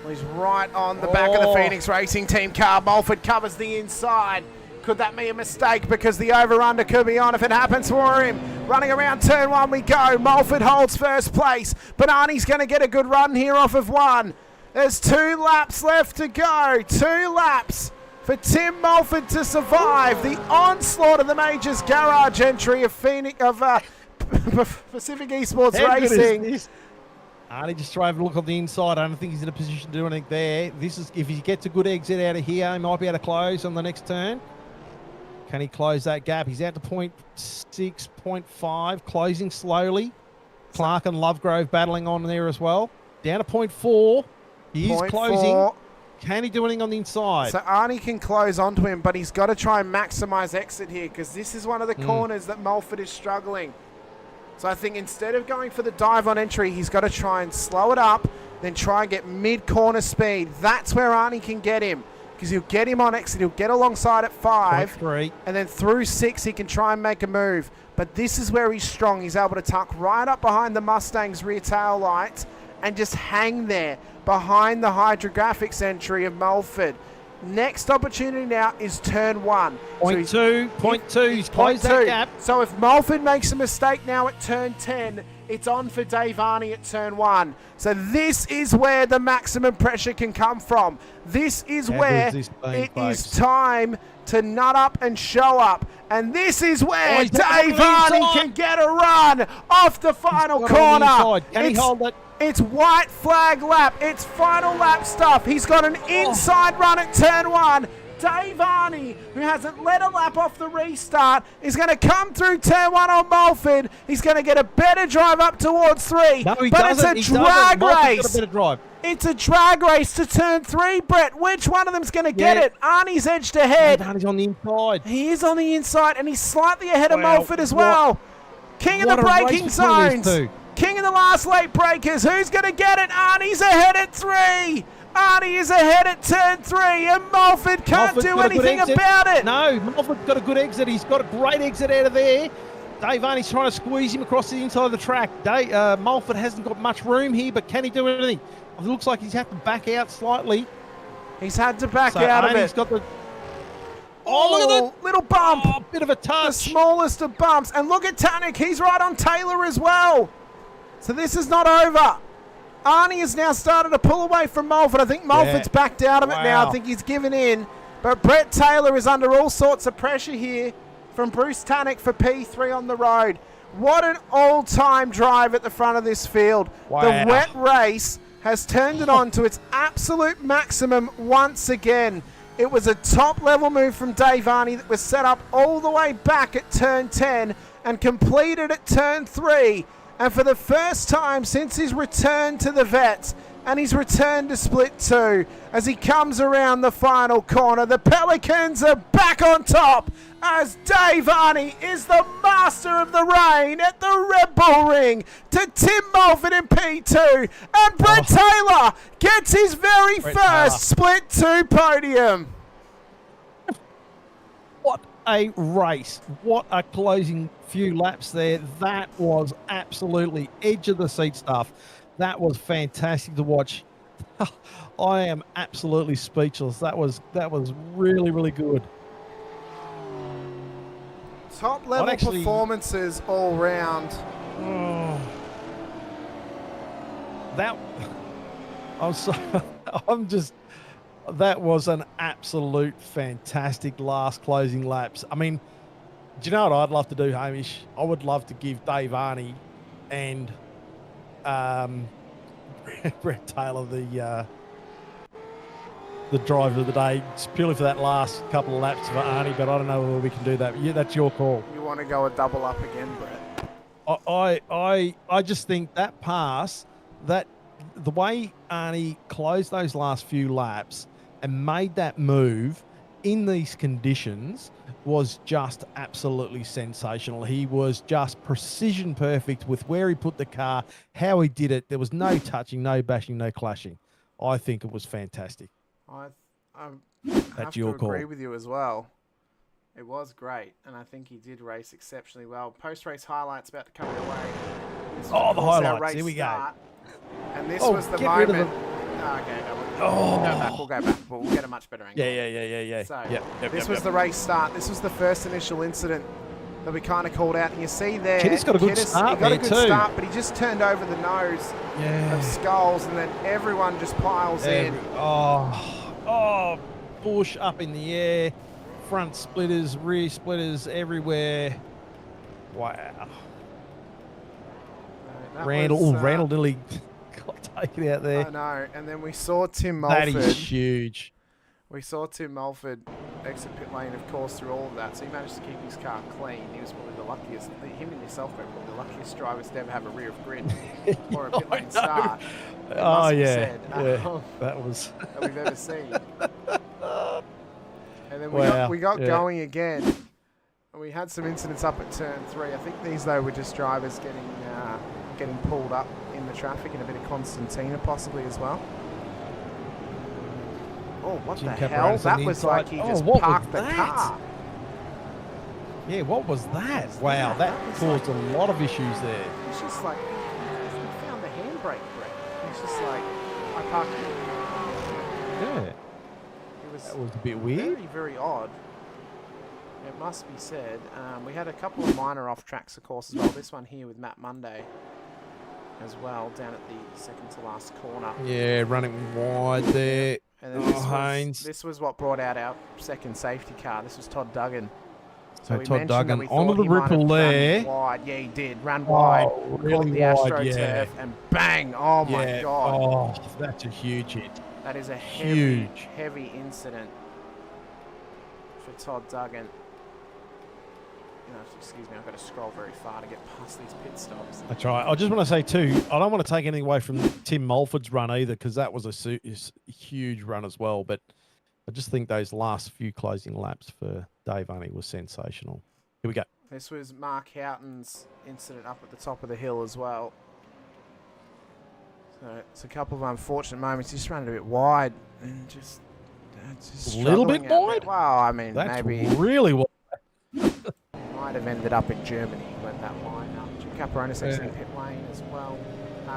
Well, he's right on the back of the Phoenix Racing Team car. Mulford covers the inside. Could that be a mistake because the over-under could be on if it happens for him? Running around turn 1 we go. Mulford holds first place, but Arnie's going to get a good run here off of 1. There's 2 laps left to go. 2 laps for Tim Mulford to survive the onslaught of the Majors Garage entry of Pacific Esports Racing. Arnie just trying to look on the inside. I don't think he's in a position to do anything there. This is if he gets a good exit out of here, he might be able to close on the next turn. Can he close that gap? He's out to 0.6, 0.5, closing slowly. Clark and Lovegrove battling on there as well. Down to 0.4. He is closing. Can he do anything on the inside? So Arnie can close onto him, but he's got to try and maximise exit here because this is one of the corners that Mulford is struggling. So I think instead of going for the dive on entry, he's got to try and slow it up, then try and get mid-corner speed. That's where Arnie can get him because he'll get him on exit. He'll get alongside at 5, and then through 6 he can try and make a move. But this is where he's strong. He's able to tuck right up behind the Mustang's rear tail lights and just hang there behind the hydrographics entry of Mulford. Next opportunity now is turn 1. 0.2, he's closed that gap. So if Mulford makes a mistake now at turn 10, it's on for Dave Arney at turn 1. So this is where the maximum pressure can come from. This is where it is time to nut up and show up. And this is where Dave Arney can get a run off the final corner. Can he hold it? It's white flag lap. It's final lap stuff. He's got an inside run at turn 1. Dave Arney, who hasn't led a lap off the restart, is going to come through turn 1 on Mulford. He's going to get a better drive up towards 3. No, he but doesn't. It's a drag race. Got a better drive. It's a drag race to turn 3, Brett. Which one of them's going to get it? Arnie's edged ahead. Arnie's on the inside. He is on the inside, and he's slightly ahead of Mulford as well. King of the braking zones. King of the last late breakers. Who's going to get it? Arnie's ahead at 3. Arnie is ahead at turn 3, and Mulford can't Mulford's do got a good anything exit. about it. No, Mulford's got a good exit. He's got a great exit out of there. Dave Arnie's trying to squeeze him across the inside of the track. Mulford hasn't got much room here, but can he do anything? It looks like he's had to back out slightly. He's had to back So out of Arnie's it. got the... Oh, look at that! Little bump. Oh, bit of a touch. The smallest of bumps. And look at Tanik. He's right on Taylor as well. So this is not over. Arnie has now started to pull away from Mulford. I think Mulford's backed out of it now. I think he's given in. But Brett Taylor is under all sorts of pressure here from Bruce Tanik for P3 on the road. What an all-time drive at the front of this field. Wow. The wet race has turned it on to its absolute maximum once again. It was a top-level move from Dave Arnie that was set up all the way back at turn 10 and completed at turn 3. And for the first time since his return to the Vets and his return to Split 2, as he comes around the final corner, the Pelicans are back on top as Dave Arnie is the master of the rain at the Red Bull Ring to Tim Mulford in P2. And Brett Taylor gets his very first Split 2 podium. What a race. What a closing few laps there. That was absolutely edge of the seat stuff. That was fantastic to watch. I am absolutely speechless. That was really, really good. Top level performances all round. That was an absolute fantastic last closing laps. I mean, do you know what I'd love to do, Hamish? I would love to give Dave Arnie and Brett Taylor the driver of the day, purely for that last couple of laps for Arnie, but I don't know whether we can do that. Yeah, that's your call. You want to go a double up again, Brett? I just think that pass, that the way Arnie closed those last few laps and made that move in these conditions was just absolutely sensational. He was just precision perfect with where he put the car, how he did it. There was no touching, no bashing, no clashing. I think it was fantastic. I That's your call. agree with you as well. It was great, and I think he did race exceptionally well. Post-race highlights about to come your way. The highlights. Here we go. And this was the moment. Okay, we'll go back. We'll get a much better angle. Yeah. So, this was the race start. This was the first initial incident that we kind of called out. And you see there, Kittis got a good start. He got a good start, but he just turned over the nose of Skulls, and then everyone just piles in. Bush up in the air, front splitters, rear splitters everywhere. Wow. Randall nearly got taken out there. I know. And then we saw Tim Mulford. That is huge. We saw Tim Mulford exit pit lane, of course, through all of that. So he managed to keep his car clean. He was probably the luckiest. Him and yourself were probably the luckiest drivers to ever have a rear of grid or a pit lane start. That was that we've ever seen. And then we got going again. And we had some incidents up at turn 3. I think these though were just drivers getting pulled up in the traffic, and a bit of Constantina possibly as well. Oh, what the hell? That was like he just parked the car. Yeah, what was that? Wow, that caused a lot of issues there. It's just like, he found the handbrake, Brett. It's just like, I parked it. Yeah. That was a bit weird. Very, very odd. It must be said. We had a couple of minor off tracks, of course, as well. This one here with Matt Monday as well, down at the second to last corner. Yeah, running wide there. And then this was what brought out our second safety car. This was Todd Duggan. So Todd Duggan onto the ripple there. Wide. Yeah, he did. Ran wide. Really the wide, AstroTurf and bang. Oh, my God. Oh, that's a huge hit. That is a heavy incident for Todd Duggan. Excuse me, I've got to scroll very far to get past these pit stops. That's right. I just want to say, too, I don't want to take anything away from Tim Mulford's run either, because that was a huge run as well. But I just think those last few closing laps for Dave Arnie was sensational. Here we go. This was Mark Houghton's incident up at the top of the hill as well. So it's a couple of unfortunate moments. He just ran it a bit wide and just A little bit struggling out wide? there. Well, I mean, That's maybe really what. might have ended up in Germany when that line. Jim Caperonis Yeah. exiting pit lane as well.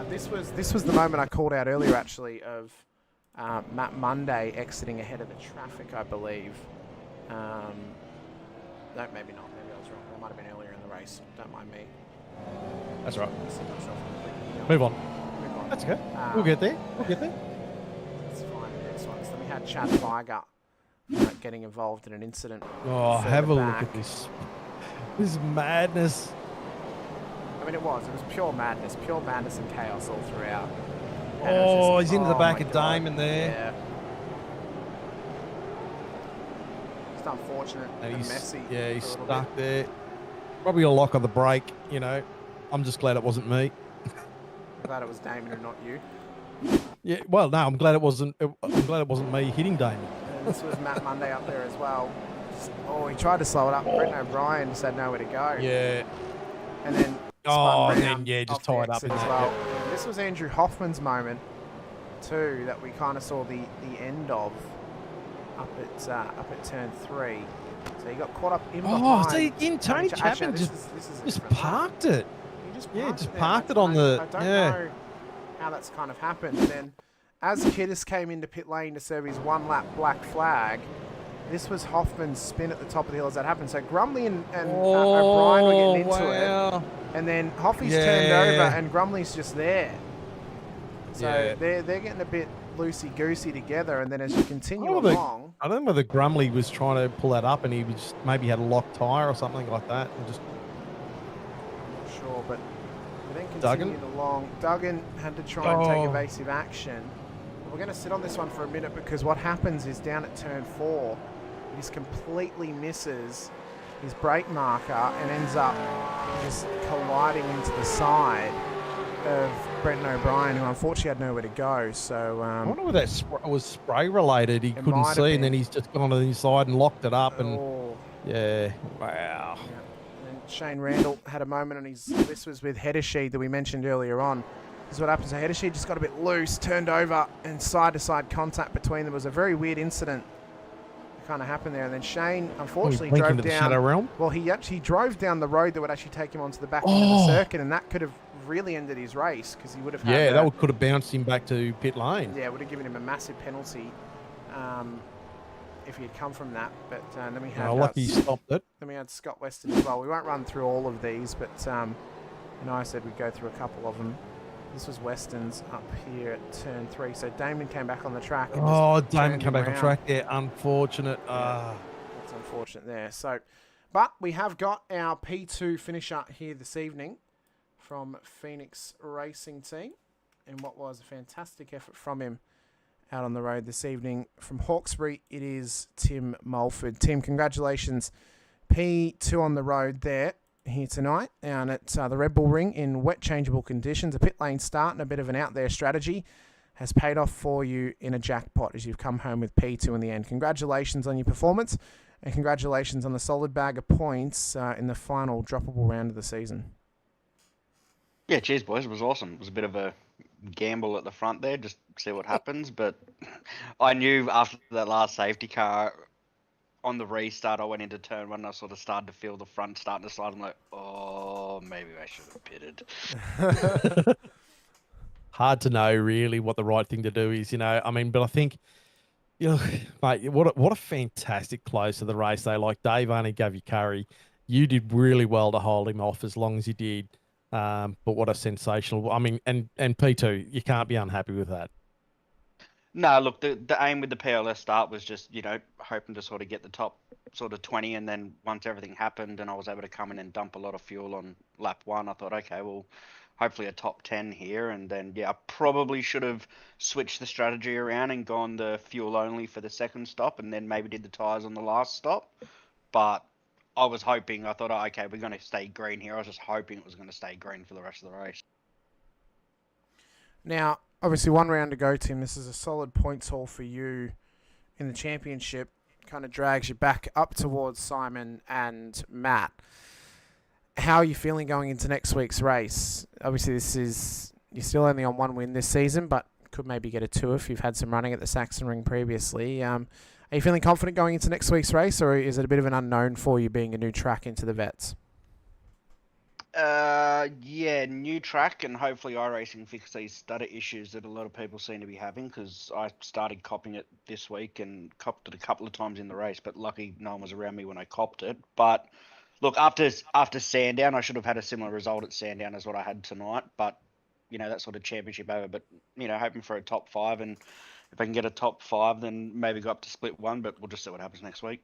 This was the moment I called out earlier, actually, of Matt Monday exiting ahead of the traffic, I believe. No, maybe not. Maybe I was wrong. That might have been earlier in the race. Don't mind me. That's right. Missing myself completely. Move on. Move on. That's okay. We'll get there. We'll get there. That's fine. Next one. So we had Chad Viger getting involved in an incident. Oh, further have a look back. at this. This is madness. I mean, it was pure madness and chaos all throughout. And it was Oh, just- he's into the oh back my of God. Damon there. Yeah. Just unfortunate and And messy. yeah, he's for a little stuck bit. there. Probably a lock on the brake, you know. I'm just glad it wasn't me. I'm glad it was Damon and not you. Yeah, well, no, I'm glad it wasn't. I'm glad it wasn't me hitting Damon. And this was Matt Monday up there as well. Oh, he tried to slow it up. Brendan O'Brien just had nowhere to go. Yeah. And then Oh, spun and then, round yeah, just off the tied up exit in as that, well. And this was Andrew Hoffman's moment too, that we kind of saw the end of up at turn 3. So he got caught up in behind. Oh, see again, Tony Actually, Chapman this just is a just different lap. parked it. He just Yeah, parked just it there. parked I it on the- I don't yeah. know how that's kind of happened. And then as Kiddis came into pit lane to serve his 1 lap black flag, this was Hoffman's spin at the top of the hill as that happened. So Grumley and O'Brien were getting into it. And then Hoffy's turned over and Grumley's just there. So Yeah. they're getting a bit loosey-goosey together. And then as you continue Oh, the- along... I don't know whether Grumley was trying to pull that up and he was maybe had a locked tyre or something like that. And just I'm not sure, but we then Duggan? continued along. Duggan had to try and take Oh. evasive action. We're going to sit on this one for a minute because what happens is down at turn 4, he just completely misses his brake marker and ends up just colliding into the side of Brendan O'Brien, who unfortunately had nowhere to go. So I wonder whether that was spray related. He couldn't might have see, and then been. he's just gone to the inside and locked it up. And oh, yeah, wow. yeah. And then Shane Randall had a moment, and this was with Heddersheed that we mentioned earlier on. This is what happens. So Heddersheed just got a bit loose, turned over, and side-to-side contact between them. It was a very weird incident that kind of happened there. And then Shane, unfortunately, Blink drove into the Shadow down. Realm. Well, he actually drove down the road that would actually take him onto the back end of the circuit, and that could have really ended his race because he would have had Yeah, a- that could have bounced him back to pit lane. yeah, it would have given him a massive penalty if he had come from that. But then we had Lucky he stopped it. then we had Scott Weston as well. We won't run through all of these, but I said we'd go through a couple of them. This was Weston's up here at turn 3. So Damon came back on the track. And Oh, just Damon turned came him back on round. track there. Unfortunate. That's unfortunate there. So, but we have got our P2 finisher here this evening from Phoenix Racing Team, and what was a fantastic effort from him out on the road this evening. From Hawkesbury, it is Tim Mulford. Tim, congratulations. P2 on the road there here tonight down at the Red Bull Ring in wet changeable conditions. A pit lane start and a bit of an out there strategy has paid off for you in a jackpot as you've come home with P2 in the end. Congratulations on your performance and congratulations on the solid bag of points in the final droppable round of the season. Yeah, cheers, boys. It was awesome. It was a bit of a gamble at the front there, just see what happens. But I knew after that last safety car on the restart, I went into turn 1 and I sort of started to feel the front starting to slide. I'm like, oh, maybe I should have pitted. Hard to know really what the right thing to do is, you know. I mean, but I think, you know, mate, what a fantastic close to the race. They like Dave only gave you curry. You did really well to hold him off as long as you did. But what a sensational! I mean, and P2, you can't be unhappy with that. No, look, the aim with the PLS start was just, you know, hoping to sort of get the top sort of 20, and then once everything happened and I was able to come in and dump a lot of fuel on lap 1, I thought, okay, well, hopefully a top 10 here. And then, yeah, I probably should have switched the strategy around and gone the fuel only for the second stop and then maybe did the tyres on the last stop. But I was hoping, I thought, oh, okay, we're going to stay green here. I was just hoping it was going to stay green for the rest of the race. Now, obviously, 1 round to go, Tim. This is a solid points haul for you in the championship. Kind of drags you back up towards Simon and Matt. How are you feeling going into next week's race? Obviously, this is You're still only on 1 win this season, but could maybe get a 2 if you've had some running at the Saxon Ring previously. Are you feeling confident going into next week's race, or is it a bit of an unknown for you being a new track into the vets? Yeah, new track, and hopefully iRacing fix these stutter issues that a lot of people seem to be having, because I started copping it this week and copped it a couple of times in the race, but lucky no one was around me when I copped it. But look, after Sandown, I should have had a similar result at Sandown as what I had tonight, but that sort of championship over. But hoping for a top 5, and if I can get a top 5, then maybe go up to split 1, but we'll just see what happens next week.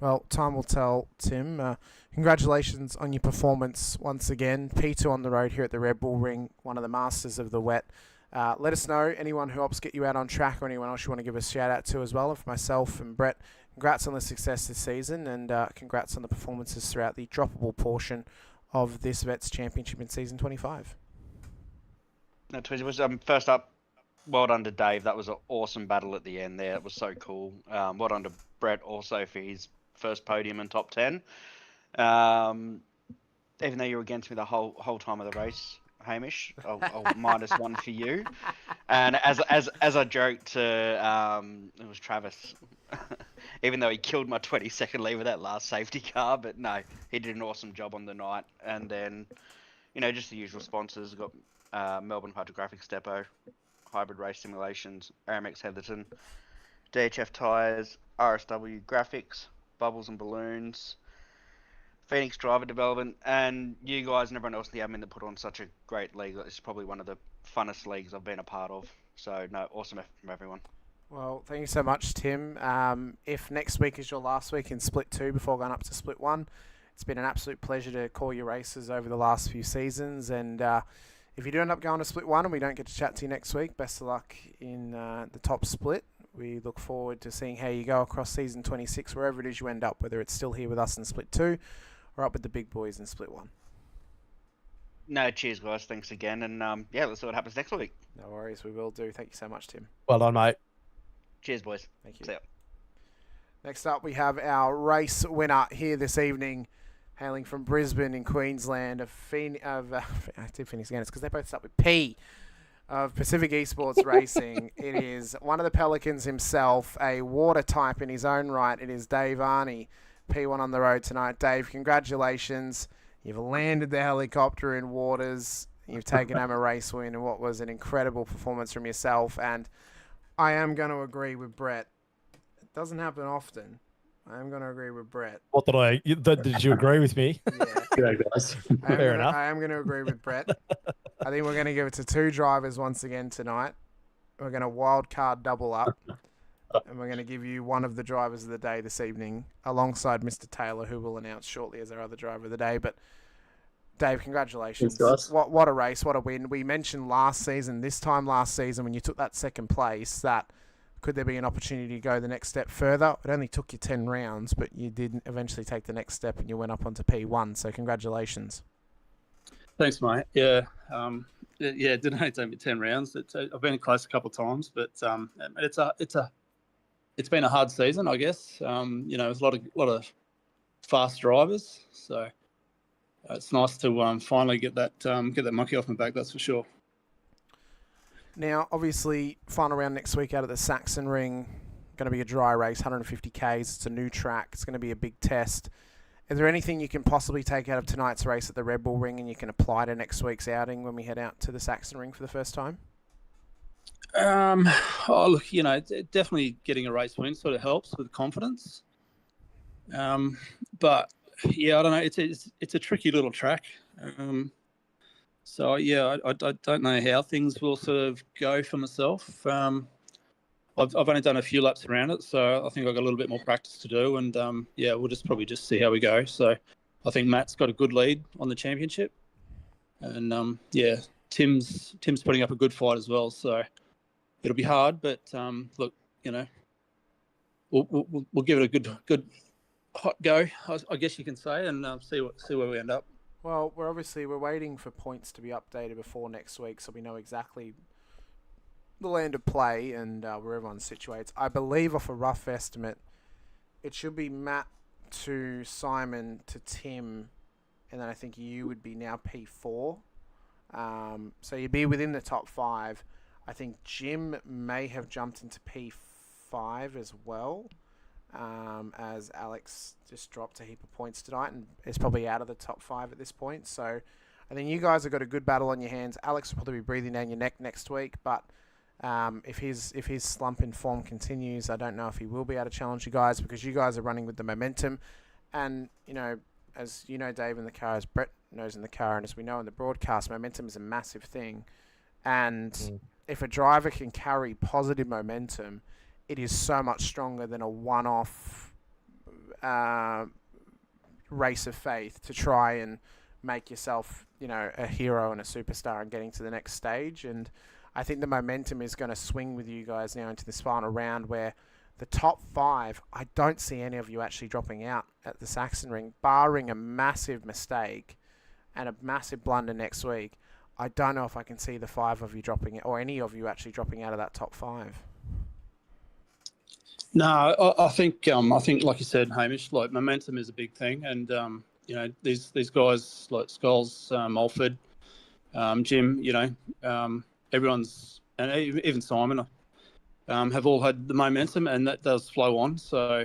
Well, time will tell, Tim. Congratulations on your performance once again. P2 on the road here at the Red Bull Ring, one of the masters of the wet. Let us know, anyone who helps get you out on track or anyone else you want to give a shout out to as well. And for myself and Brett, congrats on the success this season, and congrats on the performances throughout the droppable portion of this Vets Championship in Season 25. No, Twizzy, was first up, well done to Dave. That was an awesome battle at the end there. It was so cool. Well done to Brett also for his first podium and top 10. Even though you were against me the whole time of the race, Hamish, I'll -1 for you. And as I joked to it was Travis, even though he killed my 22nd lead with that last safety car, but no, he did an awesome job on the night. And then just the usual sponsors. Got Melbourne Hydrographics Depot, Hybrid Race Simulations, Aramex Heatherton, DHF Tyres, RSW Graphics, Bubbles and Balloons, Phoenix Driver Development, and you guys and everyone else in the admin that put on such a great league. It's probably one of the funnest leagues I've been a part of. So, no, awesome effort from everyone. Well, thank you so much, Tim. If next week is your last week in Split 2 before going up to Split 1, it's been an absolute pleasure to call your races over the last few seasons. And if you do end up going to Split 1 and we don't get to chat to you next week, best of luck in the top split. We look forward to seeing how you go across Season 26, wherever it is you end up, whether it's still here with us in Split 2 or up with the big boys in Split 1. No, cheers, guys. Thanks again. And, let's see what happens next week. No worries, we will do. Thank you so much, Tim. Well done, mate. Cheers, boys. Thank you. See ya. Next up, we have our race winner here this evening, hailing from Brisbane in Queensland, I did Phoenix again, it's because they both start with P, of Pacific Esports Racing. It is one of the Pelicans himself, a water type in his own right. It is Dave Arney, P1 on the road tonight. Dave, congratulations. You've landed the helicopter in waters. You've taken home a race win and what was an incredible performance from yourself. And I am going to agree with Brett. It doesn't happen often. I am going to agree with Brett. What did you agree with me? Yeah. G'day, guys. Fair enough. I am going to agree with Brett. I think we're going to give it to 2 drivers once again tonight. We're going to wild card double up. And we're going to give you one of the drivers of the day this evening, alongside Mr. Taylor, who we'll announce shortly as our other driver of the day. But Dave, congratulations. Thanks, guys. What a race, what a win. We mentioned this time last season when you took that second place, that could there be an opportunity to go the next step further? It only took you 10 rounds, but you did eventually take the next step and you went up onto P1. So congratulations. Thanks, mate. Yeah, it didn't only take me 10 rounds. I've been close a couple of times, but it's been a hard season, I guess. There's a lot of fast drivers, so it's nice to finally get that monkey off my back. That's for sure. Now, obviously, final round next week out at the Saxon Ring. Going to be a dry race, 150 Ks. It's a new track. It's going to be a big test. Is there anything you can possibly take out of tonight's race at the Red Bull Ring and you can apply to next week's outing when we head out to the Saxon Ring for the first time? Look, definitely getting a race win sort of helps with confidence. But yeah, I don't know. It's a tricky little track. So yeah, I don't know how things will sort of go for myself. I've only done a few laps around it, so I think I've got a little bit more practice to do. And we'll probably just see how we go. So I think Matt's got a good lead on the championship, and Tim's putting up a good fight as well. So it'll be hard, but look, we'll give it a good hot go, I guess you can say, and see where we end up. Well, we're waiting for points to be updated before next week, so we know exactly the land of play and where everyone situates. I believe, off a rough estimate, it should be Matt to Simon to Tim, and then I think you would be now P4. So you'd be within the top 5. I think Jim may have jumped into P5 as well, as Alex just dropped a heap of points tonight and is probably out of the top 5 at this point. So I think you guys have got a good battle on your hands. Alex will probably be breathing down your neck next week, but if his slump in form continues, I don't know if he will be able to challenge you guys, because you guys are running with the momentum. And, as you know, Dave, in the car, as Brett knows in the car, and as we know in the broadcast, momentum is a massive thing. And if a driver can carry positive momentum, it is so much stronger than a one-off race of faith to try and make yourself, a hero and a superstar and getting to the next stage. And I think the momentum is going to swing with you guys now into this final round, where the top 5, I don't see any of you actually dropping out at the Saxon Ring, barring a massive mistake and a massive blunder next week. I don't know if I can see the 5 of you dropping, or any of you actually dropping out of that top 5. No, I think like you said, Hamish, like momentum is a big thing, and these guys like Scholes, Mulford, Jim, everyone's, and even Simon, have all had the momentum, and that does flow on. So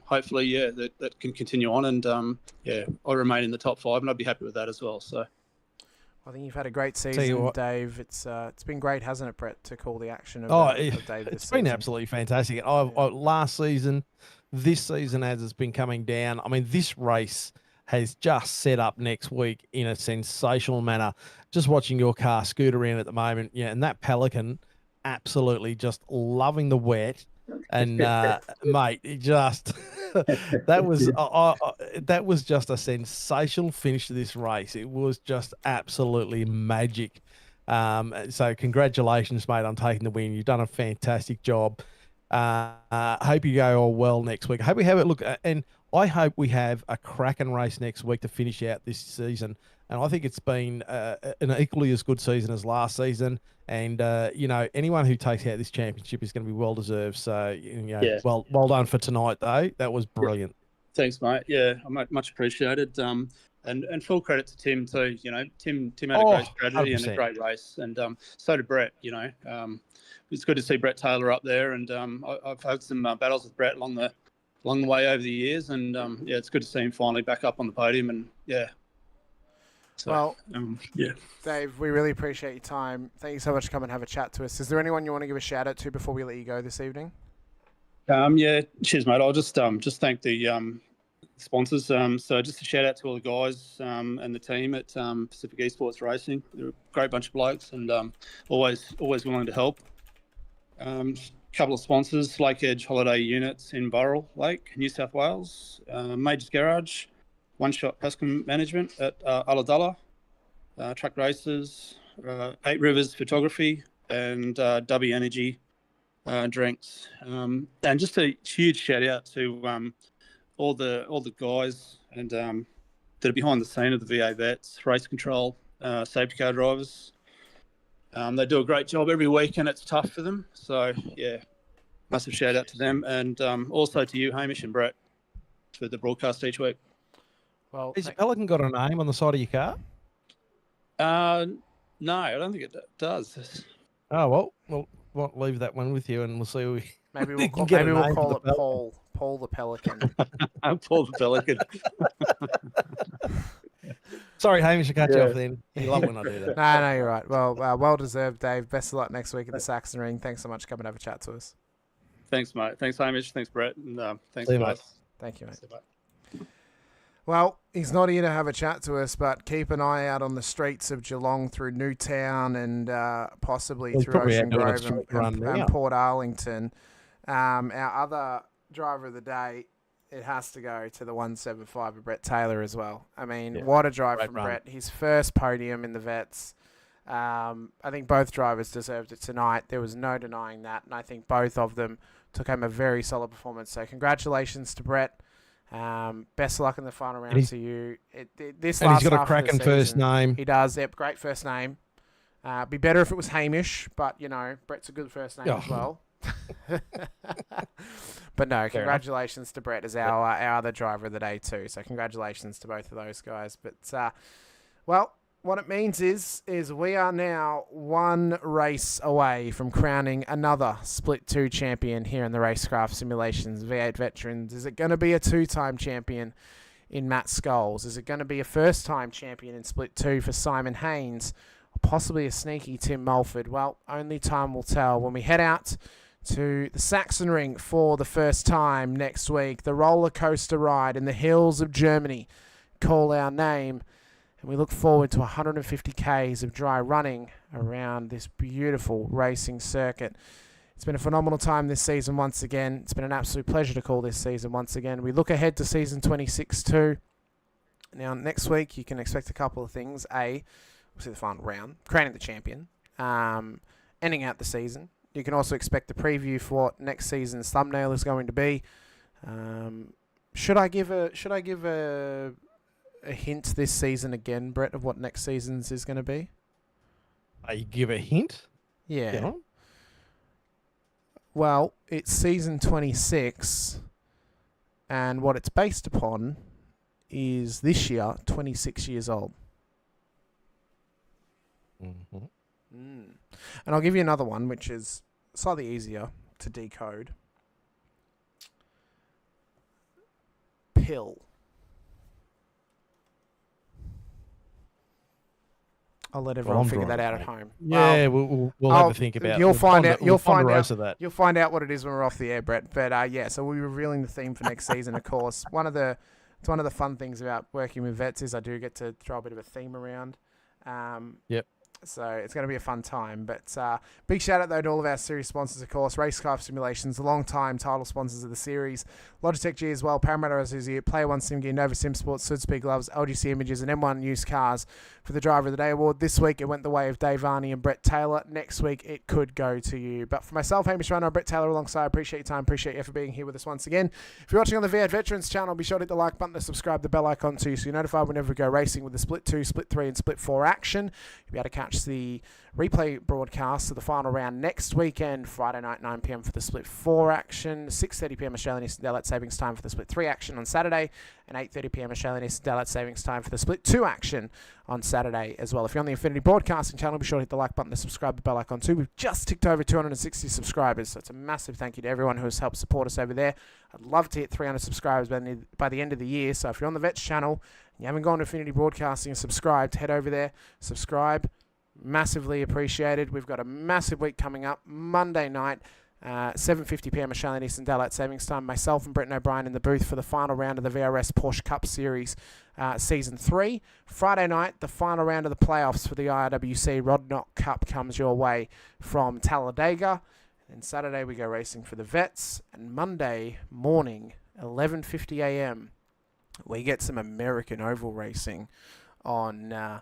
hopefully, that can continue on, and I remain in the top 5, and I'd be happy with that as well. So. I think you've had a great season, Dave. It's been great, hasn't it, Brett, to call the action of Dave this It's been season. absolutely fantastic. Last season, this season, as it's been coming down, I mean, this race has just set up next week in a sensational manner. Just watching your car scoot around at the moment, and that Pelican absolutely just loving the wet. And mate, it just that was just a sensational finish to this race. It was just absolutely magic. So congratulations, mate, on taking the win. You've done a fantastic job. Hope you go all well next week. I hope we have it. Look, and I hope we have a cracking race next week to finish out this season. And I think it's been an equally as good season as last season. And, anyone who takes out this championship is going to be well deserved. So, well done for tonight, though. That was brilliant. Thanks, mate. Yeah, much appreciated. And full credit to Tim too. Tim had a great strategy 100%. And a great race, and so did Brett. It's good to see Brett Taylor up there, and I've had some battles with Brett along the way over the years, and it's good to see him finally back up on the podium, and So, Dave, we really appreciate your time. Thank you so much for coming and have a chat to us. Is there anyone you want to give a shout out to before we let you go this evening? Cheers, mate. I'll just thank the sponsors. So just a shout out to all the guys and the team at Pacific Esports Racing. They're a great bunch of blokes, and always willing to help. Couple of sponsors: Lake Edge Holiday Units in Burrell Lake, New South Wales, Majors Garage, One Shot Pest Management at Ulladulla, Truck Races, 8 Rivers Photography, and W Energy Drinks. And just a huge shout out to all the guys and that are behind the scene of the V8 Vets, race control, safety car drivers. They do a great job every week, and it's tough for them. So massive shout out to them, and also to you, Hamish and Brett, for the broadcast each week. Well, has Pelican got a name on the side of your car? No, I don't think it does. Oh well, we'll leave that one with you, and we'll see. Maybe we'll call it Paul the Pelican. Paul the Pelican. Sorry, Hamish, I cut you off then. You love when I do that. No, you're right. Well, well deserved, Dave. Best of luck next week at the Saxon Ring. Thanks so much for coming and have a chat to us. Thanks, mate. Thanks, Hamish. Thanks, Brett. And thanks, guys. Mate. Thank you, mate. Well, he's not here to have a chat to us, but keep an eye out on the streets of Geelong through Newtown and possibly through Ocean Grove and Port Arlington. Our other driver of the day, it has to go to the 175 of Brett Taylor as well. I mean, what a drive from Brett. His first podium in the Vets. I think both drivers deserved it tonight. There was no denying that, and I think both of them took home a very solid performance. So congratulations to Brett. Best of luck in the final round to you. He's got a cracking first name. He does. Yep, great first name. Be better if it was Hamish, but Brett's a good first name as well. But no, congratulations to Brett as our other driver of the day too. So congratulations to both of those guys. But well, what it means is we are now one race away from crowning another Split 2 champion here in the Racecraft Simulations V8 Veterans. Is it going to be a two-time champion in Matt Scholes? Is it going to be a first-time champion in Split 2 for Simon Haynes? Or possibly a sneaky Tim Mulford? Well, only time will tell when we head out to the Saxon Ring for the first time next week. The roller coaster ride in the hills of Germany call our name. And we look forward to 150 Ks of dry running around this beautiful racing circuit. It's been a phenomenal time this season once again. It's been an absolute pleasure to call this season once again. We look ahead to season 26 too. Now, next week, you can expect a couple of things. A, obviously the final round, crowning the champion, ending out the season. You can also expect a preview for what next season's thumbnail is going to be. Should I give a hint this season again, Brett, of what next season's is going to be? You give a hint? Yeah. Well, it's season 26, and what it's based upon is this year, 26 years old. Mm-hmm. And I'll give you another one, which is slightly easier to decode. Pill. I'll let everyone figure that out at home. Yeah, we'll have to think about it. You'll find out. You'll find out. That. You'll find out what it is when we're off the air, Brett. But yeah, so we'll be revealing the theme for next season. Of course, it's one of the fun things about working with vets is I do get to throw a bit of a theme around. Yep. So it's going to be a fun time. But big shout out, though, to all of our series sponsors, of course. Racecraft Simulations, the long-time title sponsors of the series. Logitech G as well, Parramatta Isuzu Ute, Player One Sim Gear, Nova Sim Sports, Südspeed Gloves, LGC Images, and M1 Used Cars for the Driver of the Day award. This week, it went the way of Dave Varney and Brett Taylor. Next week, it could go to you. But for myself, Hamish Munro Brett Taylor alongside, appreciate your time, appreciate you for being here with us once again. If you're watching on the V8 Veterans channel, be sure to hit the like button, to subscribe, the bell icon too, so you're notified whenever we go racing with the Split 2, Split 3, and Split 4 action. You'll be able to catch the replay broadcast of the final round next weekend, Friday night, 9 p.m. for the Split 4 action, 6:30 p.m. Australian Eastern Daylight Savings Time for the Split 3 action on Saturday, and 8:30 p.m. Australian Eastern Daylight Savings Time for the Split 2 action on Saturday as well. If you're on the Infinity Broadcasting channel, be sure to hit the like button, to subscribe, the bell icon too. We've just ticked over 260 subscribers, so it's a massive thank you to everyone who has helped support us over there. I'd love to hit 300 subscribers by the end of the year, so if you're on the Vets channel and you haven't gone to Infinity Broadcasting and subscribed, head over there, subscribe. Massively appreciated. We've got a massive week coming up. Monday night, 7:50 p.m. Australian Eastern Daylight Savings Time. Myself and Brenton O'Brien in the booth for the final round of the VRS Porsche Cup Series Season 3. Friday night, the final round of the playoffs for the IRWC Rodknock Cup comes your way from Talladega. And Saturday, we go racing for the Vets. And Monday morning, 11:50 a.m., we get some American oval racing on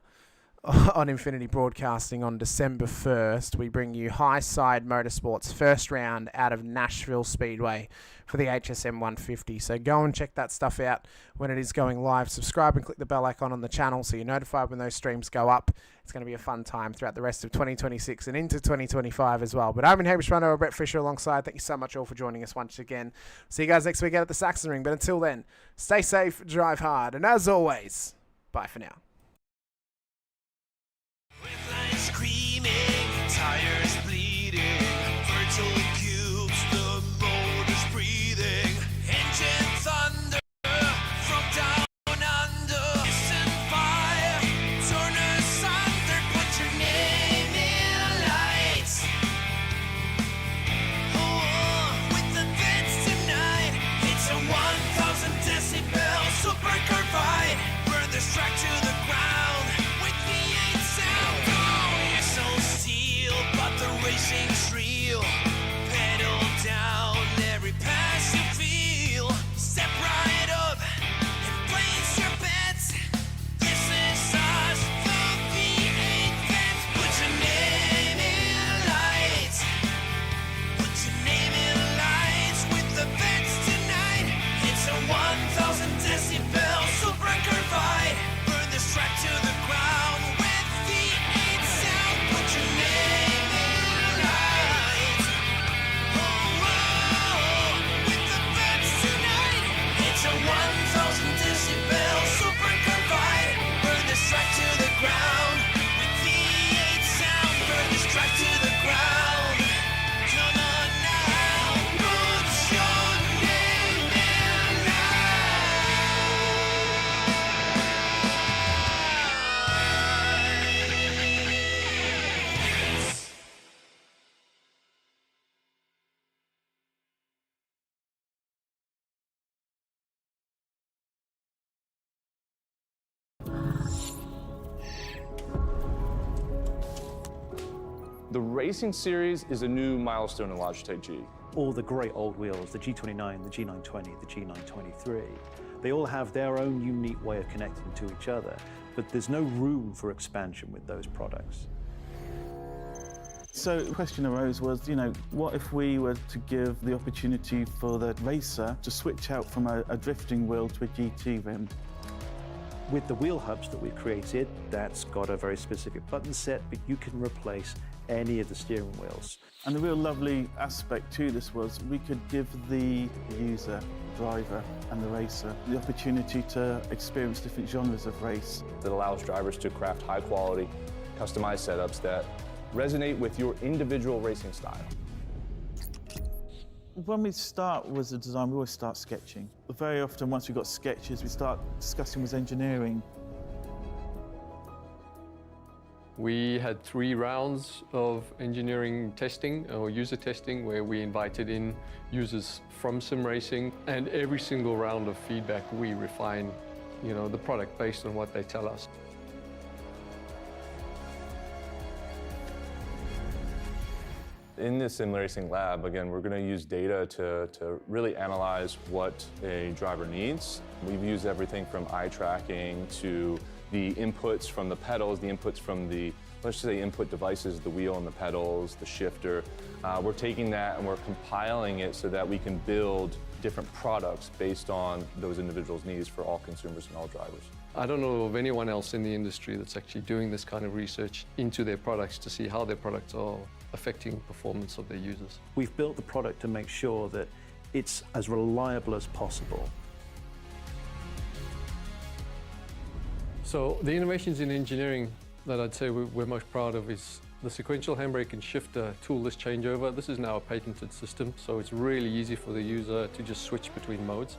Infinity Broadcasting on December 1st. We bring you Highside Motorsports first round out of Nashville Speedway for the HSM 150. So go and check that stuff out when it is going live. Subscribe and click the bell icon on the channel so you're notified when those streams go up. It's going to be a fun time throughout the rest of 2026 and into 2025 as well. But I've been Hamish Munro Brett Fisher alongside. Thank you so much all for joining us once again. See you guys next week out at the Saxon Ring. But until then, stay safe, drive hard, and as always, bye for now. With lines screaming, tires bleeding, virtual cubes, the motor's breathing, engine thunder from down under. Listen, fire, turn asunder, put your name in lights. Oh, with the Vets tonight, it's a 1,000 decibel supercar fight. Burn this track to the The racing series is a new milestone in Logitech G. All the great old wheels, the G29, the G920, the G923, they all have their own unique way of connecting to each other, but there's no room for expansion with those products. So the question arose was, what if we were to give the opportunity for the racer to switch out from a drifting wheel to a GT rim? With the wheel hubs that we've created, that's got a very specific button set, but you can replace any of the steering wheels. And the real lovely aspect to this was we could give the user, driver and the racer the opportunity to experience different genres of race. That allows drivers to craft high quality, customized setups that resonate with your individual racing style. When we start with the design, we always start sketching. Very often, once we've got sketches, we start discussing with engineering. We had 3 rounds of engineering testing or user testing where we invited in users from sim racing, and every single round of feedback we refine, the product based on what they tell us. In the sim racing lab, again, we're going to use data to really analyze what a driver needs. We've used everything from eye tracking to the inputs from the pedals, the inputs from the, let's say, input devices, the wheel and the pedals, the shifter. We're taking that and we're compiling it so that we can build different products based on those individuals' needs for all consumers and all drivers. I don't know of anyone else in the industry that's actually doing this kind of research into their products to see how their products are affecting performance of their users. We've built the product to make sure that it's as reliable as possible. So the innovations in engineering that I'd say we're most proud of is the sequential handbrake and shifter toolless changeover. This is now a patented system, so it's really easy for the user to just switch between modes.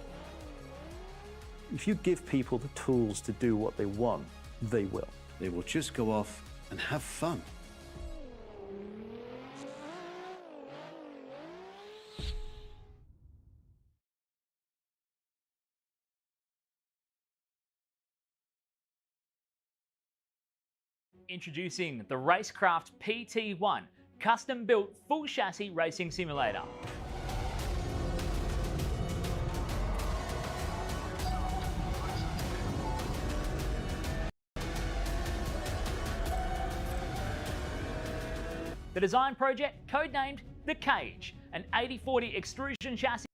If you give people the tools to do what they want, they will. They will just go off and have fun. Introducing the Rackraft PT1, custom-built full chassis racing simulator. The design project, codenamed The Cage, an 80/40 extrusion chassis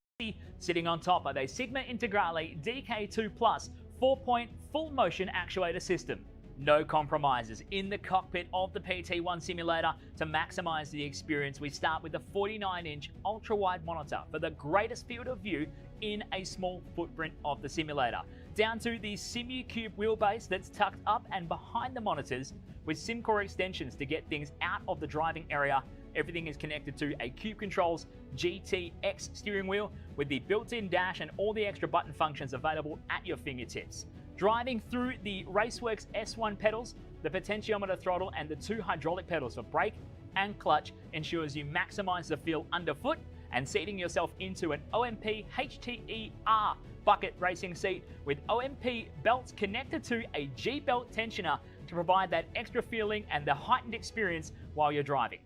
sitting on top of a Sigma Integrale DK2 Plus 4-point full motion actuator system. No compromises in the cockpit of the PT1 simulator. To maximize the experience, we start with the 49-inch ultra-wide monitor for the greatest field of view in a small footprint of the simulator, down to the SimuCube wheelbase that's tucked up and behind the monitors with SimCore extensions to get things out of the driving area. Everything is connected to a Cube Controls GTX steering wheel with the built-in dash and all the extra button functions available at your fingertips. Driving through the Raceworks S1 pedals, the potentiometer throttle and the 2 hydraulic pedals for brake and clutch ensures you maximize the feel underfoot, and seating yourself into an OMP HTER bucket racing seat with OMP belts connected to a G-belt tensioner to provide that extra feeling and the heightened experience while you're driving.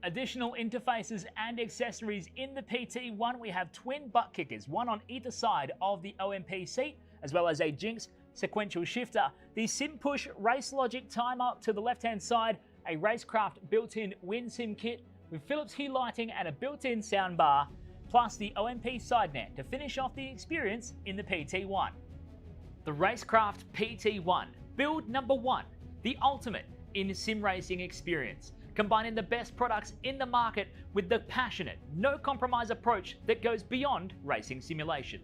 Additional interfaces and accessories in the PT1, we have twin butt kickers, one on either side of the OMP seat, as well as a Jinx sequential shifter, the SimPush Race Logic timer to the left-hand side, a Racecraft built-in WinSim kit with Philips Hue lighting and a built-in soundbar, plus the OMP side net to finish off the experience in the PT1. The Racecraft PT1, build number 1, the ultimate in sim racing experience, combining the best products in the market with the passionate, no compromise approach that goes beyond racing simulation.